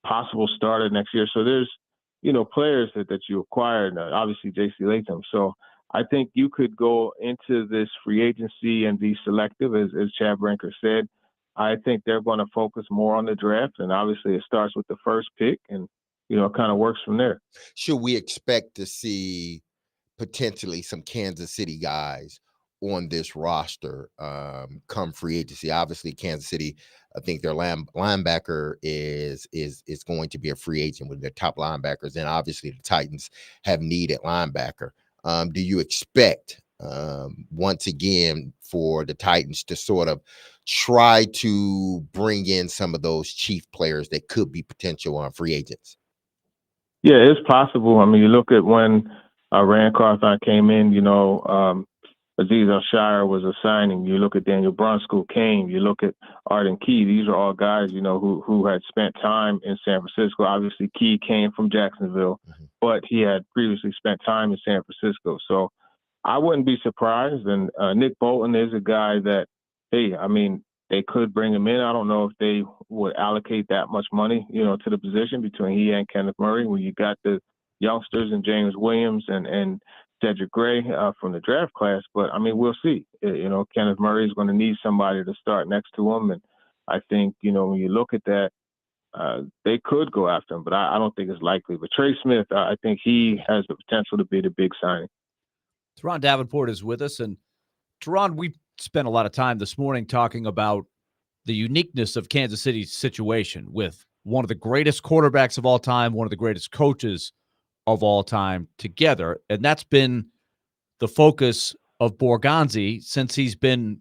possible starter next year. So there's, you know, players that you acquired, obviously J.C. Latham. So I think you could go into this free agency and be selective, as Chad Brinker said. I think they're going to focus more on the draft, and obviously it starts with the first pick, and, you know, it kind of works from there. Should we expect to see potentially some Kansas City guys on this roster come free agency? Obviously, Kansas City, I think their linebacker is going to be a free agent with their top linebackers, and obviously the Titans have need at linebacker. Do you expect once again for the Titans to sort of try to bring in some of those chief players that could be potential free agents? Yeah, it's possible. I mean, you look at when Rand Carthon came in, you know, Aziz Al-Shire was a signing. You look at Daniel Brunskill came. You look at Arden Key. These are all guys, you know, who had spent time in San Francisco. Obviously, Key came from Jacksonville, but he had previously spent time in San Francisco. So I wouldn't be surprised. And Nick Bolton is a guy that, hey, I mean, they could bring him in. I don't know if they would allocate that much money, you know, to the position between he and Kenneth Murray, when you got the youngsters and James Williams and Cedric Gray from the draft class. But, I mean, we'll see. You know, Kenneth Murray is going to need somebody to start next to him. And I think, you know, when you look at that, they could go after him, but I don't think it's likely. But Trey Smith, I think he has the potential to be the big signing. Teron Davenport is with us. And, Teron, we spent a lot of time this morning talking about the uniqueness of Kansas City's situation with one of the greatest quarterbacks of all time, one of the greatest coaches of all time together. And that's been the focus of Borganzi since he's been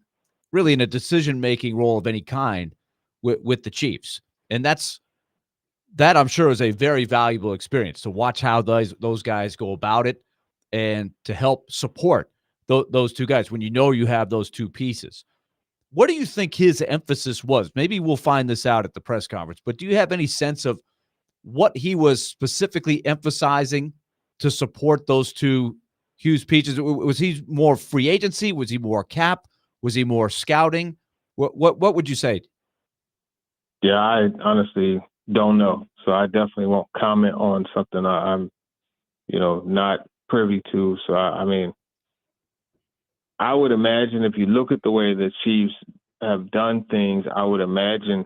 really in a decision-making role of any kind with the Chiefs. And that I'm sure is a very valuable experience to watch how those guys go about it and to help support those two guys when you know you have those two pieces. What do you think his emphasis was? Maybe we'll find this out at the press conference, but do you have any sense of what he was specifically emphasizing to support those two huge pieces? Was he more free agency? Was he more cap? Was he more scouting? What would you say? Yeah, I honestly don't know. So I definitely won't comment on something I'm, you know, not privy to. So I mean, I would imagine if you look at the way the Chiefs have done things, I would imagine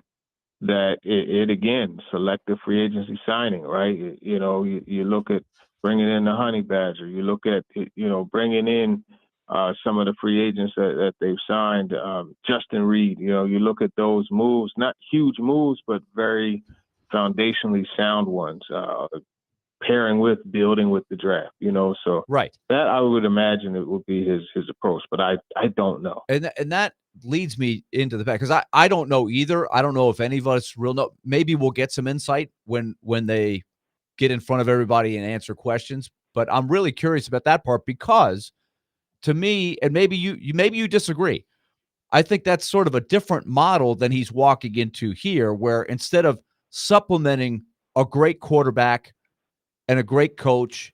that it again, selective free agency signing, right? You know, you look at bringing in the Honey Badger. You look at, you know, bringing in some of the free agents that they've signed. Justin Reed, you know, you look at those moves, not huge moves, but very foundationally sound ones. Pairing with, building with the draft, you know, so right. That I would imagine it would be his approach, but I don't know. And that leads me into the fact, because I don't know either. I don't know if any of us real know. Maybe we'll get some insight when they get in front of everybody and answer questions. But I'm really curious about that part because, to me, and maybe you disagree, I think that's sort of a different model than he's walking into here, where instead of supplementing a great quarterback and a great coach,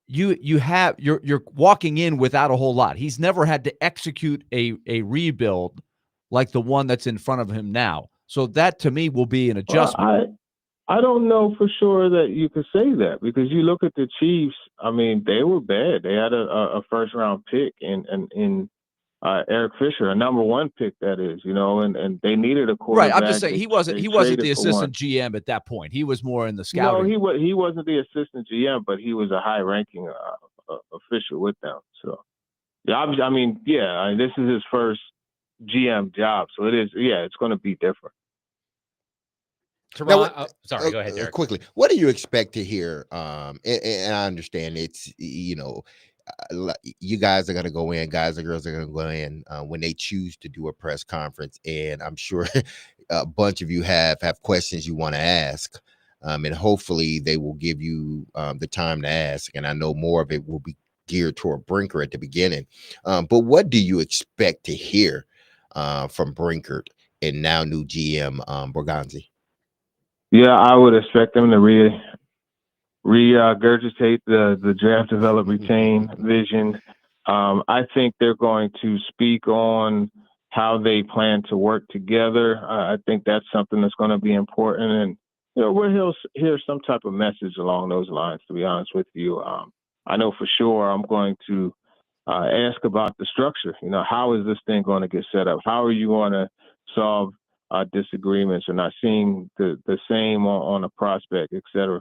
you're walking in without a whole lot. He's never had to execute a rebuild like the one that's in front of him now. So that to me will be an adjustment. Well, I don't know for sure that you could say that, because you look at the Chiefs. I mean, they were bad. They had a first round pick in Eric Fisher, a number 1 pick, that is, and they needed a quarterback. Right. I'm just saying he wasn't the traded for assistant one. GM at that point. He was more in the scouting. No, he wasn't the assistant GM, but he was a high ranking official with them. So yeah, this is his first GM job, so it is. Yeah, it's going to be different. Toronto, sorry, go ahead, Derek. Quickly, what do you expect to hear? And I understand it's, you guys are going to go in, guys and girls are going to go in when they choose to do a press conference. And I'm sure a bunch of you have questions you want to ask. And hopefully they will give you the time to ask. And I know more of it will be geared toward Brinker at the beginning. But what do you expect to hear from Brinkert and now new GM Borgonzi? Yeah, I would expect them to regurgitate the draft, develop, retain vision. I think they're going to speak on how they plan to work together. I think that's something that's going to be important, and we'll hear some type of message along those lines. To be honest with you, I know for sure I'm going to ask about the structure. How is this thing going to get set up? How are you going to solve disagreements and not seeing the same on a prospect, et cetera?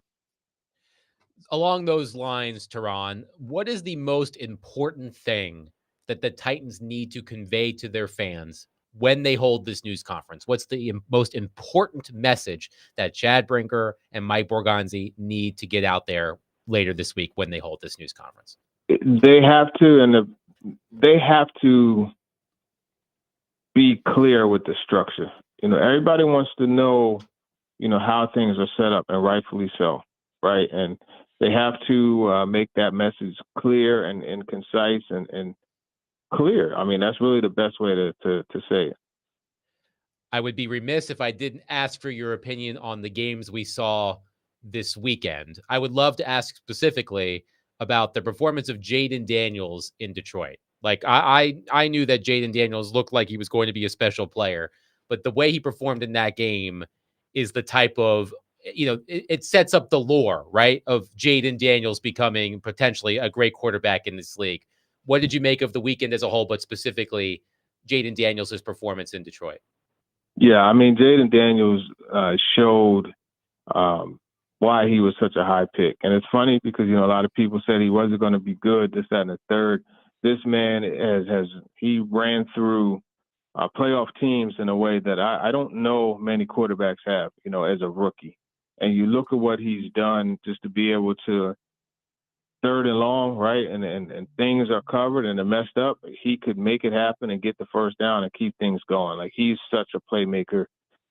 Along those lines, Teron, what is the most important thing that the Titans need to convey to their fans when they hold this news conference? What's the most important message that Chad Brinker and Mike Borgonzi need to get out there later this week when they hold this news conference? They have to be clear with the structure. Everybody wants to know, how things are set up, and rightfully so, right? And they have to make that message clear and concise and clear. I mean, that's really the best way to say it. I would be remiss if I didn't ask for your opinion on the games we saw this weekend. I would love to ask specifically about the performance of Jaden Daniels in Detroit. Like, I knew that Jaden Daniels looked like he was going to be a special player, but the way he performed in that game is the type of, it sets up the lore, right, of Jaden Daniels becoming potentially a great quarterback in this league. What did you make of the weekend as a whole, but specifically Jaden Daniels' performance in Detroit? Yeah, I mean, Jaden Daniels showed why he was such a high pick. And it's funny because, a lot of people said he wasn't going to be good, this, that, and the third. This man he ran through playoff teams in a way that I don't know many quarterbacks have, as a rookie. And you look at what he's done just to be able to 3rd and long, right? And things are covered and they're messed up. He could make it happen and get the first down and keep things going. Like, he's such a playmaker,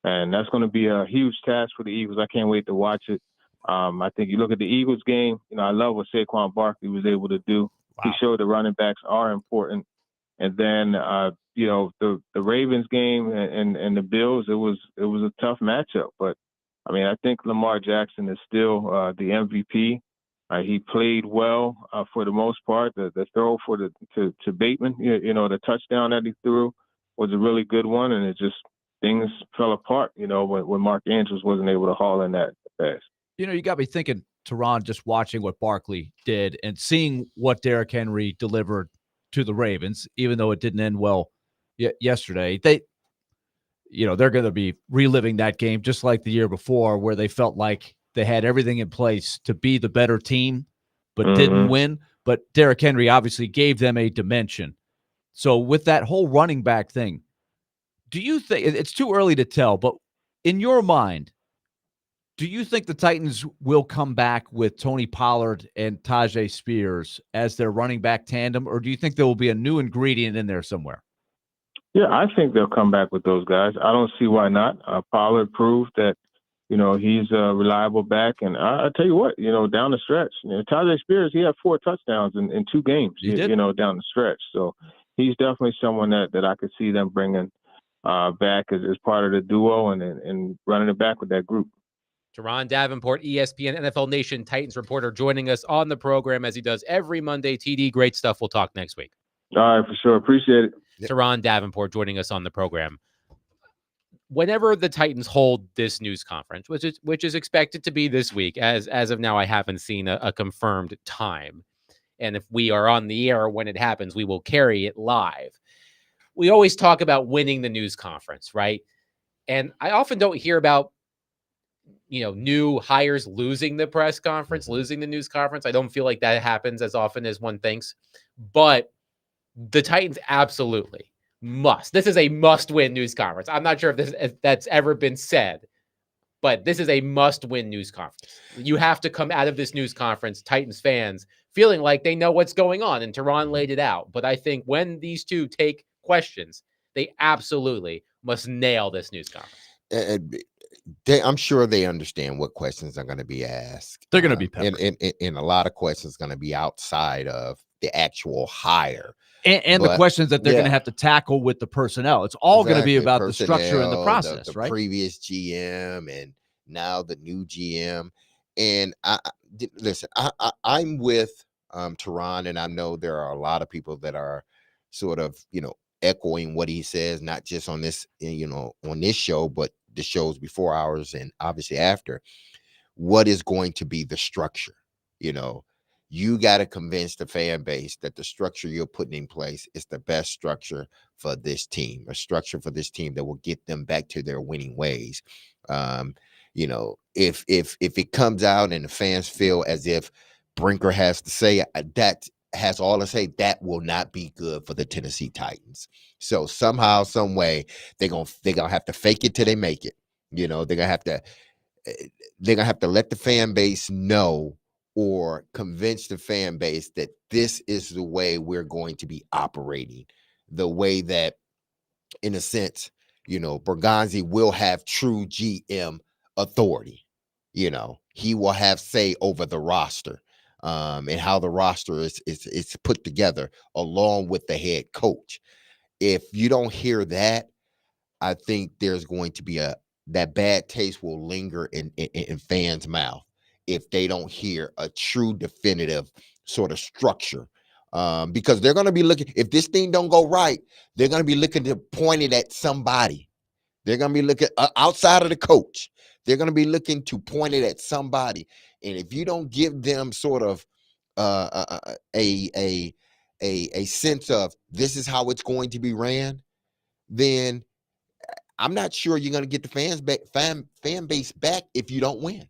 and that's going to be a huge task for the Eagles. I can't wait to watch it. I think you look at the Eagles game, I love what Saquon Barkley was able to do. Wow. He showed the running backs are important. And then, the Ravens game and the Bills, it was a tough matchup. But, I mean, I think Lamar Jackson is still the MVP. He played well for the most part. The throw to Bateman, the touchdown that he threw was a really good one. And it just, things fell apart, when Mark Andrews wasn't able to haul in that pass. You got me thinking, Teron, just watching what Barkley did and seeing what Derrick Henry delivered to the Ravens, even though it didn't end well yesterday. They're going to be reliving that game just like the year before, where they felt like they had everything in place to be the better team, but didn't win. But Derrick Henry obviously gave them a dimension. So with that whole running back thing, do you think it's too early to tell, but in your mind, do you think the Titans will come back with Tony Pollard and Tyjae Spears as their running back tandem, or do you think there will be a new ingredient in there somewhere? Yeah, I think they'll come back with those guys. I don't see why not. Pollard proved that, he's a reliable back. And I tell you what, down the stretch, Tyjae Spears, he had 4 touchdowns in 2 games, down the stretch. So he's definitely someone that I could see them bringing back as part of the duo and running it back with that group. Teron Davenport, ESPN NFL Nation Titans reporter, joining us on the program as he does every Monday. TD, great stuff. We'll talk next week. All right, for sure. Appreciate it. Teron Davenport joining us on the program whenever the Titans hold this news conference, which is expected to be this week, as of now, I haven't seen a confirmed time. And if we are on the air when it happens, we will carry it live. We always talk about winning the news conference, right? And I often don't hear about, new hires losing the press conference, losing the news conference. I don't feel like that happens as often as one thinks. But the Titans absolutely must. This is a must-win news conference. I'm not sure if that's ever been said, but this is a must-win news conference. You have to come out of this news conference, Titans fans, feeling like they know what's going on, and Tehran laid it out. But I think when these two take questions, they absolutely must nail this news conference. I'm sure they understand what questions are going to be asked. They're going to be peppered. And a lot of questions going to be outside of the actual hire. And the questions that they're going to have to tackle with the personnel. It's all going to be about the structure and the process, the right? Previous GM and now the new GM. And listen, I'm with Tehran, and I know there are a lot of people that are sort of, echoing what he says, not just on this, on this show, but the shows before ours and obviously after. What is going to be the structure? You got to convince the fan base that the structure you're putting in place is the best structure for this team, a structure for this team that will get them back to their winning ways. If it comes out and the fans feel as if Brinker has to say that has all to say, that will not be good for the Tennessee Titans. So somehow, some way, they're gonna have to fake it till they make it. They're gonna have to let the fan base know, or convince the fan base that this is the way we're going to be operating, the way that, in a sense, Bergonzi will have true GM authority. He will have say over the roster, and how the roster is put together along with the head coach. If you don't hear that, I think there's going to be that bad taste will linger in fans' mouth if they don't hear a true definitive sort of structure. Because they're going to be looking, if this thing don't go right, they're going to be looking to point it at somebody. They're going to be looking outside of the coach. They're going to be looking to point it at somebody. And if you don't give them sort of a sense of this is how it's going to be ran, then I'm not sure you're going to get the fan base back if you don't win.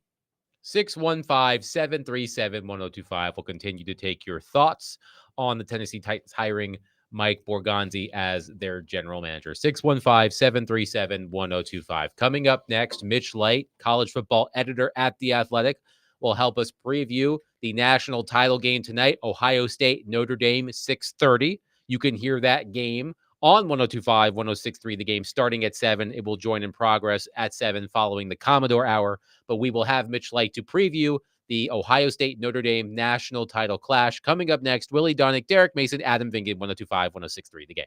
615-737-1025 will continue to take your thoughts on the Tennessee Titans hiring Mike Borgonzi as their general manager. 615-737-1025. Coming up next, Mitch Light, college football editor at The Athletic, will help us preview the national title game tonight, Ohio State, Notre Dame, 6:30. You can hear that game on 102.5, 106.3, the game starting at 7. It will join in progress at 7 following the Commodore Hour. But we will have Mitch Light to preview the Ohio State Notre Dame national title clash. Coming up next, Willie Donick, Derek Mason, Adam Vingan, 102.5, 106.3, the game.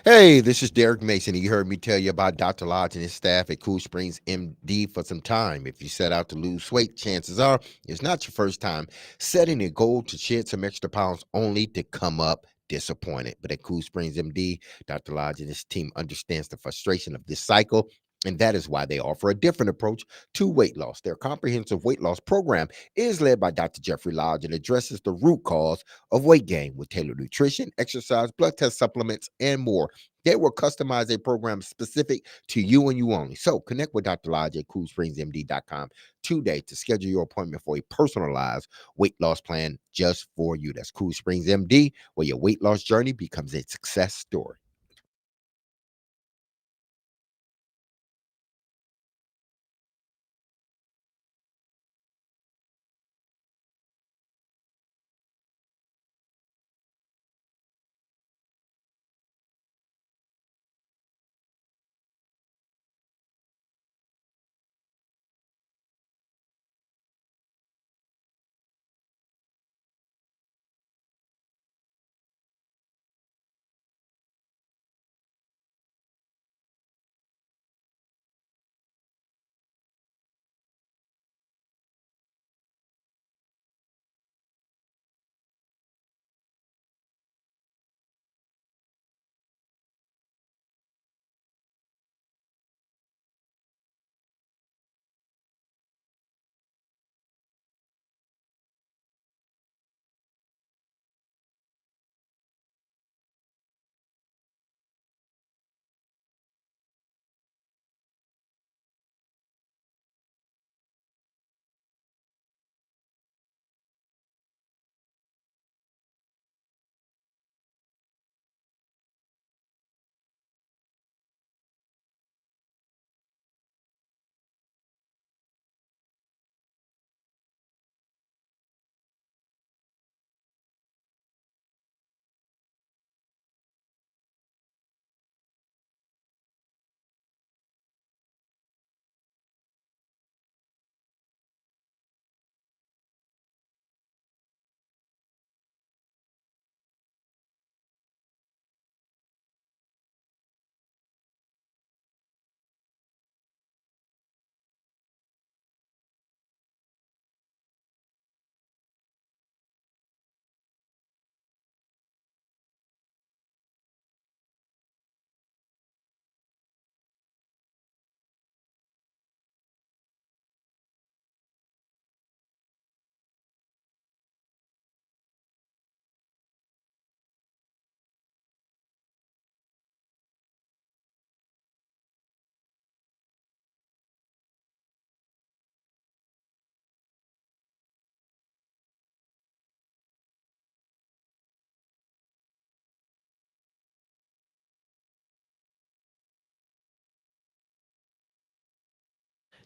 Hey, this is Derek Mason. You heard me tell you about Dr. Lodge and his staff at Cool Springs MD for some time. If you set out to lose weight, chances are it's not your first time setting a goal to shed some extra pounds only to come up disappointed. But at Cool Springs MD, Dr. Lodge and his team understands the frustration of this cycle, and that is why they offer a different approach to weight loss. Their comprehensive weight loss program is led by Dr. Jeffrey Lodge and addresses the root cause of weight gain with tailored nutrition, exercise, blood test supplements, and more. They will customize a program specific to you and you only. So connect with Dr. Lodge at CoolSpringsMD.com today to schedule your appointment for a personalized weight loss plan just for you. That's Cool Springs MD, where your weight loss journey becomes a success story.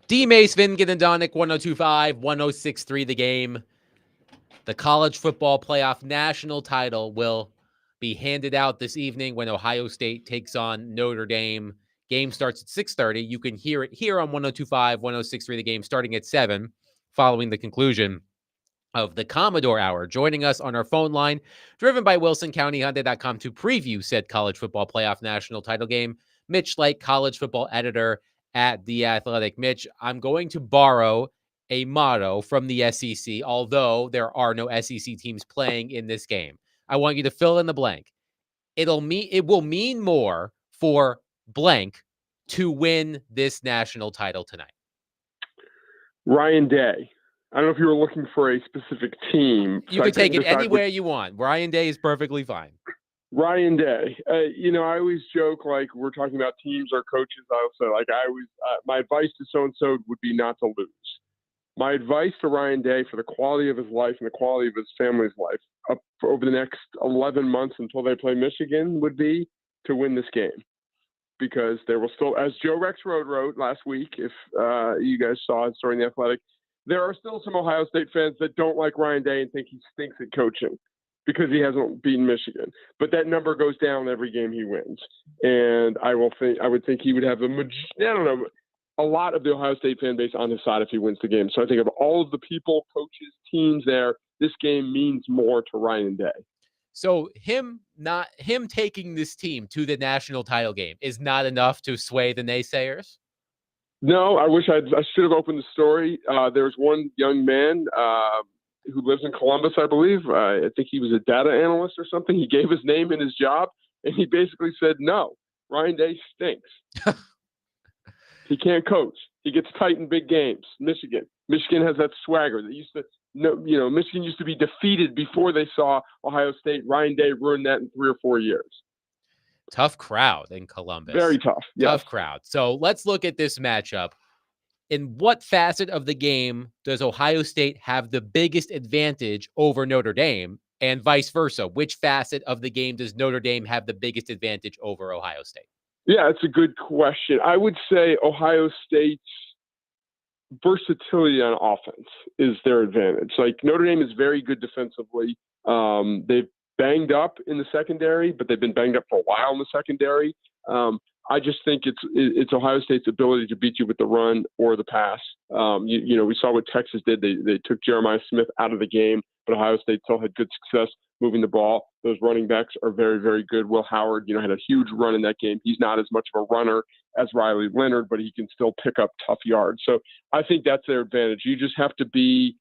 D. Mace, Vin Ginadonic, 1025, 1063 the game. The college football playoff national title will be handed out this evening when Ohio State takes on Notre Dame. Game starts at 6:30. You can hear it here on 1025, 1063 the game starting at 7 following the conclusion of the Commodore Hour. Joining us on our phone line, driven by WilsonCountyHyundai.com to preview said college football playoff national title game, Mitch Lake, college football editor at The Athletic. Mitch, I'm going to borrow a motto from the SEC, although there are no SEC teams playing in this game. I want you to fill in the blank. It will mean more for blank to win this national title tonight. Ryan Day. I don't know if you were looking for a specific team. You can take it anywhere you want. Ryan Day is perfectly fine. Ryan Day. I always joke like we're talking about teams or coaches. My advice to so-and-so would be not to lose. My advice to Ryan Day for the quality of his life and the quality of his family's life over the next 11 months until they play Michigan would be to win this game. Because there will still, as Joe Rexrode wrote last week, if you guys saw his story in The Athletic, there are still some Ohio State fans that don't like Ryan Day and think he stinks at coaching because he hasn't beaten Michigan. But that number goes down every game he wins. And I would think he would have a lot of the Ohio State fan base on his side if he wins the game. So I think of all of the people, coaches, teams there, this game means more to Ryan Day. So him taking this team to the national title game is not enough to sway the naysayers? No, I wish I should have opened the story. There's one young man who lives in Columbus, I believe. I think he was a data analyst or something. He gave his name and his job, and he basically said, no, Ryan Day stinks. He can't coach. He gets tight in big games. Michigan has that swagger that Michigan used to be defeated before they saw Ohio State. Ryan Day ruined that in 3 or 4 years. Tough crowd in Columbus. Very tough. Yes. Tough crowd. So let's look at this matchup. In what facet of the game does Ohio State have the biggest advantage over Notre Dame, and vice versa? Which facet of the game does Notre Dame have the biggest advantage over Ohio State? Yeah, it's a good question. I would say Ohio State's versatility on offense is their advantage. Like Notre Dame is very good defensively. They've banged up in the secondary, but they've been banged up for a while in the secondary. I just think it's Ohio State's ability to beat you with the run or the pass. We saw what Texas did. They took Jeremiah Smith out of the game, but Ohio State still had good success moving the ball. Those running backs are very, very good. Will Howard, had a huge run in that game. He's not as much of a runner as Riley Leonard, but he can still pick up tough yards. So I think that's their advantage. You just have to be.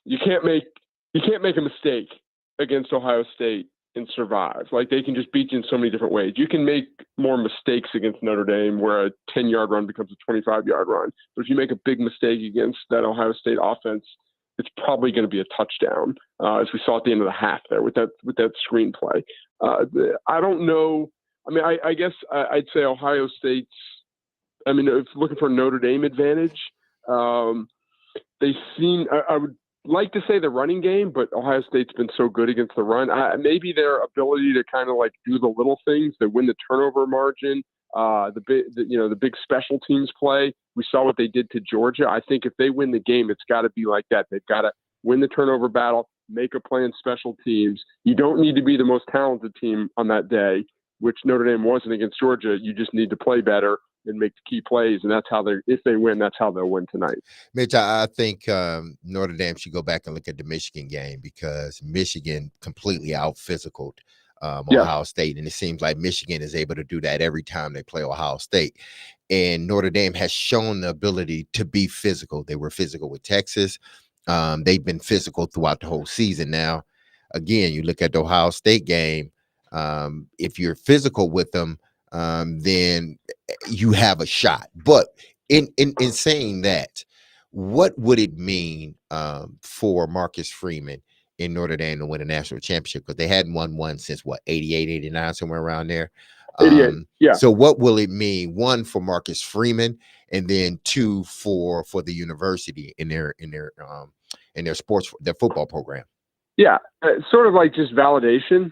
You can't make a mistake against Ohio State and survive. Like they can just beat you in so many different ways. You can make more mistakes against Notre Dame where a 10-yard run becomes a 25-yard run. But if you make a big mistake against that Ohio State offense, it's probably going to be a touchdown, as we saw at the end of the half there with that screenplay. I don't know. I mean, I guess I'd say Ohio State's. I mean, if looking for a Notre Dame advantage, they seem. I would like to say the running game, but Ohio State's been so good against the run. Maybe their ability to kind of like do the little things that win the turnover margin, the big special teams play. We saw what they did to Georgia. I think if they win the game, it's got to be like that. They've got to win the turnover battle, make a play in special teams. You don't need to be the most talented team on that day, which Notre Dame wasn't against Georgia. You just need to play better and make the key plays, and that's how if they win, that's how they'll win tonight. Mitch, I think Notre Dame should go back and look at the Michigan game because Michigan completely out-physicaled Ohio State, and it seems like Michigan is able to do that every time they play Ohio State. And Notre Dame has shown the ability to be physical. They were physical with Texas. They've been physical throughout the whole season. Now, again, you look at the Ohio State game, if you're physical with them, then you have a shot. But in saying that, what would it mean for Marcus Freeman in Notre Dame to win a national championship? Because they hadn't won one since 88, 89, somewhere around there. 88, yeah. So what will it mean, one, for Marcus Freeman, and then two, for the university in their sports, their football program? Yeah, sort of like just validation.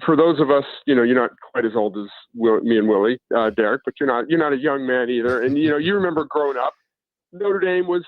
For those of us, you're not quite as old as me and Willie, Derek, but you're not a young man either. And you remember growing up, Notre Dame was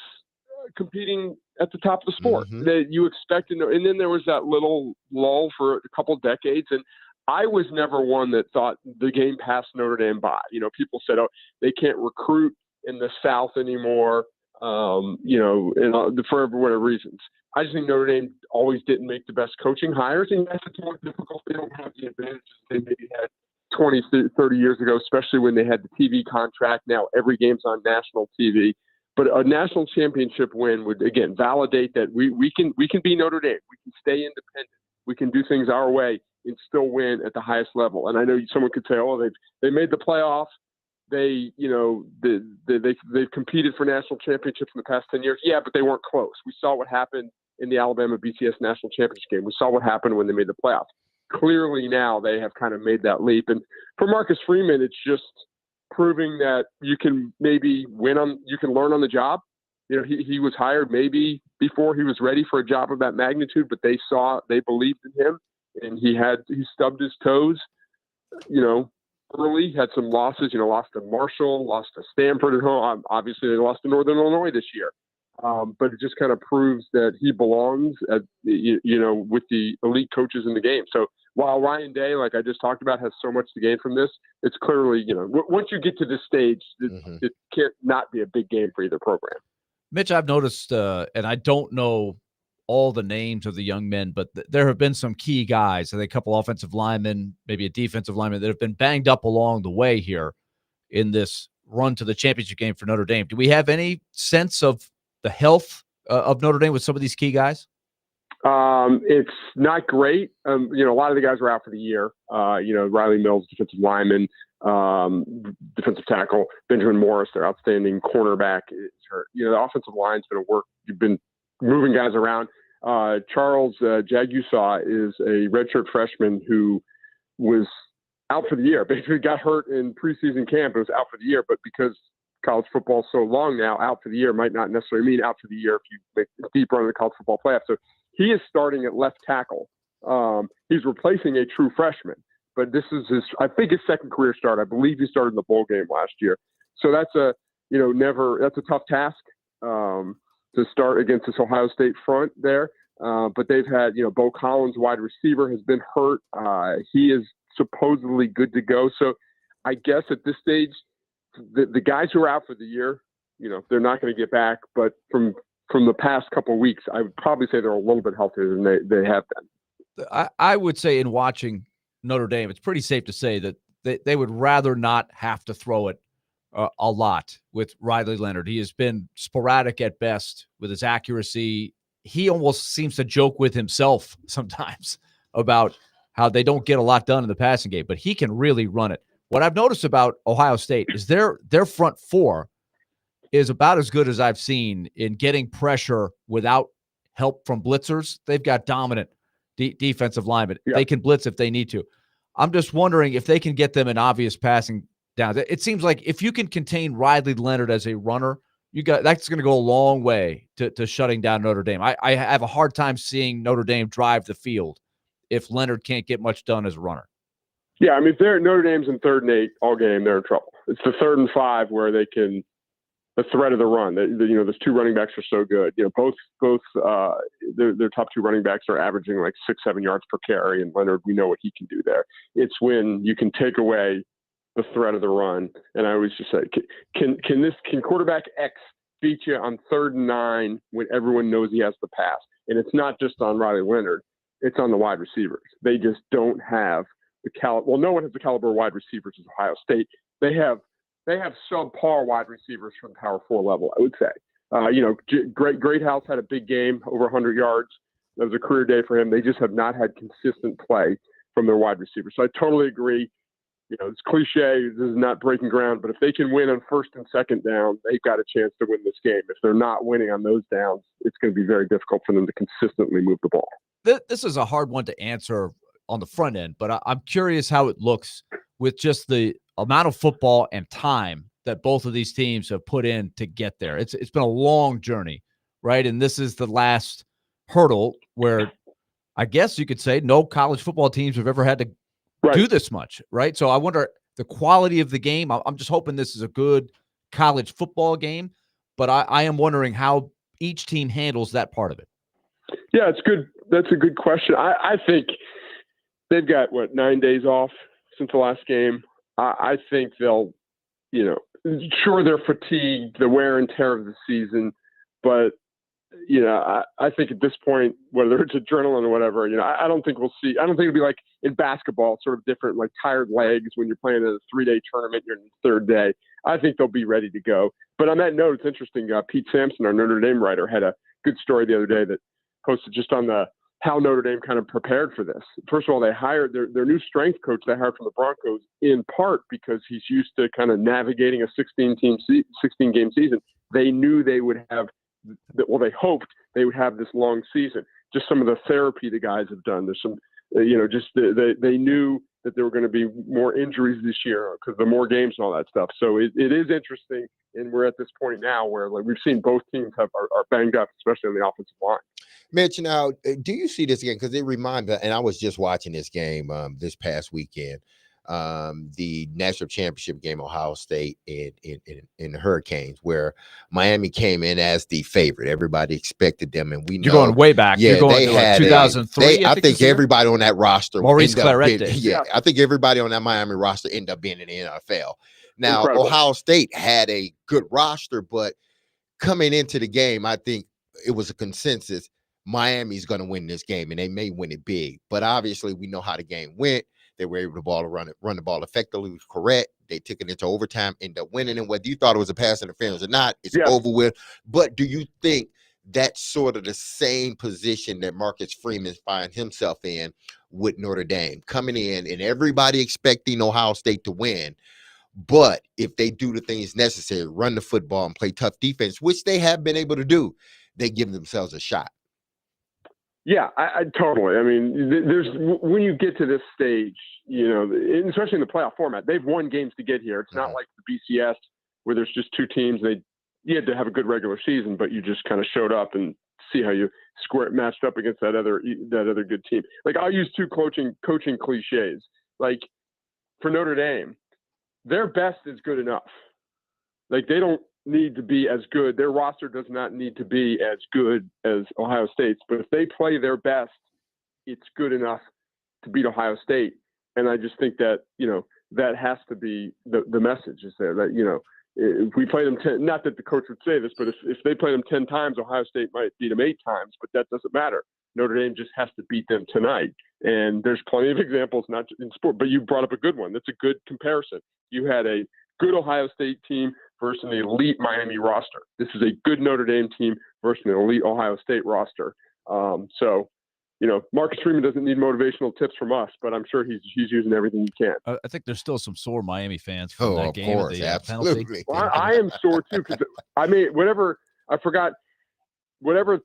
competing at the top of the sport. Mhm. That you expected, and then there was that little lull for a couple decades. And I was never one that thought the game passed Notre Dame by. People said, "Oh, they can't recruit in the South anymore," and for whatever reasons. I just think Notre Dame always didn't make the best coaching hires, and that's more difficult. They don't have the advantages they maybe had 20, 30 years ago, especially when they had the TV contract. Now every game's on national TV. But a national championship win would, again, validate that we can be Notre Dame. We can stay independent. We can do things our way and still win at the highest level. And I know someone could say, "Oh, they made the playoffs. They've competed for national championships in the past 10 years." Yeah, but they weren't close. We saw what happened in the Alabama BCS national championship game. We saw what happened when they made the playoffs. Clearly now they have kind of made that leap. And for Marcus Freeman, it's just proving that you can maybe you can learn on the job. He was hired maybe before he was ready for a job of that magnitude, but they believed in him, and he stubbed his toes, early, had some losses, lost to Marshall, lost to Stanford at home. Obviously they lost to Northern Illinois this year. But it just kind of proves that he belongs with the elite coaches in the game. So while Ryan Day, like I just talked about, has so much to gain from this, it's clearly, once you get to this stage, it can't not be a big game for either program. Mitch, I've noticed, and I don't know all the names of the young men, but there have been some key guys, I think a couple offensive linemen, maybe a defensive lineman, that have been banged up along the way here in this run to the championship game for Notre Dame. Do we have any sense of the health of Notre Dame with some of these key guys? It's not great. A lot of the guys were out for the year. Riley Mills, defensive lineman, defensive tackle, Benjamin Morris, their outstanding cornerback, is hurt. The offensive line's going to work. You've been moving guys around. Charles Jagusaw is a redshirt freshman who was out for the year. Basically got hurt in preseason camp. It was out for the year, but because college football is so long now, out for the year might not necessarily mean out for the year if you make a deep run in the college football playoff. So he is starting at left tackle. He's replacing a true freshman, but this is his second career start. I believe he started in the bowl game last year. So that's a tough task to start against this Ohio State front there. But they've had, Bo Collins, wide receiver, has been hurt. He is supposedly good to go. So I guess at this stage, the guys who are out for the year, they're not going to get back. But from the past couple of weeks, I would probably say they're a little bit healthier than they have been. I would say in watching Notre Dame, it's pretty safe to say that they would rather not have to throw it a lot with Riley Leonard. He has been sporadic at best with his accuracy. He almost seems to joke with himself sometimes about how they don't get a lot done in the passing game, but he can really run it. What I've noticed about Ohio State is their front four is about as good as I've seen in getting pressure without help from blitzers. They've got dominant defensive linemen. Yeah. They can blitz if they need to. I'm just wondering if they can get them in obvious passing downs. It seems like if you can contain Riley Leonard as a runner, that's going to go a long way to shutting down Notre Dame. I have a hard time seeing Notre Dame drive the field if Leonard can't get much done as a runner. Yeah, I mean, if Notre Dame's in 3rd and 8 all game, they're in trouble. It's the 3rd and 5 where they can the threat of the run. Those two running backs are so good. Both their top two running backs are averaging like 6-7 yards per carry, and Leonard, we know what he can do there. It's when you can take away the threat of the run. And I always just say, can quarterback X beat you on 3rd and 9 when everyone knows he has the pass? And it's not just on Riley Leonard; it's on the wide receivers. They just don't have the caliber. Well, no one has the caliber of wide receivers as Ohio State. They have subpar wide receivers from the Power 4 level, I would say. Greathouse had a big game, over 100 yards. That was a career day for him. They just have not had consistent play from their wide receivers. So I totally agree. It's cliche. This is not breaking ground, but if they can win on 1st and 2nd down, they've got a chance to win this game. If they're not winning on those downs, it's going to be very difficult for them to consistently move the ball. This is a hard one to answer on the front end, but I'm curious how it looks with just the amount of football and time that both of these teams have put in to get there. It's been a long journey, right? And this is the last hurdle where I guess you could say no college football teams have ever had to do this much, right? So I wonder the quality of the game. I'm just hoping this is a good college football game, but I am wondering how each team handles that part of it. Yeah, it's good. That's a good question. I think they've got 9 days off since the last game. I think they'll, sure they're fatigued, the wear and tear of the season, but I think at this point, whether it's adrenaline or whatever, I don't think we'll see. I don't think it'll be like in basketball, sort of different, like tired legs when you're playing a 3-day tournament, you're in the third day. I think they'll be ready to go. But on that note, it's interesting. Pete Sampson, our Notre Dame writer, had a good story the other day that posted just on how Notre Dame kind of prepared for this. First of all, they hired their new strength coach they hired from the Broncos in part because he's used to kind of navigating a 16-game season. They knew they would have. Well, they hoped they would have this long season. Just some of the therapy the guys have done. There's some, they knew that there were going to be more injuries this year because the more games and all that stuff. So it is interesting, and we're at this point now where we've seen both teams are banged up, especially on the offensive line. Mitch, now, do you see this again? Because it reminds me, and I was just watching this game this past weekend. The national championship game, Ohio State in the Hurricanes, where Miami came in as the favorite. Everybody expected them, and we know you're going way back. Yeah, you're going they to had 2003. I think everybody on that roster, Maurice Claret. I think everybody on that Miami roster ended up being in the NFL. Now, Incredible. Ohio State had a good roster, but coming into the game, I think it was a consensus Miami's going to win this game, and they may win it big. But obviously, we know how the game went. They were able to run the ball effectively, was correct. They took it into overtime, ended up winning. And whether you thought it was a pass interference or not, it's over with. But do you think that's sort of the same position that Marcus Freeman finds himself in with Notre Dame, coming in and everybody expecting Ohio State to win? But if they do the things necessary, run the football and play tough defense, which they have been able to do, they give themselves a shot. Yeah, I totally. I mean, there's when you get to this stage, especially in the playoff format, they've won games to get here. It's not like the BCS where there's just two teams. You had to have a good regular season, but you just kind of showed up and see how you matched up against that other good team. Like, I'll use two coaching cliches. Like, for Notre Dame, their best is good enough. Like, they don't need to be as good. Their roster does not need to be as good as Ohio State's, but if they play their best, it's good enough to beat Ohio State. And I just think that, that has to be the message is there that, if we play them 10, not that the coach would say this, but if they play them 10 times, Ohio State might beat them 8 times, but that doesn't matter. Notre Dame just has to beat them tonight. And there's plenty of examples, not in sport, but you brought up a good one. That's a good comparison. You had a good Ohio State team versus an elite Miami roster. This is a good Notre Dame team versus an elite Ohio State roster. So, Marcus Freeman doesn't need motivational tips from us, but I'm sure he's using everything he can. I think there's still some sore Miami fans from that game. Of course, absolutely. Well, I am sore too because I made whatever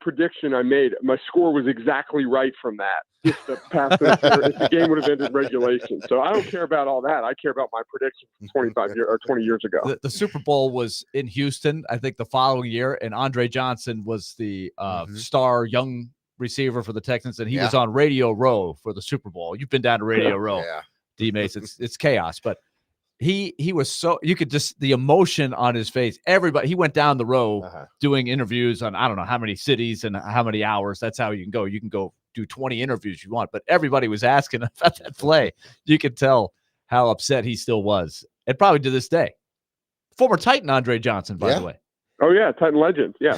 prediction I made, my score was exactly right from that. If the game would have ended regulation. So I don't care about all that. I care about my prediction from 20 years ago. The Super Bowl was in Houston, I think, the following year, and Andre Johnson was the star young receiver for the Texans, and he was on Radio Row for the Super Bowl. You've been down to Radio Row, D-Mace. It's chaos, but he was so, you could just, the emotion on his face. Everybody, he went down the row doing interviews on, I don't know how many cities and how many hours. That's how you can go. You can go do 20 interviews you want, but everybody was asking about that play. You could tell how upset he still was, and probably to this day. Former Titan Andre Johnson, by the way. Oh yeah, Titan legend. Yeah.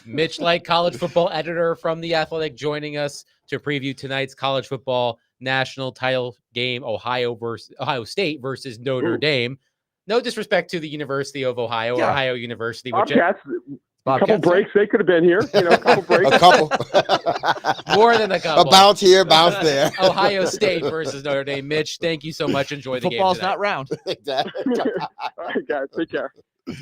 Mitch Light, college football editor from The Athletic, joining us to preview tonight's college football national title game, Ohio State versus Notre Dame. No disrespect to the University of Ohio, Ohio University. Bobcats. A couple breaks, they could have been here. A couple breaks. A couple. More than a couple. A bounce here, bounce there. Ohio State versus Notre Dame. Mitch, thank you so much. Enjoy the game. Football's not round. Exactly. All right, guys. Take care.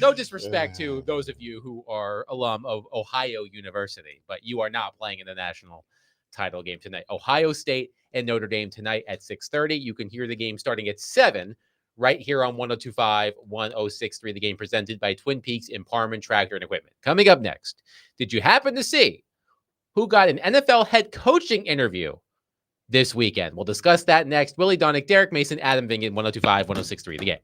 No disrespect to those of you who are alum of Ohio University, but you are not playing in the national title game tonight. Ohio State and Notre Dame tonight at 6:30. You can hear the game starting at 7 right here on 102.5, 106.3. The game presented by Twin Peaks Empowerment Tractor and Equipment. Coming up next, did you happen to see who got an NFL head coaching interview this weekend. We'll discuss that next. Willie Donick, Derek Mason, Adam Vingan, 1025, 1063, The Game.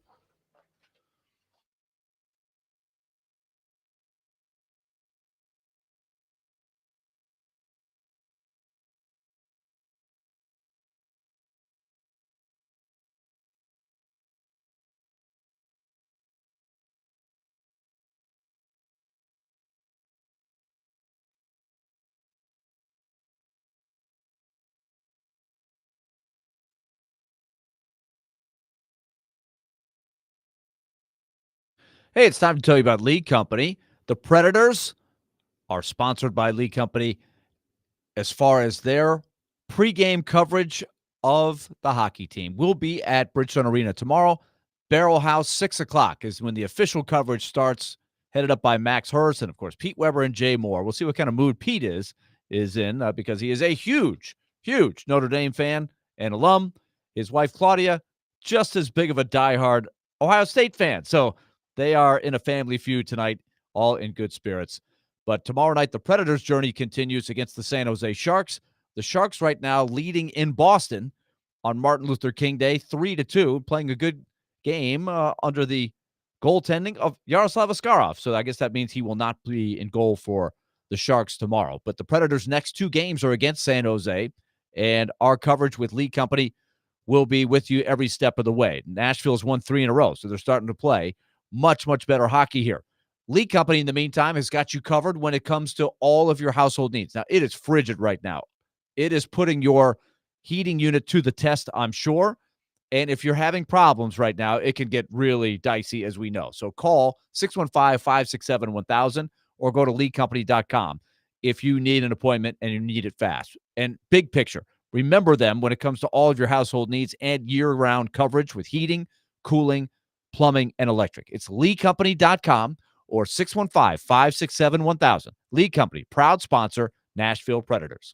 Hey, it's time to tell you about League Company. The Predators are sponsored by League Company as far as their pregame coverage of the hockey team. We'll be at Bridgestone Arena tomorrow. Barrel House, 6 o'clock is when the official coverage starts, headed up by Max Hurst and, of course, Pete Weber and Jay Moore. We'll see what kind of mood Pete is in because he is a huge Notre Dame fan and alum. His wife, Claudia, just as big of a diehard Ohio State fan. So they are in a family feud tonight, all in good spirits. But tomorrow night, the Predators' journey continues against the San Jose Sharks. The Sharks right now leading in Boston on Martin Luther King Day, 3-2, playing a good game under the goaltending of Yaroslav Askarov. So I guess that means he will not be in goal for the Sharks tomorrow. But the Predators' next 2 games are against San Jose, and our coverage with League Company will be with you every step of the way. Nashville's won 3 in a row, so they're starting to play much better hockey here. League Company, in the meantime, has got you covered when it comes to all of your household needs. Now, it is frigid right now. It is putting your heating unit to the test, I'm sure. And if you're having problems right now, it can get really dicey, as we know. So call 615-567-1000 or go to leaguecompany.com if you need an appointment and you need it fast. And big picture, remember them when it comes to all of your household needs and year-round coverage with heating, cooling, plumbing, and electric. It's leaguecompany.com or 615-567-1000. League Company, proud sponsor, Nashville Predators.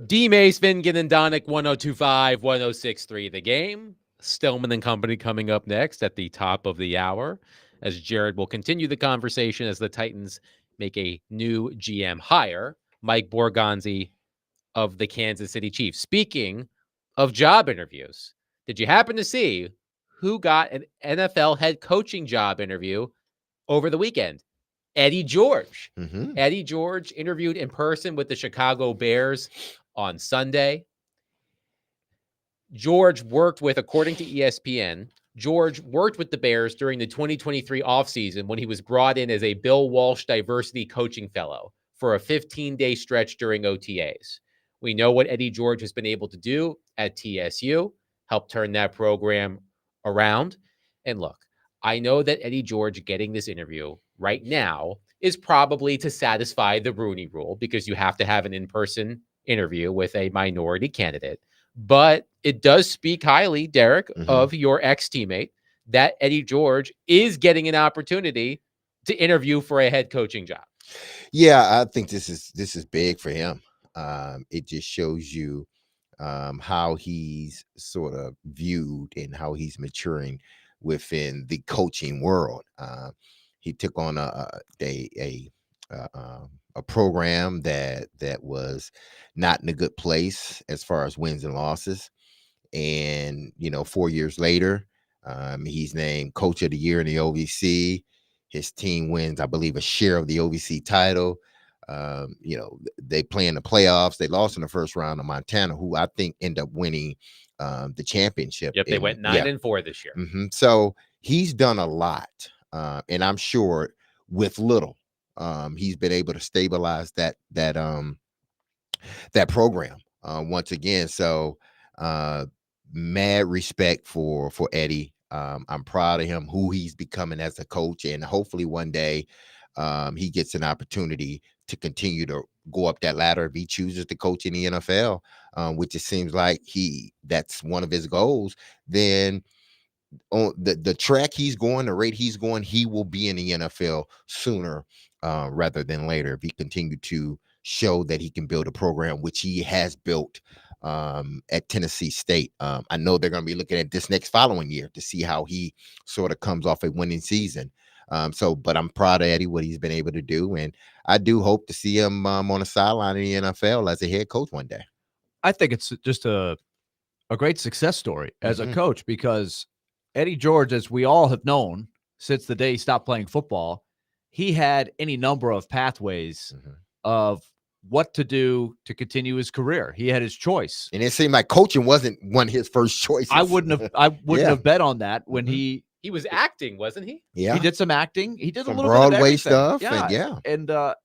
D. Mace, Vingan, and Donick, 1025, 1063. The Game. Stillman and company coming up next at the top of the hour, as Jared will continue the conversation as the Titans make a new GM hire, Mike Borgonzi of the Kansas City Chiefs. Speaking of job interviews, did you happen to see who got an NFL head coaching job interview over the weekend? Eddie George. Eddie George interviewed in person with the Chicago Bears on Sunday. George worked with, according to ESPN, George worked with the Bears during the 2023 offseason when he was brought in as a Bill Walsh Diversity Coaching Fellow for a 15-day stretch during OTAs. We know what Eddie George has been able to do at TSU, help turn that program around. And look, I know that Eddie George getting this interview right now is probably to satisfy the Rooney Rule, because you have to have an in-person interview with a minority candidate. But it does speak highly, Derek, of your ex-teammate, that Eddie George is getting an opportunity to interview for a head coaching job. Yeah, I think this is big for him. It just shows you how he's sort of viewed and how he's maturing within the coaching world. He took on a program that was not in a good place as far as wins and losses. And, 4 years later, he's named Coach of the Year in the OVC. His team wins, I believe, a share of the OVC title. They play in the playoffs. They lost in the first round to Montana, who I think end up winning the championship. Yep, they went 9-4 this year. So he's done a lot. And I'm sure with little, he's been able to stabilize that program once again. So mad respect for Eddie. I'm proud of him, who he's becoming as a coach, and hopefully one day he gets an opportunity to continue to go up that ladder if he chooses to coach in the NFL, which it seems like that's one of his goals. Then on the track he's going, the rate he's going, he will be in the NFL sooner rather than later if he continued to show that he can build a program, which he has built at Tennessee State. I know they're going to be looking at this next following year to see how he sort of comes off a winning season. But I'm proud of Eddie, what he's been able to do. And I do hope to see him on the sideline in the NFL as a head coach one day. I think it's just a great success story as a coach, because Eddie George, as we all have known since the day he stopped playing football, he had any number of pathways of what to do to continue his career. He had his choice. And it seemed like coaching wasn't one of his first choices. I wouldn't have bet on that when he was acting, wasn't he? Yeah. He did some acting. He did some a little Broadway bit of everything. stuff. And a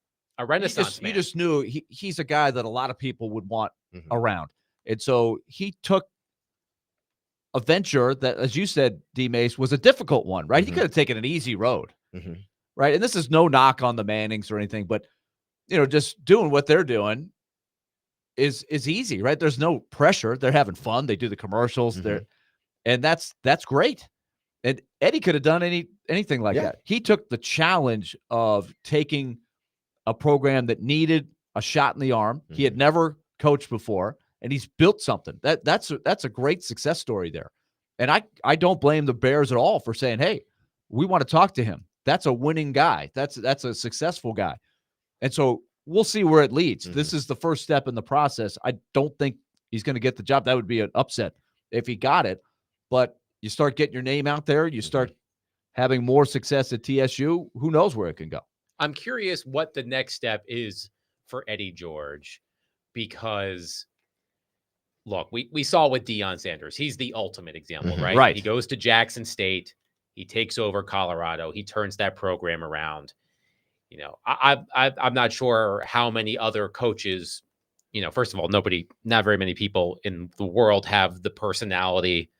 Renaissance man. You just knew he's a guy that a lot of people would want around. And so he took a venture that, as you said, D. Mace, was a difficult one, right? He could have taken an easy road, right? And this is no knock on the Mannings or anything, but just doing what they're doing is easy, right? There's no pressure. They're having fun. They do the commercials. And that's great. And Eddie could have done anything like that. He took the challenge of taking a program that needed a shot in the arm. He had never coached before, and he's built something. That's a great success story there. And I don't blame the Bears at all for saying, hey, we want to talk to him. That's a winning guy. That's a successful guy. And so we'll see where it leads. This is the first step in the process. I don't think he's going to get the job. That would be an upset if he got it. But you start getting your name out there, you start having more success at TSU, who knows where it can go. I'm curious what the next step is for Eddie George, because look, we saw with Deion Sanders. He's the ultimate example, right? Right. He goes to Jackson State. He takes over Colorado. He turns that program around. I'm not sure how many other coaches, first of all, not very many people in the world have the personality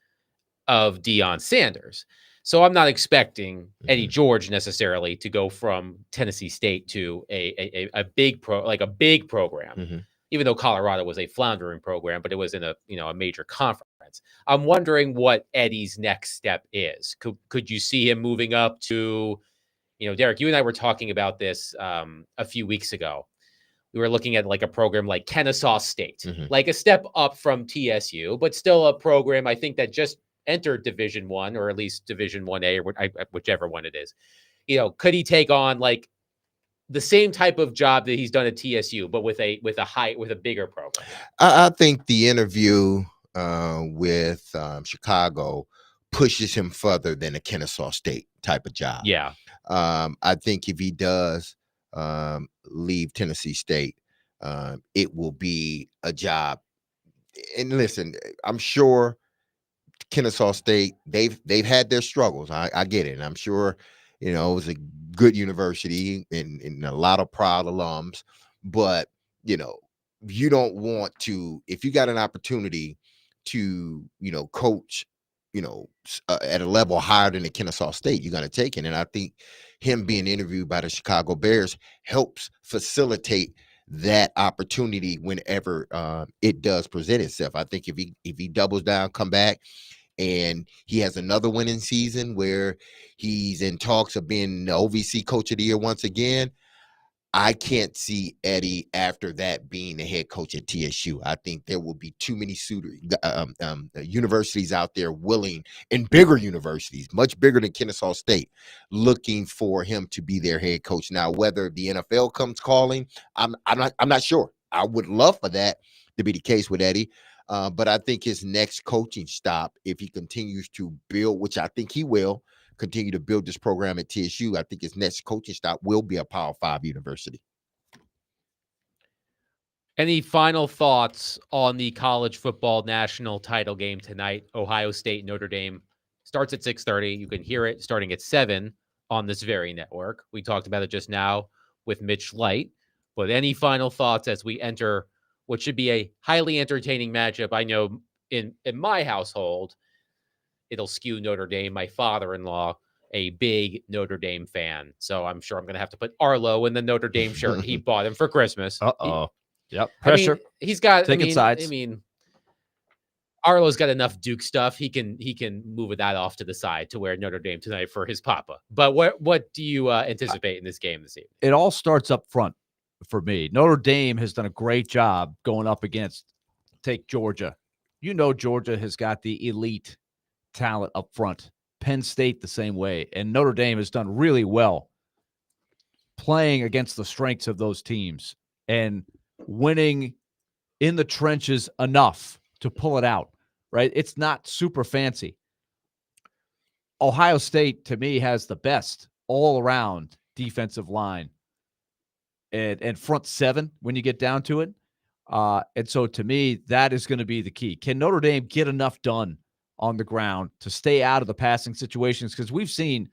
of Deion Sanders. So I'm not expecting Eddie George necessarily to go from Tennessee State to a big program, even though Colorado was a floundering program, but it was in a major conference. I'm wondering what Eddie's next step is. Could you see him moving up to, Derek, you and I were talking about this a few weeks ago. we were looking at like a program like Kennesaw State, Mhm. like a step up from TSU, but still a program I think that just entered Division 1 or at least Division 1A or whichever one it is. Could he take on like the same type of job that he's done at TSU, but with a bigger program? I think the interview with Chicago pushes him further than a Kennesaw State type of job. Yeah. I think if he does leave Tennessee State, it will be a job. And listen, I'm sure Kennesaw State, they've had their struggles. I get it. And I'm sure, it was a good university and a lot of proud alums. But, you don't want to, if you got an opportunity to, coach, at a level higher than the Kennesaw State, you're going to take it. And I think him being interviewed by the Chicago Bears helps facilitate that opportunity whenever it does present itself. I think if he doubles down, come back, and he has another winning season where he's in talks of being the OVC Coach of the Year once again, I can't see Eddie after that being the head coach at TSU. I think there will be too many universities out there willing, and bigger universities, much bigger than Kennesaw State, looking for him to be their head coach. Now, whether the NFL comes calling, I'm not sure. I would love for that to be the case with Eddie. But I think his next coaching stop, if he continues to build, which I think he will, continue to build this program at TSU, I think his next coaching stop will be a Power 5 university. Any final thoughts on the college football national title game tonight? Ohio State, Notre Dame starts at 6:30. You can hear it starting at 7 on this very network. We talked about it just now with Mitch Light. But any final thoughts as we enter what should be a highly entertaining matchup? I know in my household, it'll skew Notre Dame. My father-in-law, a big Notre Dame fan. So I'm sure I'm going to have to put Arlo in the Notre Dame shirt he bought him for Christmas. Uh-oh. Yep. I mean, Pressure. he's got Taking sides. I mean, Arlo's got enough Duke stuff. He can move that off to the side to wear Notre Dame tonight for his papa. But what do you anticipate in this game this evening? It all starts up front for me. Notre Dame has done a great job going up against, take Georgia. Georgia has got the elite talent up front. Penn State the same way. And Notre Dame has done really well playing against the strengths of those teams and winning in the trenches enough to pull it out, right? It's not super fancy. Ohio State, to me, has the best all-around defensive line and front seven when you get down to it. And so, to me, that is going to be the key. Can Notre Dame get enough done on the ground to stay out of the passing situations? Because we've seen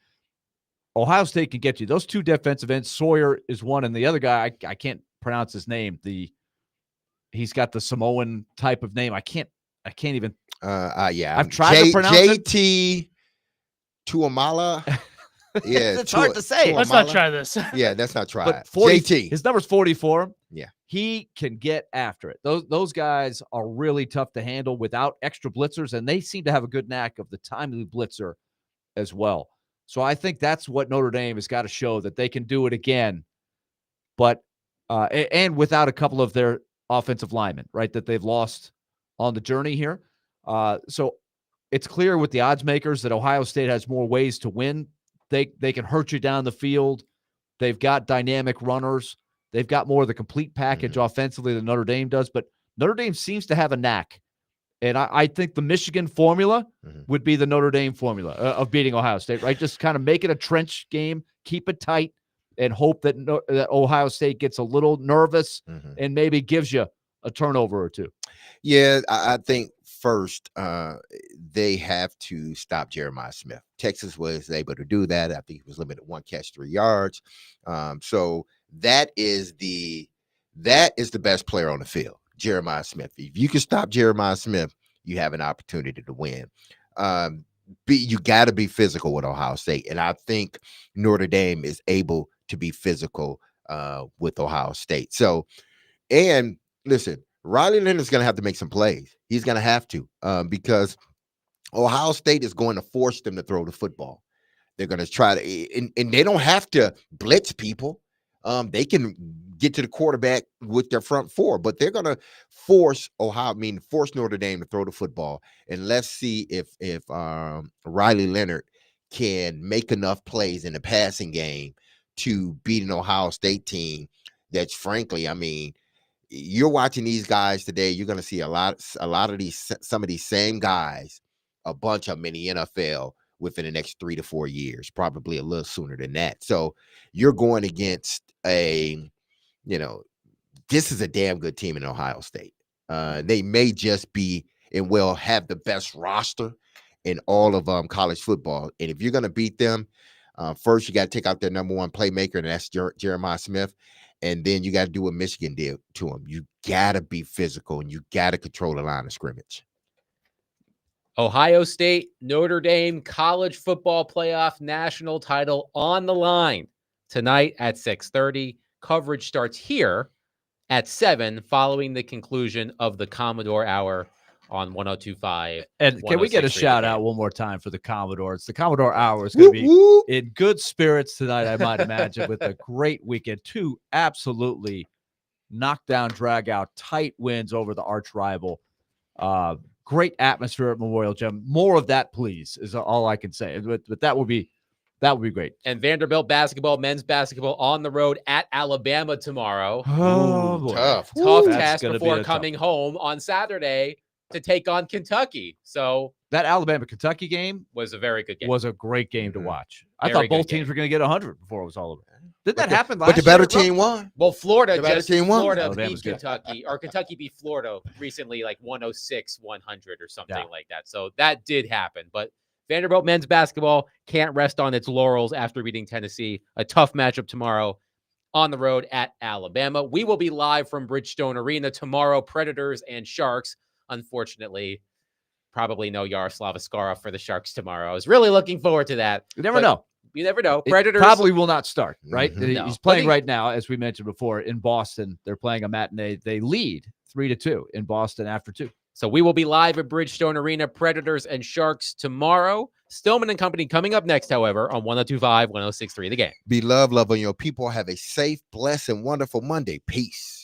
Ohio State can get you. Those two defensive ends, Sawyer is one, and the other guy, I can't pronounce his name. He's got the Samoan type of name. I can't even. Yeah, I've tried to pronounce it. JT Tuamala. Yeah, it's hard to say. Let's not try this. Yeah, that's not try. But it. 40, his number's 44. Yeah, he can get after it. Those guys are really tough to handle without extra blitzers, and they seem to have a good knack of the timely blitzer as well. So I think that's what Notre Dame has got to show, that they can do it again, but and without a couple of their offensive linemen, right, that they've lost on the journey here. So it's clear with the odds makers that Ohio State has more ways to win. They can hurt you down the field. They've got dynamic runners. They've got more of the complete package offensively than Notre Dame does. But Notre Dame seems to have a knack. And I think the Michigan formula would be the Notre Dame formula of beating Ohio State, right? Just kind of make it a trench game, keep it tight, and hope that Ohio State gets a little nervous and maybe gives you a turnover or two. Yeah, I think first they have to stop Jeremiah Smith. Texas was able to do that. I think he was limited 1 catch, 3 yards. So that is the best player on the field, Jeremiah Smith. If you can stop Jeremiah Smith, you have an opportunity to win. You got to be physical with Ohio State, and I think Notre Dame is able to be physical with Ohio State. So, and listen, Riley Leonard's going to have to make some plays. He's going to have to because Ohio State is going to force them to throw the football. They're going to try to, and they don't have to blitz people. They can get to the quarterback with their front four, but they're going to force Notre Dame to throw the football. And let's see if Riley Leonard can make enough plays in the passing game to beat an Ohio State team that's, frankly, I mean, you're watching these guys today, you're going to see a lot of some of these same guys, a bunch of them in the NFL within the next 3 to 4 years, probably a little sooner than that. So you're going against this is a damn good team in Ohio State. They may just be and will have the best roster in all of college football. And if you're going to beat them, first you got to take out their number one playmaker, and that's Jeremiah Smith. And then you got to do what Michigan did to them. You got to be physical, and you got to control the line of scrimmage. Ohio State, Notre Dame, college football playoff national title on the line tonight at 6:30. Coverage starts here at 7 following the conclusion of the Commodore Hour on 102.5. And can we get a 106.3 shout The Game. out one more time for the Commodores? The Commodore Hour is going to be in good spirits tonight, I might imagine, with a great weekend. 2 absolutely knockdown, drag out, tight wins over the arch rival. Great atmosphere at Memorial Gym. More of that, please, is all I can say. But that would be great. And Vanderbilt basketball, men's basketball on the road at Alabama tomorrow. Oh, boy. Tough. Tough That's task gonna be before a tough coming home on Saturday to take on Kentucky. So That Alabama-Kentucky game was a very good game. was a great game to watch. I Very thought both good game. teams were going to get 100 before it was all over. Didn't that But happen last But the better year, bro? team won. Well, Florida The better just team won. Florida Alabama's beat good. Kentucky, or Kentucky beat Florida recently, like 106-100 or something Yeah. like that. So that did happen. But Vanderbilt men's basketball can't rest on its laurels after beating Tennessee. A tough matchup tomorrow on the road at Alabama. We will be live from Bridgestone Arena tomorrow. Predators and Sharks. Unfortunately, probably no Yaroslav Askarov for the Sharks tomorrow. I was really looking forward to that. You never But know. You never know. It Predators probably will not start, right? Mhm. No. He's But playing he- right now, as we mentioned before, in Boston. They're playing a matinee. They lead 3-2 in Boston after 2. So we will be live at Bridgestone Arena, Predators and Sharks tomorrow. Stillman and Company coming up next, however, on 102.5, 106.3 The Game. Be love on your people. Have a safe, blessed, and wonderful Monday. Peace.